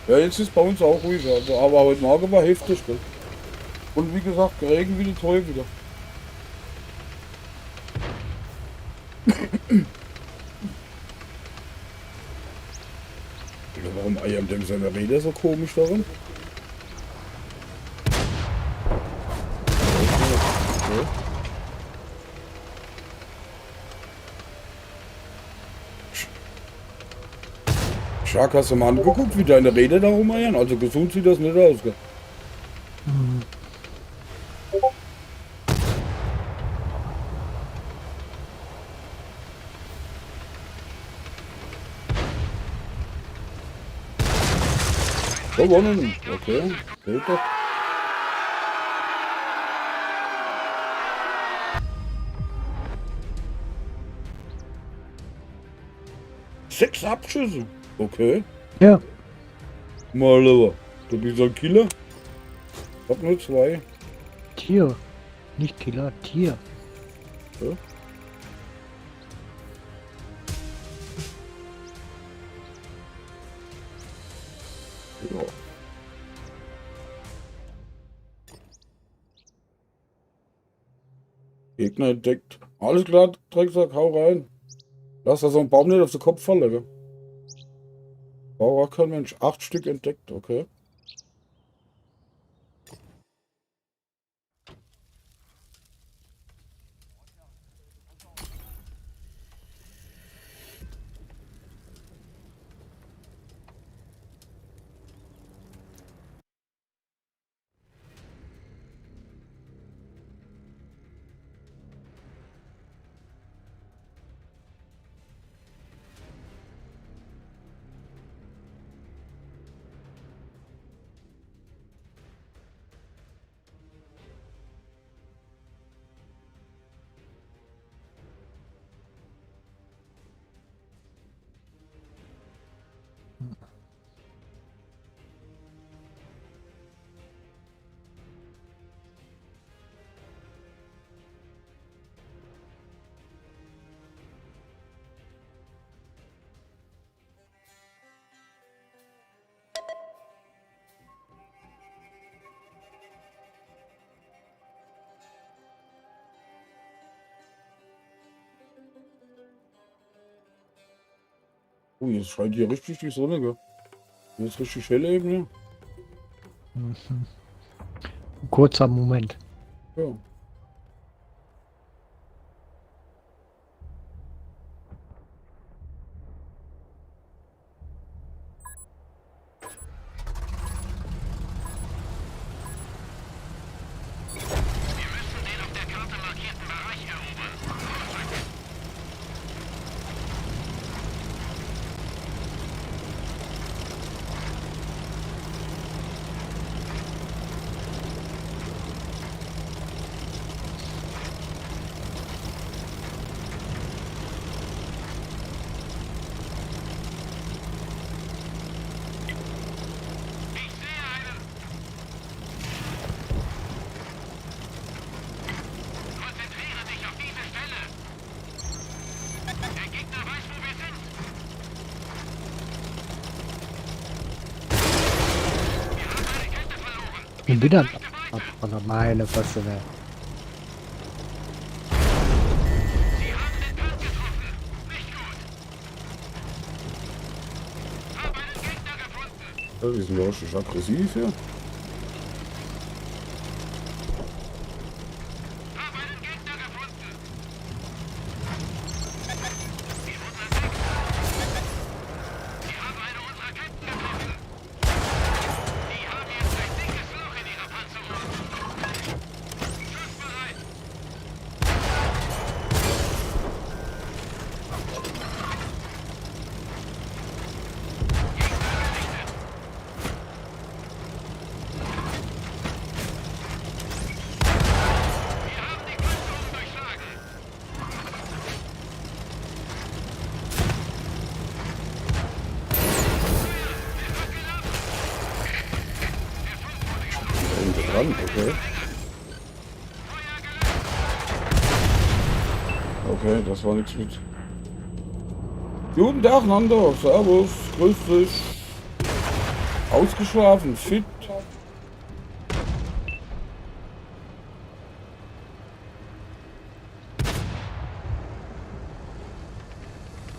Ja, jetzt ist bei uns auch ruhig, also, aber heute Morgen war heftig, gell? Und wie gesagt, geregnet wie die Teufel, gell? Oder warum eiern denn seine Räder so komisch darin? Okay. Shark, hast du mal angeguckt, wie deine Räder da rumeiern? Also gesund sieht das nicht aus, gell? Gewonnen. Okay. Geht doch. Sechs Abschüsse. Okay. Ja. Mal aber. Du bist ein Killer. Ich hab nur zwei. Tier. Nicht Killer, Tier. Ja. Ja. Gegner entdeckt. Alles klar, Drecksack, hau rein. Lass da so einen Baum nicht auf den Kopf fallen, gell? Bauer kein Mensch. 8 Stück entdeckt, okay. Oh, jetzt scheint hier richtig die Sonne, gell? Hier ist richtig hell eben, ne? Kurzer Moment. Ja. Wir müssen den auf der Karte markierten Bereich erobern. Ich sehe einen. Konzentriere dich auf diese Stelle. Der Gegner weiß, wo wir sind. Wir haben eine Kette verloren. Und wieder von der Meile, was du da. Sie haben den Tank getroffen. Nicht gut. Hab einen Gegner gefunden. Ja, die sind ja richtig aggressiv hier. Hab einen Gegner gefunden. Wir wurden entdeckt. Sie haben eine unserer Ketten getroffen. Die haben jetzt ein dickes Loch in ihrer Panzerung. Schussbereit. Wir haben die Panzerung durchschlagen. Da dran, okay. Okay, das war nichts mit. Guten Tag, Nando. Servus. Grüß dich. Ausgeschlafen. Fit.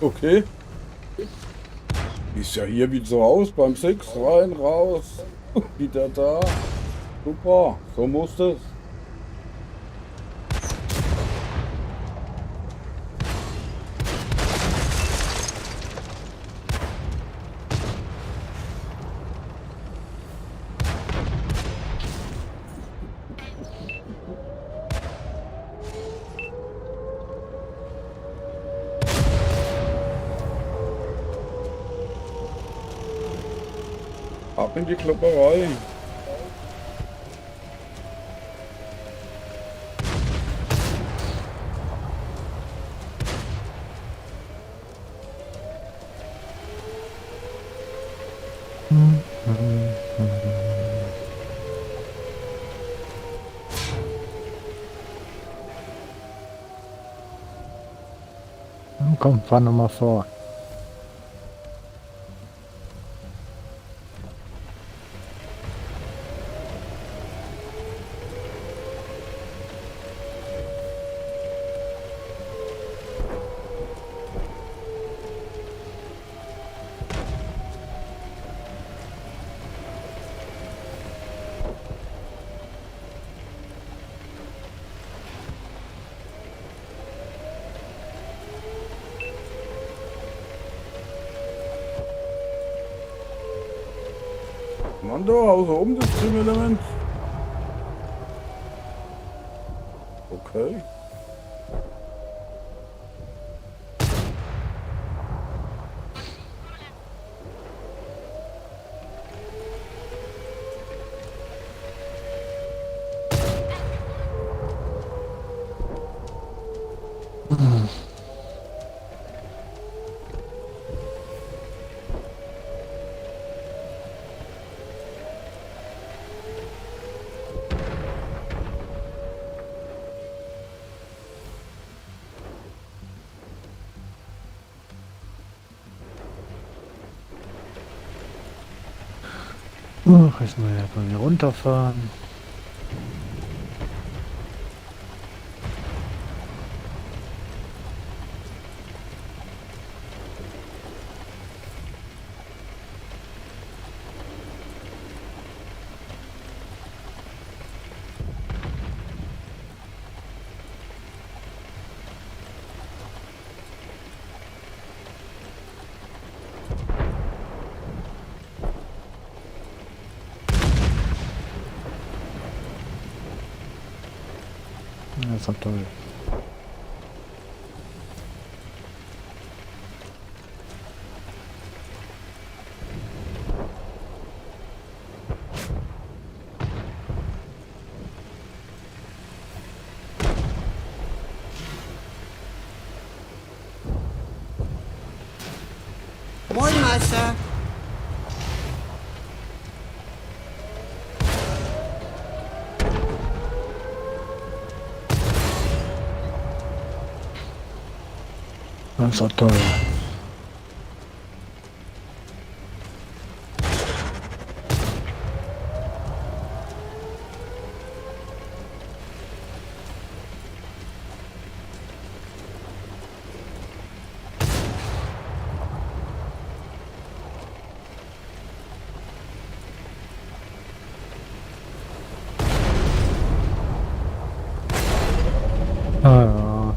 Okay. Ist ja hier wie so aus beim 6 rein, raus. Wieder da. Super. So muss das. Ab in die Klopperei. Komm, fahr nochmal vor. Mando, also um das Trim-Element. Okay. Jetzt mal von hier runterfahren. Das ist doch toll. Moin, Meister. Das ist doch toll. Ah, ja.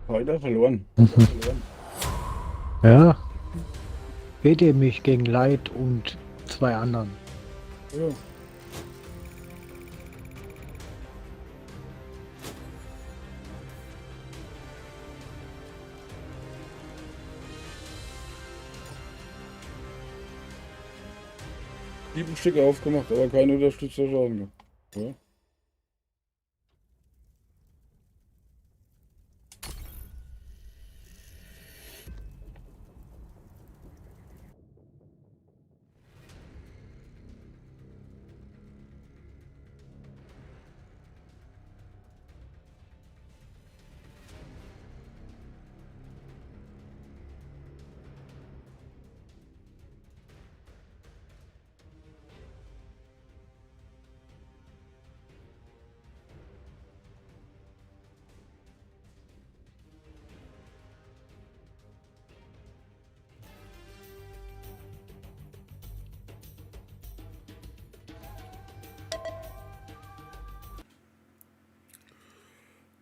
Weiter verloren. Ja. Geht ihr mich gegen Light und 2 anderen? Ja. Sieben Stück aufgemacht, aber keine Unterstützer Schaden gehabt. Ja.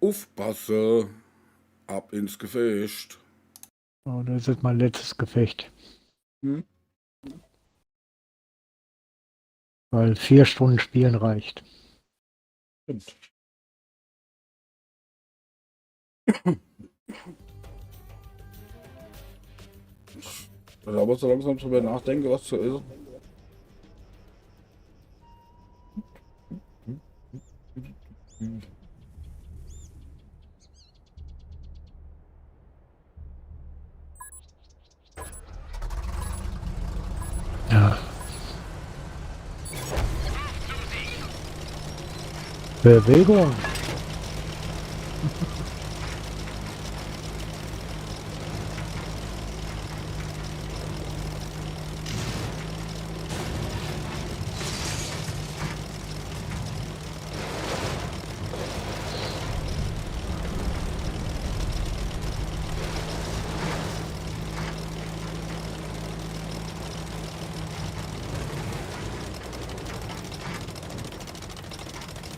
Aufpasse, ab ins Gefecht. Oh, das ist jetzt mein letztes Gefecht. Hm? Weil 4 Stunden Spielen reicht. Stimmt. Also aber so langsam drüber nachdenken, was zu essen. Ja. Bewegung.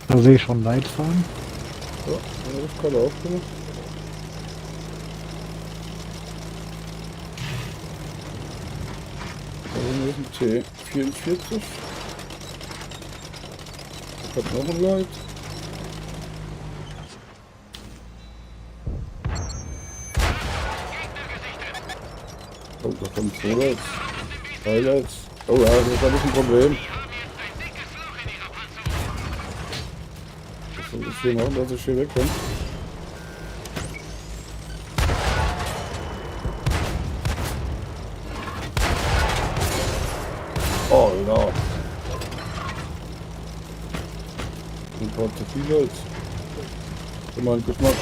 Da sehe ich schon Light fahren. Ja, das ist gerade aufgemacht. Da ist ein T44. Ich hab noch ein Light. Oh, da kommt 2 Lights. 3 Lights. Oh ja, das ist ein bisschen ein Problem. Was soll ich hier machen, dass ich hier wegkomme? Oh ja. Ein paar zu viel Lights. Für meinen Geschmack.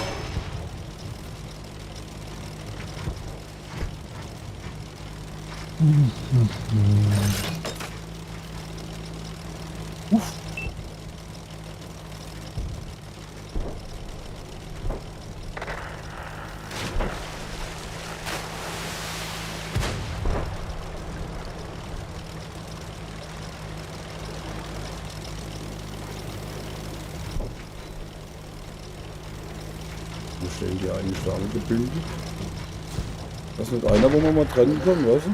stehen die eigentlich da alle gebündelt? Das ist nicht einer, wo man mal trennen kann, weißt du?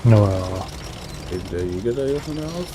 Ja. Eben der Jäger da hier von der Haus.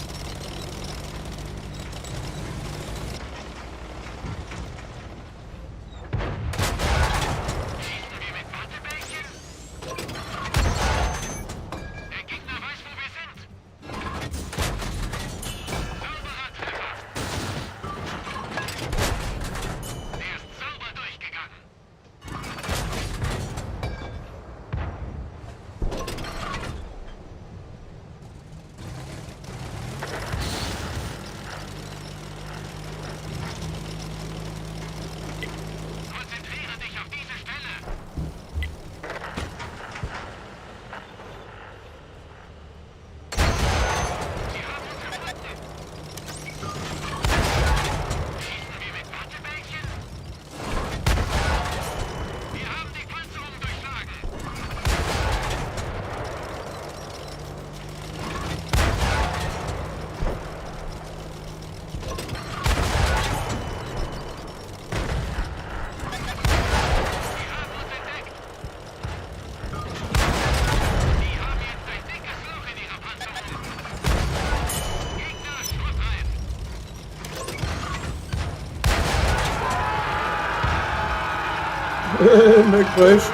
Weggrecht.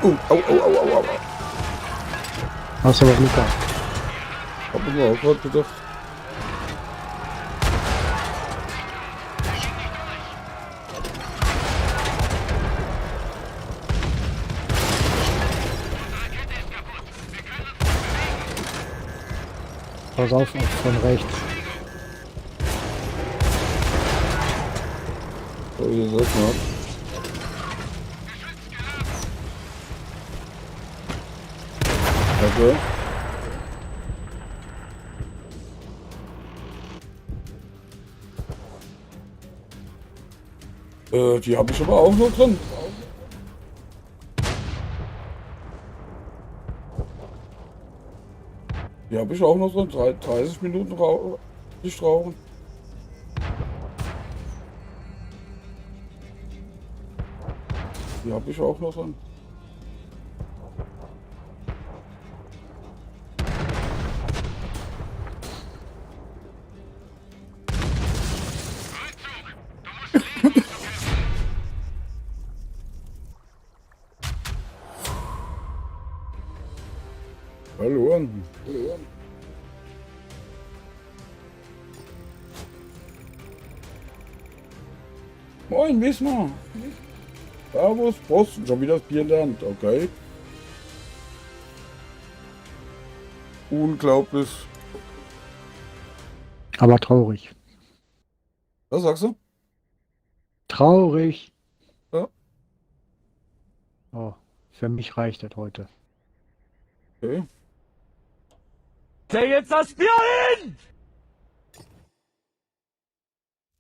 Au, au, au, au, au. Hast aber Glück gehabt. Hab ich mir auch gerade gedacht. Pass auf, von rechts. So, hier ist das mal. Okay. Die habe ich aber auch noch drin. Die habe ich auch noch drin. 30 Minuten nicht rauchen. Die habe ich auch noch drin. Verloren. Moin, Wismar. Servus, Prost. Schon wieder das Bier lernt, okay. Unglaublich. Aber traurig. Was sagst du? Traurig. Ja. Oh, für mich reicht das heute. Okay. Stell jetzt das Bier hin!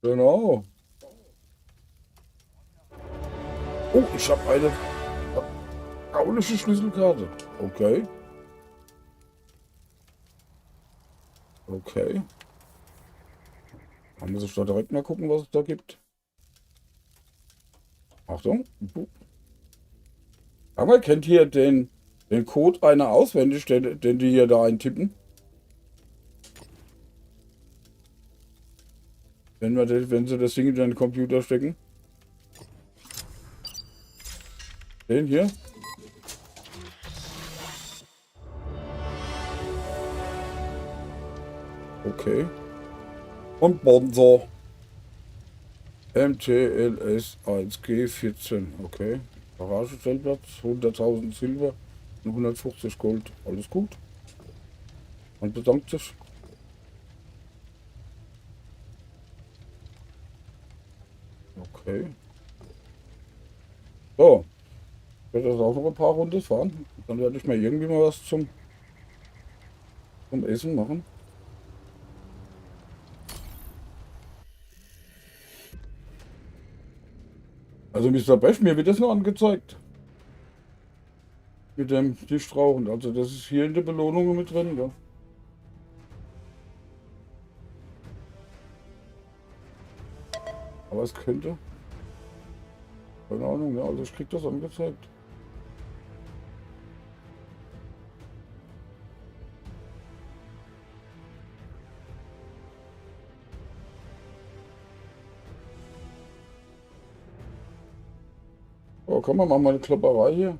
Genau. Oh, ich habe eine gaulische Schlüsselkarte. Okay. Okay. Dann muss ich da direkt mal gucken, was es da gibt. Achtung. Aber kennt hier den Code einer auswendig, den die hier da eintippen? Wenn sie das Ding in den Computer stecken. Den hier. Okay. Und Bonzo. MTLS 1G14, okay. Garagestellplatz, 100.000 Silber und 150 Gold. Alles gut. Man bedankt sich. Okay. So. Ich werde jetzt auch noch ein paar Runden fahren. Dann werde ich mal irgendwie mal was zum Essen machen. Also Mr. Besch, mir wird das noch angezeigt. Mit dem Nichtrauchen. Also das ist hier in der Belohnung mit drin, ja. Aber es könnte. Keine Ahnung, ja, also ich krieg das angezeigt. Oh, komm mal eine Klopperei hier.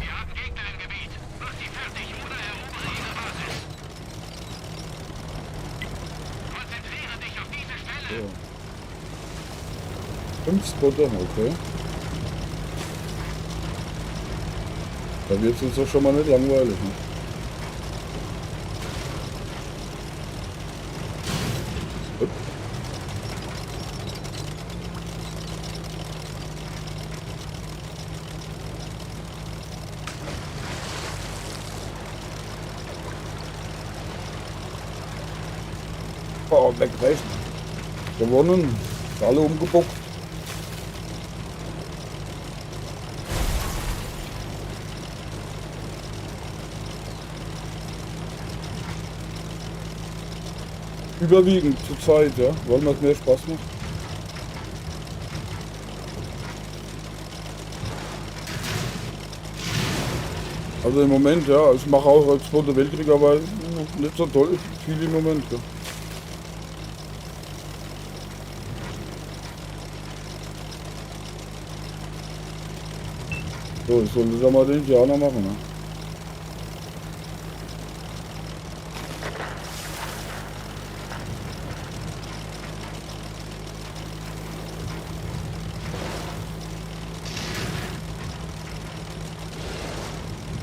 Wir haben Gegner im Gebiet. Macht sie fertig oder erobere ihre Basis. Konzentriere dich auf diese Stelle. So. 5 Spotter, okay. Da wird es uns doch schon mal nicht langweilig. Ne? Upp. Oh, wegrecht. Gewonnen. Alle umgebuckt. Überwiegend zur Zeit, ja. Wollen wir es mehr Spaß macht. Also im Moment, ja, ich mache auch als Zweiter Weltkrieg, aber nicht so toll viel im Moment. Ja. So, ich sollte da mal den Indianer machen. Ne?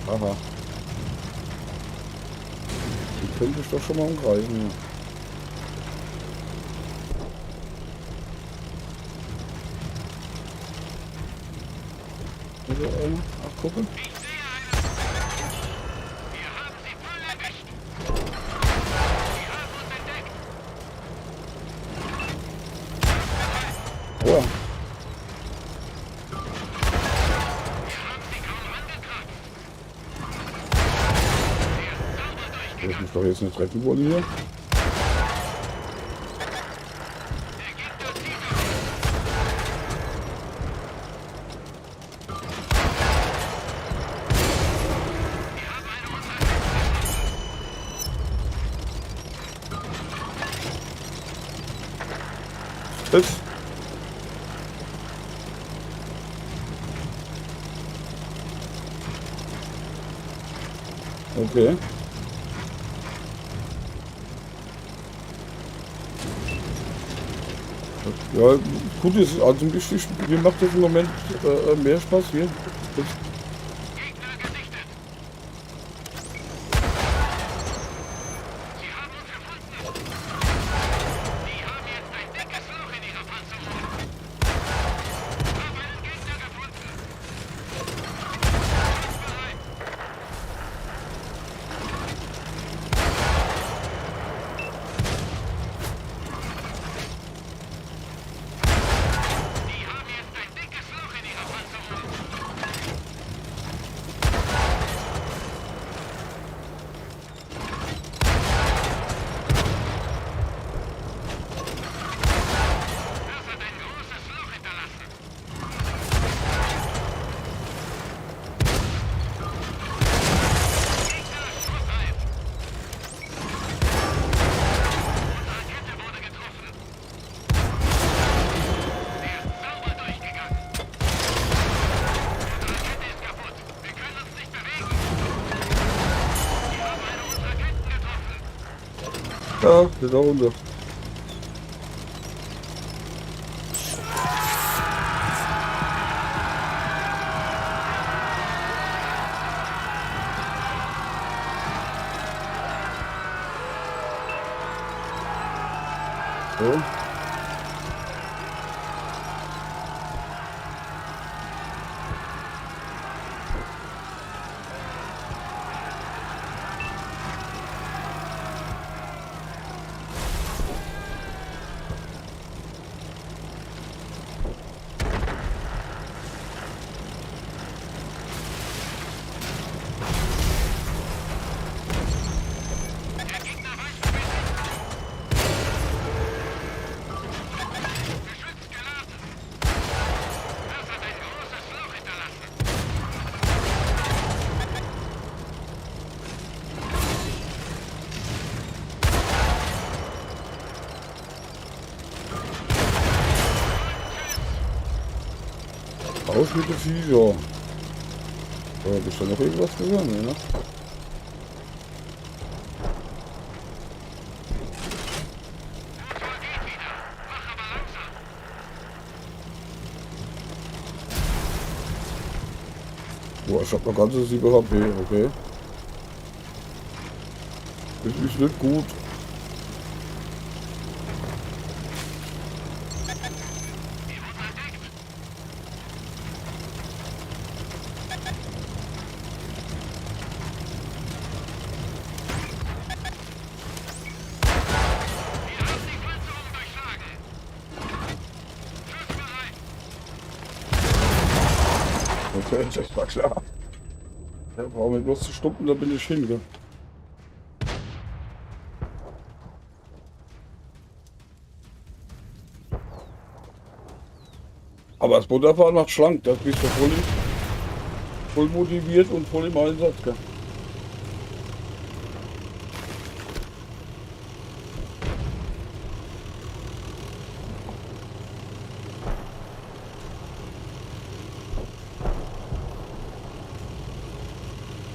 Aha. Die könnte ich doch schon mal umgreifen. Ja. Also, ach, gucken. Ich sehe einen. Wir haben sie voll erwischt. Sie haben uns entdeckt. Oh, ja. Wir haben sie kaum angekratzt. Ich muss mich doch jetzt nicht treffen wollen hier. Der Gegner zieht auf. Wir haben eine Unterstützung. Jetzt. Okay. Ja, gut ist, also mir macht das im Moment mehr Spaß hier. Das, Gegner gesichtet. Sie haben uns gefunden. Sie haben jetzt ein dickes Loch in ihrer Panzerung. Haben einen Gegner gefunden. Bereit. Die haben jetzt ein dickes Loch in ihrer Panzerung. Ja, geht auch runter. So. Raus mit den Viecher. So, bist du noch irgendwas gesehen, ne? Boah, ich hab noch ganze 7 HP, okay. Das ist nicht gut. Okay, das war klar. Ja, brauchen wir bloß zu stuppen, da bin ich hin, gell? Aber das Butterfahren macht schlank, das bist du voll motiviert und voll im Einsatz, gell?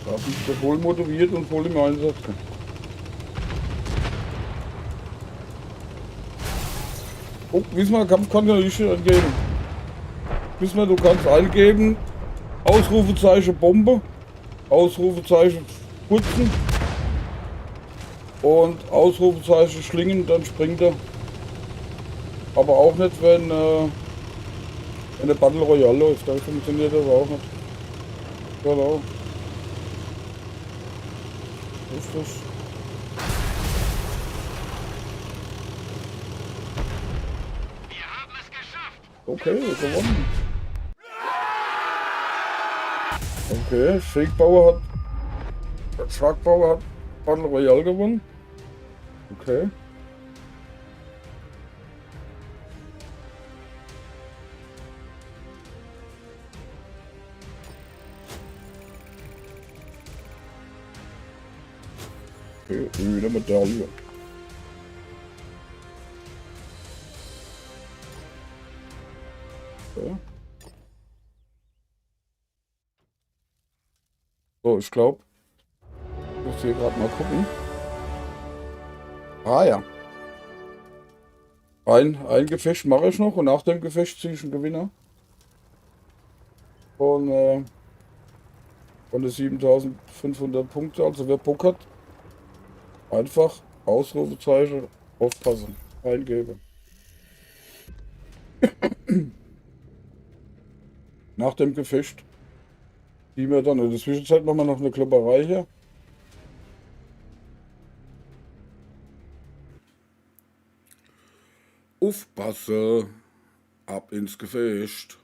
Da bist du voll motiviert und voll im Einsatz, gell? Oh, diesmal kann ja nicht eingeben. Wissen wir, du kannst eingeben, Ausrufezeichen Bombe, Ausrufezeichen Putzen und Ausrufezeichen Schlingen, dann springt er. Aber auch nicht, wenn eine Battle Royale läuft, da funktioniert das auch nicht. Genau. Ist das. Wir haben es geschafft. Okay, gewonnen. Okay, Schrägbauer hat Battle Royale gewonnen. Okay. Okay, eine Medaille. Okay. So, ich glaube, ich muss hier gerade mal gucken. Ah ja. Ein Gefecht mache ich noch und nach dem Gefecht ziehe ich einen Gewinner. Von den 7500 Punkte. Also wer Bock hat, einfach Ausrufezeichen aufpassen, eingeben. Nach dem Gefecht ziehen wir dann. In der Zwischenzeit machen wir noch eine Klopperei hier. Aufpasse, ab ins Gefecht.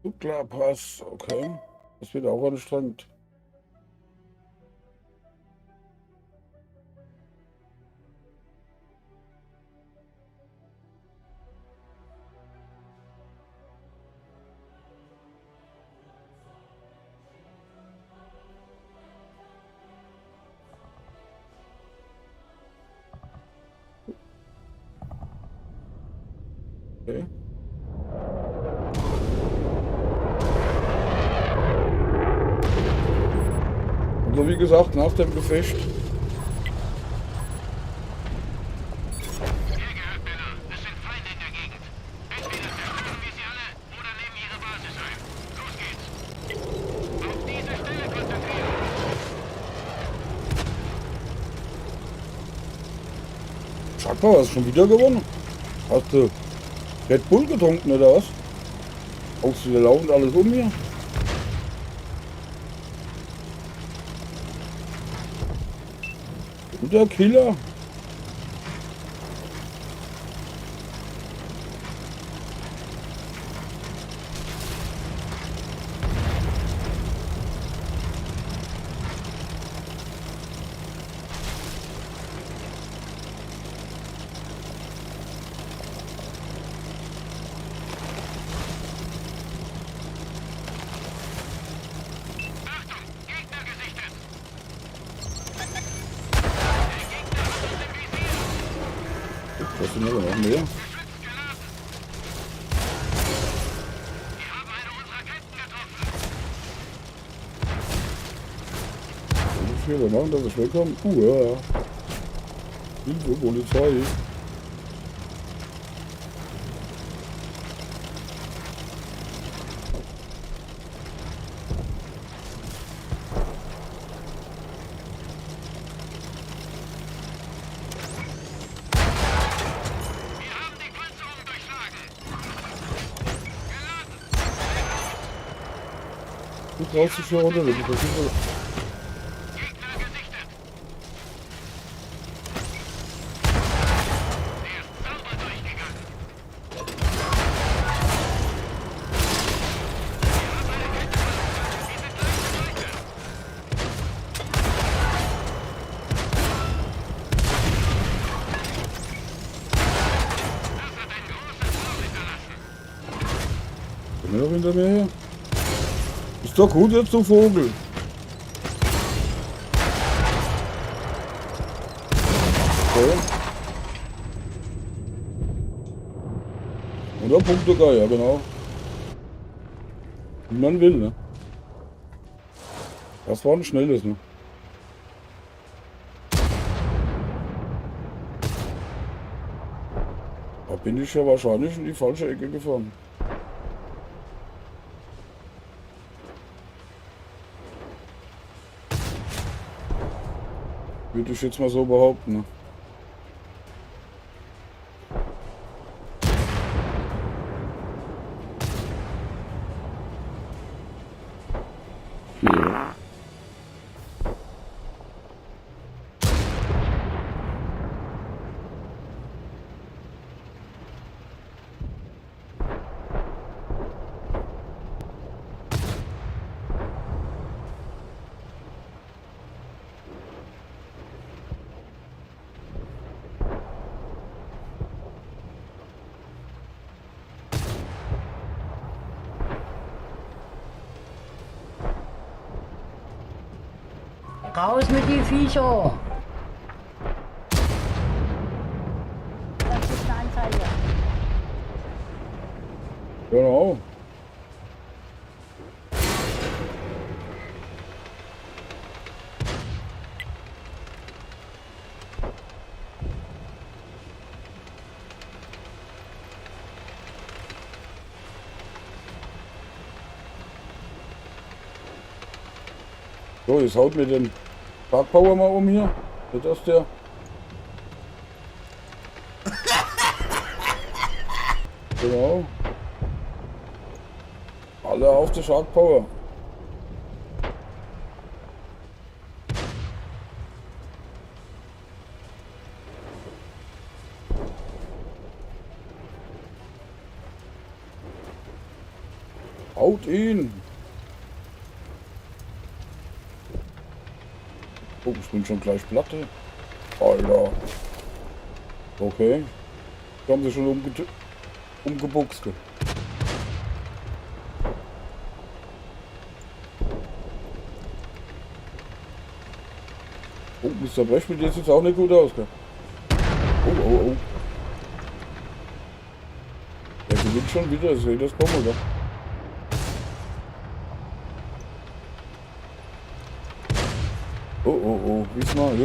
Gut, klar, Pass, okay. Das wird auch anstrengend. Okay. So wie gesagt, nach dem Gefecht. Ihr gehört, Männer. Es sind Feinde in der Gegend. Entweder zerstören wir sie alle oder nehmen ihre Basis ein. Los geht's. Auf diese Stelle konzentrieren. Sag mal, hast du schon wieder gewonnen? Hast du Red Bull getrunken oder was? Haust du dir laufend alles um hier? Guter Killer. Achtung, Gegner gesichtet. Das sind aber noch mehr. Geschützt geladen. Wir haben eine unserer Ketten getroffen. Wie viel wir machen, dass ich wegkomme? Ja. Hilfe, Polizei. Wir haben die Panzerung durchschlagen. Geladen. Du traust dich schon runter, das ist Gegner gesichtet. Der ist sauber durchgegangen. Das hat ein großes Loch hinterlassen. Komm noch hinter mir her. Ist doch gut jetzt, du Vogel. Okay. Oder Punkte, ja genau. Wie man will, ne? Das war ein schnelles, ne? Da bin ich ja wahrscheinlich in die falsche Ecke gefahren. Würde ich jetzt mal so behaupten, ne? Raus mit die Viecher! Das ist eine Anzeige. Genau. So, jetzt haut mir den Dark Power mal um hier. Nicht, dass der. Genau. Alle auf der Shark Power. Haut ihn! Oh, ich bin schon gleich Platte. Alter. Okay. Da haben sie schon umgebuchst. Oh, Mr. Brech, mit dir sieht es auch nicht gut aus, gell? Oh, oh, oh. Der gewinnt schon wieder, ich sehe das kommen, gell? Diesmal,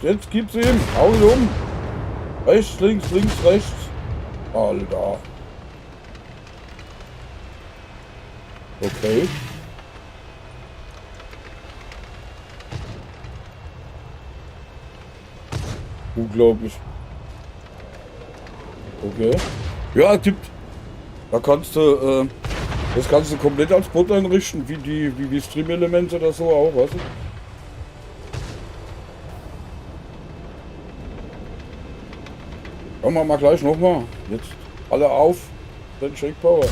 jetzt gibt's ihm. Hau ihn um. Rechts, links, rechts. Alter. Okay. Unglaublich. Okay. Ja, gibt. Da kannst du, das kannst du komplett als Bot einrichten, wie die Stream-Elemente oder so auch, weißt du? Machen wir mal gleich nochmal. Jetzt alle auf. Den Shake Power.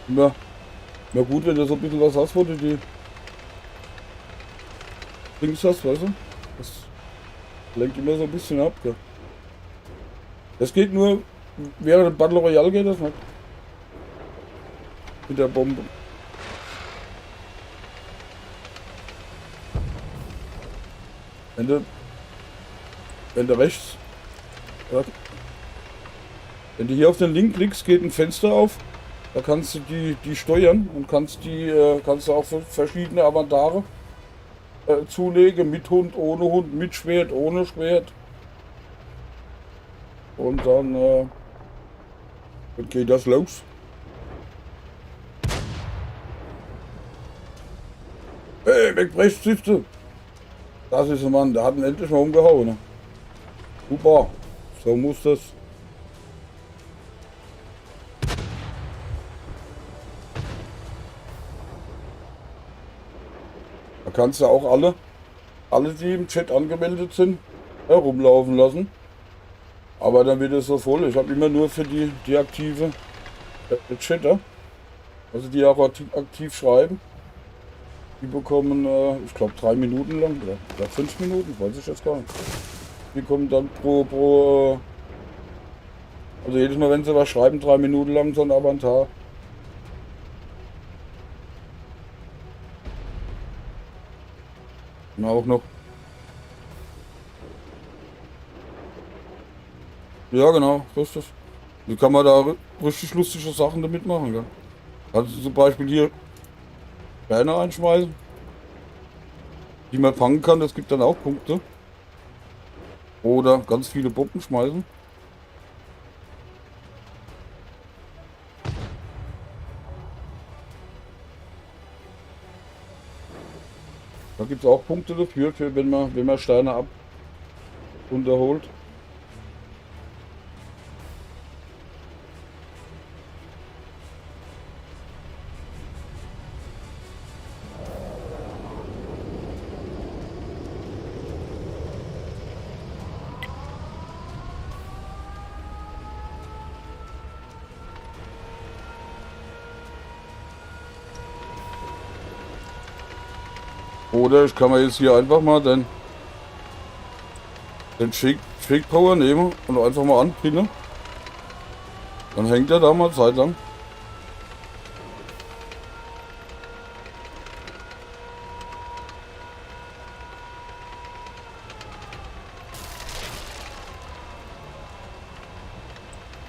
Na gut, wenn du so ein bisschen was hast, wo du die Dings hast, weißt du? Das lenkt immer so ein bisschen ab, gell? Das geht nur, während Battle Royale geht das nicht. Mit der Bombe. Wenn du rechts, wenn du hier auf den Link klickst, geht ein Fenster auf. Da kannst du die steuern und kannst du auch für verschiedene Avatare zulegen, mit Hund, ohne Hund, mit Schwert, ohne Schwert. Und dann geht das los. Hey, wegbrecht, siehst du? Das ist ein Mann, der hat ihn endlich mal umgehauen. Ne? Super, so muss das. Da kannst du auch alle, die im Chat angemeldet sind, herumlaufen lassen. Aber dann wird es so voll. Ich habe immer nur für die aktive Chatter, also die auch aktiv schreiben. Die bekommen, ich glaube 3 Minuten lang oder 5 Minuten, weiß ich jetzt gar nicht. Die kommen dann also jedes Mal, wenn sie was schreiben, 3 Minuten lang so ein Avatar. Und auch noch. Ja, genau, richtig. Wie kann man da richtig lustige Sachen damit machen, gell? Also zum Beispiel hier Steine einschmeißen, die man fangen kann, das gibt dann auch Punkte. Oder ganz viele Bomben schmeißen. Da gibt es auch Punkte dafür, wenn man Steine runterholt. Oder ich kann mir jetzt hier einfach mal den Shake Power nehmen und einfach mal anpinnen. Dann hängt er da mal Zeit lang.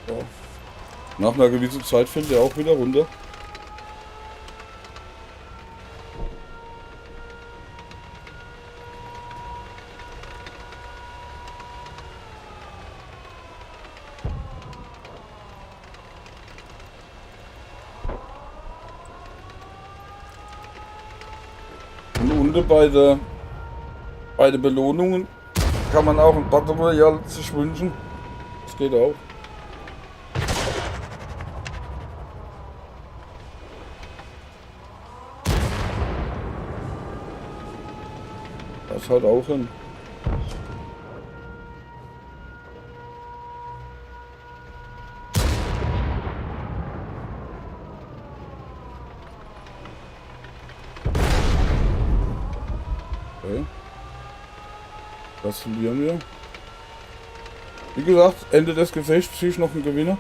Ja. Nach einer gewissen Zeit fällt er auch wieder runter. Bei der Belohnungen kann man auch ein Battle Royale sich wünschen. Das geht auch. Das haut auch hin. Okay. Das verlieren wir. Wie gesagt, Ende des Gefechts ziehe ich noch einen Gewinner.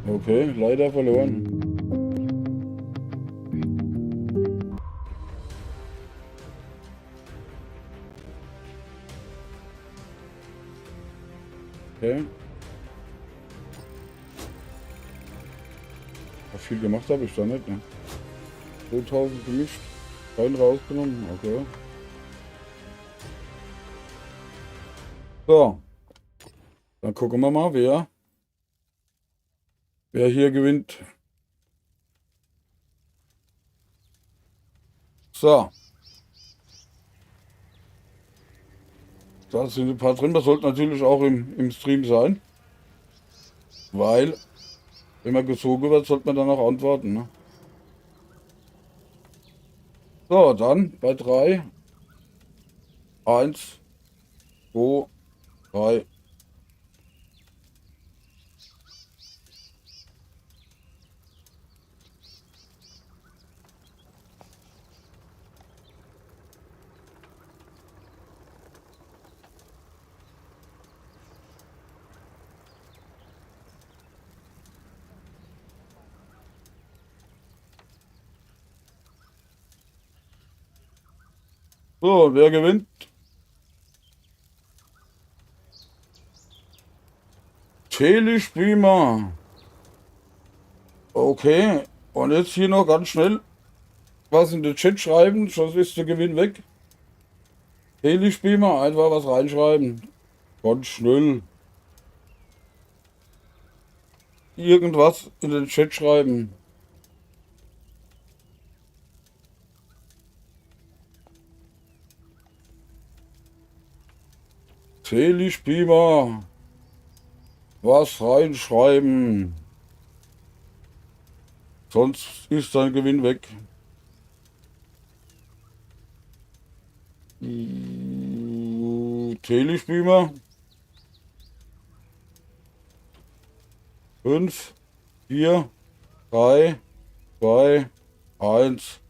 Okay, leider verloren. Okay. Viel gemacht habe ich da nicht, ne? 2000 gemischt, keinen rausgenommen, okay. So. Dann gucken wir mal, wer hier gewinnt. So. Da sind ein paar drin. Das sollte natürlich auch im Stream sein. Weil, wenn man gezogen wird, sollte man dann auch antworten. Ne? So, dann bei 3. 1, 2, 3. So, wer gewinnt? Telespimer. Okay, und jetzt hier noch ganz schnell was in den Chat schreiben, sonst ist der Gewinn weg. Telespimer, einfach was reinschreiben. Ganz schnell. Irgendwas in den Chat schreiben. Telespimer. Was reinschreiben. Sonst ist dein Gewinn weg. Telespimer. 5, 4, 3, 2, 1.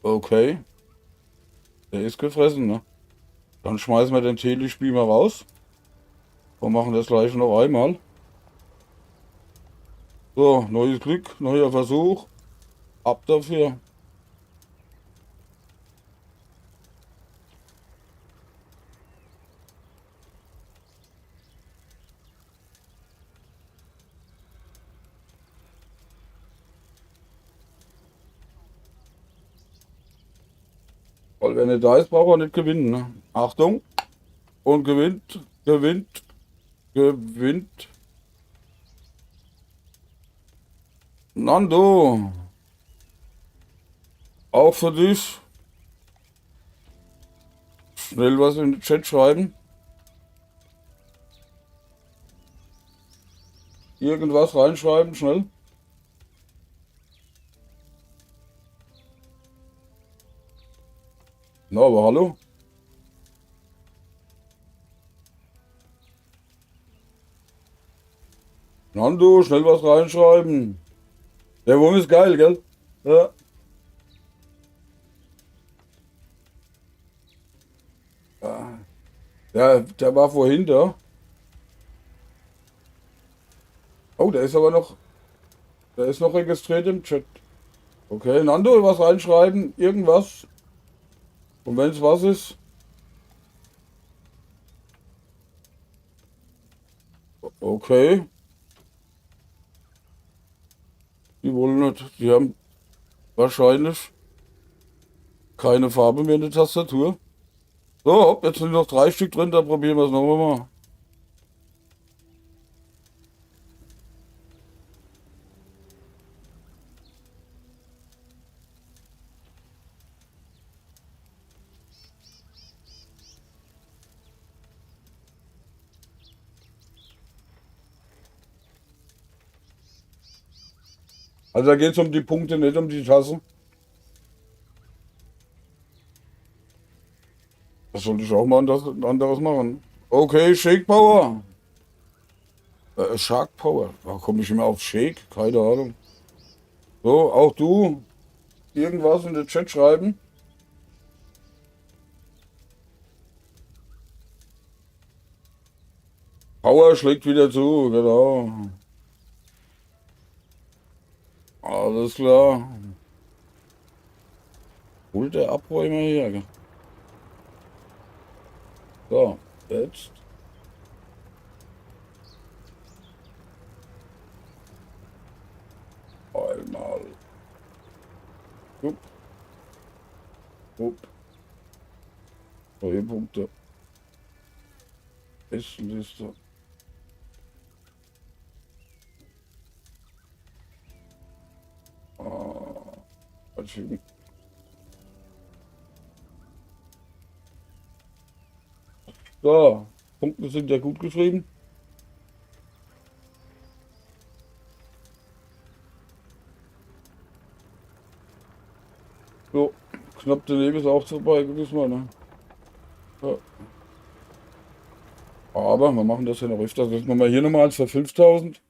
Okay. Der ist gefressen, ne? Dann schmeißen wir den Telespiel raus. Und machen das gleich noch einmal. So, neues Glück, neuer Versuch. Ab dafür. Weil wenn er da ist, braucht er nicht gewinnen. Ne? Achtung. Und gewinnt, gewinnt, gewinnt. Nando. Auch für dich. Schnell was in den Chat schreiben. Irgendwas reinschreiben, schnell. Na, aber hallo. Nando, schnell was reinschreiben. Der Wurm ist geil, gell? Ja. Ja, der war vorhin da. Oh, der ist aber noch. Der ist noch registriert im Chat. Okay, Nando, was reinschreiben, irgendwas. Und wenn es was ist. Okay. Die wollen nicht. Die haben wahrscheinlich keine Farbe mehr in der Tastatur. So, jetzt sind noch 3 Stück drin, da probieren wir es noch einmal. Also da geht es um die Punkte, nicht um die Tasse. Das sollte ich auch mal anderes machen. Okay, Shake Power. Shark Power. Da komme ich immer auf Shake? Keine Ahnung. So, auch du. Irgendwas in den Chat schreiben. Power schlägt wieder zu, genau. Alles klar. Hol der Abräumer her. Gell? So, jetzt. Einmal. Upp. Upp. Neue Punkte. Bestenliste. Verschieben. So, Punkte sind ja gut geschrieben. So, knapp daneben ist auch vorbei, diesmal, ne? Ja. Aber wir machen das ja noch öfter. Das machen wir hier nochmal eins für 5000.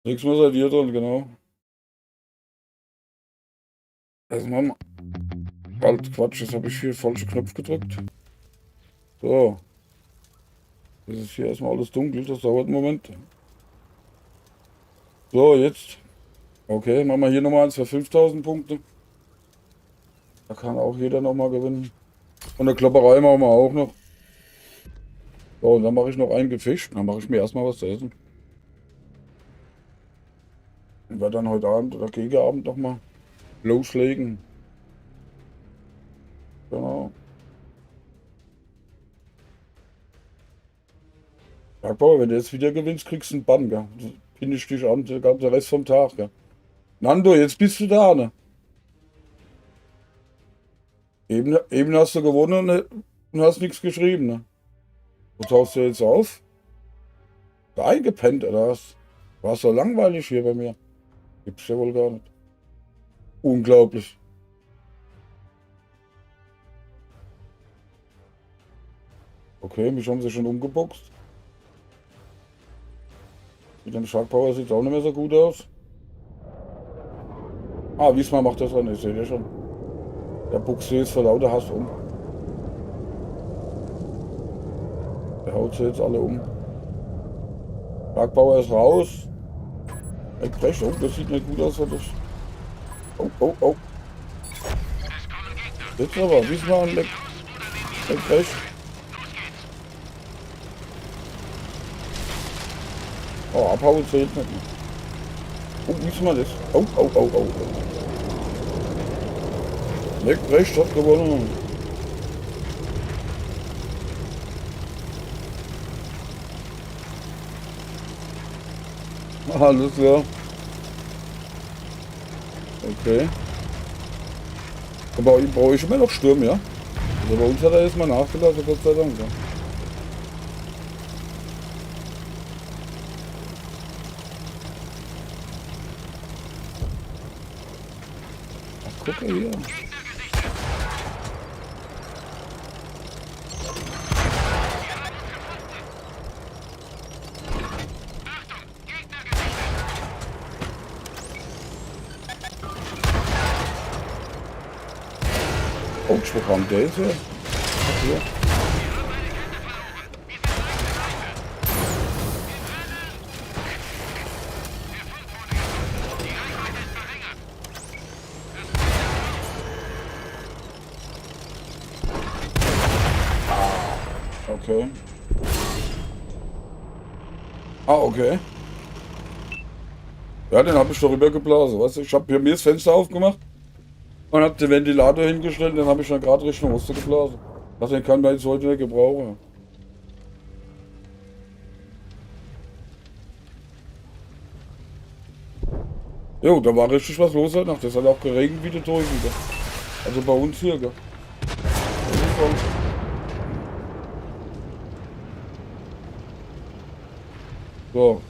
Nächstes Mal seid ihr dran, genau. Das machen wir. Halt, Quatsch, jetzt habe ich hier falsche Knopf gedrückt. So. Das ist hier erstmal alles dunkel, das dauert einen Moment. So, jetzt. Okay, machen wir hier nochmal eins für 5000 Punkte. Da kann auch jeder nochmal gewinnen. Und eine Klopperei machen wir auch noch. So, und dann mache ich noch ein Gefecht. Dann mache ich mir erstmal was zu essen. Und werde dann heute Abend oder gegen Abend nochmal loslegen. Genau. Bergbauer, wenn du jetzt wieder gewinnst, kriegst du einen Bann, gell? Finde ich dich an, der Rest vom Tag, gell? Nando, jetzt bist du da, ne? Eben hast du gewonnen und hast nichts geschrieben, ne? Wo tauchst du jetzt auf? Da eingepennt, oder was? War so langweilig hier bei mir. Gibt's ja wohl gar nicht. Unglaublich. Okay, mich haben sie schon umgeboxt. Mit dem Shark Power sieht es auch nicht mehr so gut aus. Ah, Wiesmann macht das an, ich sehe ja schon. Der buchst sie jetzt vor lauter Hass um. Der haut sie jetzt alle um. Bergbauer ist raus. Brecht, oh, das sieht nicht gut aus. Oh, oh, oh. Jetzt aber, Wiesmann, Brecht. Oh, abhauen zählt nicht mehr. Oh, Wiesmann ist. Oh, oh, oh, oh. Brecht hat gewonnen. Alles klar. Okay. Aber brauche ich immer noch Sturm, ja? Also bei uns hat er jetzt mal nachgelassen, Gott sei Dank. Ja. Ach, guck mal hier. Oh, wo kam der jetzt her? Ach, hier. Okay. Ah, okay. Ja, den habe ich doch rübergeblasen. Weißt du, ich habe mir das Fenster aufgemacht und habe den Ventilator hingestellt, den habe ich dann gerade Richtung Osten geblasen. Den kann man jetzt heute nicht gebrauchen. Jo, da war richtig was los heute Nacht. Das hat auch geregnet wie der Teufel. Also bei uns hier, gell. So,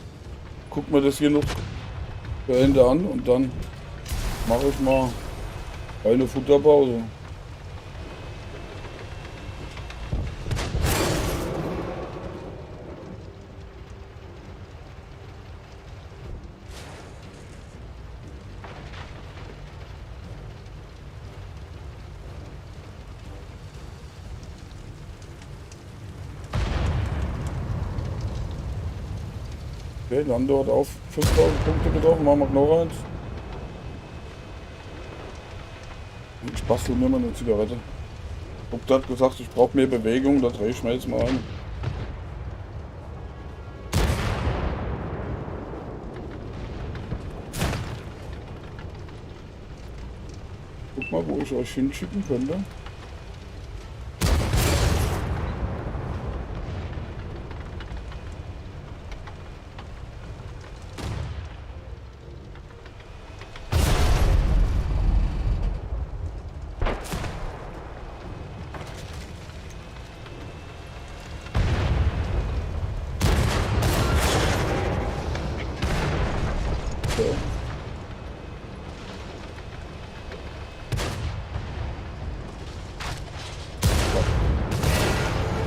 guck mir das hier noch zu Ende an und dann mache ich mal eine Futterpause. Okay, dann dort auf 5000 Punkte getroffen, machen wir noch eins. Ich bastel mir mal eine Zigarette. Doktor hat gesagt, ich brauche mehr Bewegung, da drehe ich mir jetzt mal ein. Guck mal, wo ich euch hinschicken könnte. So.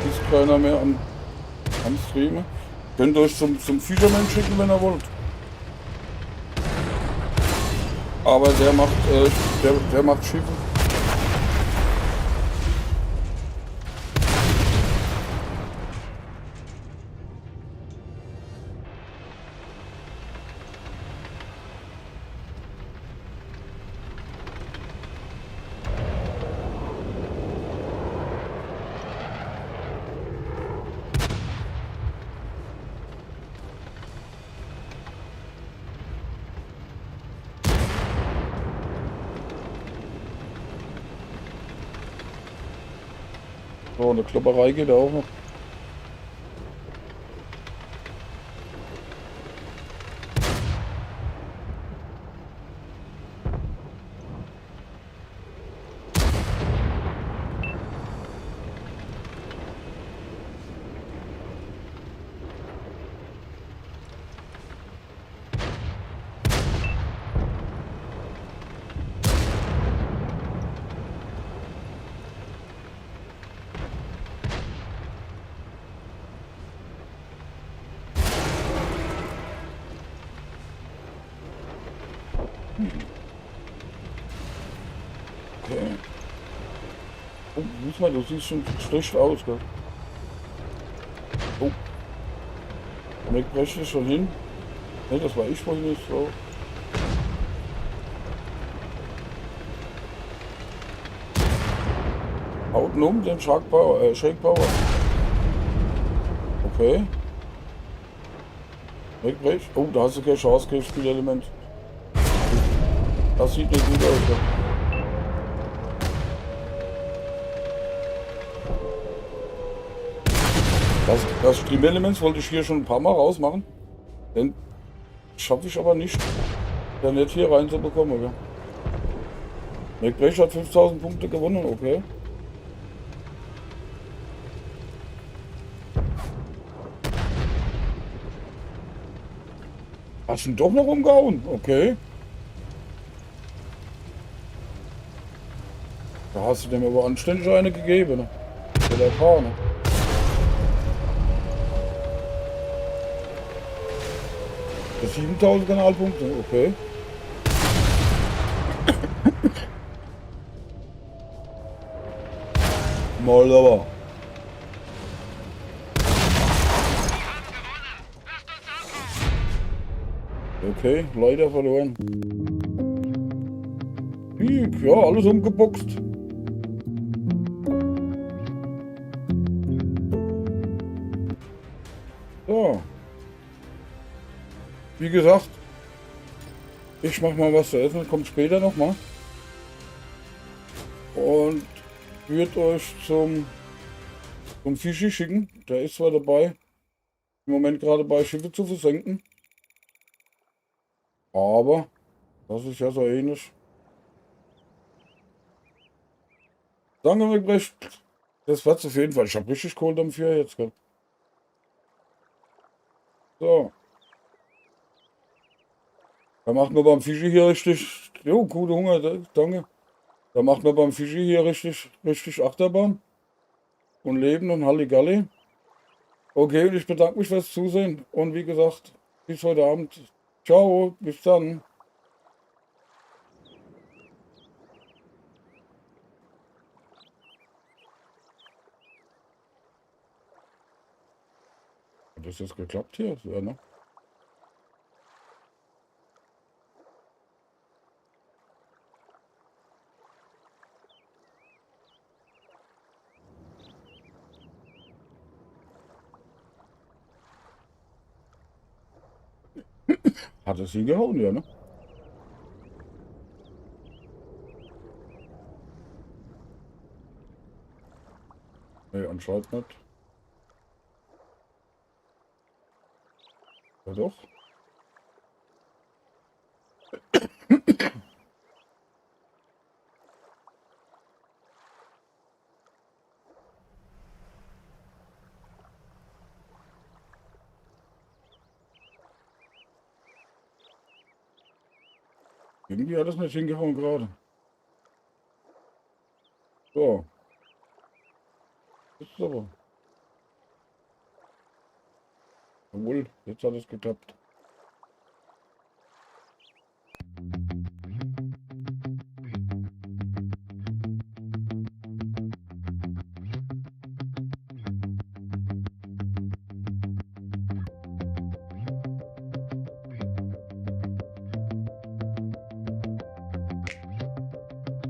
Ist keiner mehr am Streamen. Könnt ihr euch zum Fisherman schicken, wenn ihr wollt. Aber der macht, der macht Schiffe. So, eine Klopperei geht auch noch. Okay. Oh, siehst mal, du siehst schon schlecht aus, gell? Oh. Ich breche schon hin. Ne, das war ich wohl nicht so. Hauten um den Shake Power. Okay. Wegbrech. Oh, da hast du keine Chance, kein Spielelement. Das sieht nicht gut aus. Ja. Das Stream-Element wollte ich hier schon ein paar Mal rausmachen. Den schaffe ich aber nicht, da nicht hier reinzubekommen. Ja. McBrech hat 5000 Punkte gewonnen, okay. Hast du ihn doch noch umgehauen? Okay. Da hast du dem aber anständig eine gegeben. Ne? Der Paar, ne? Das 7000 Kanalpunkte, okay. Mal aber. Okay, leider verloren. Ja, alles umgeboxt. So. Wie gesagt, ich mache mal was zu essen, kommt später nochmal. Und würde euch zum Fischi schicken. Der ist zwar dabei, im Moment gerade bei Schiffe zu versenken. Aber das ist ja so ähnlich. Danke, McBrecht. Das war's auf jeden Fall. Ich habe richtig Kohldampf hier jetzt. Gell? So. Da macht man beim Fischi hier richtig. Jo, gute Hunger, danke. Da macht man beim Fischi hier richtig Achterbahn. Und Leben und Halligalli. Okay, und ich bedanke mich fürs Zusehen. Und wie gesagt, bis heute Abend. Ciao, bis dann. Hat das jetzt geklappt hier? Ja, ne? Hat es sie gehauen, ja, ne? Nee, anscheinend nicht. Ja doch. Irgendwie hat das nicht hingehauen gerade. So. Ist aber. Jawohl, jetzt hat es geklappt.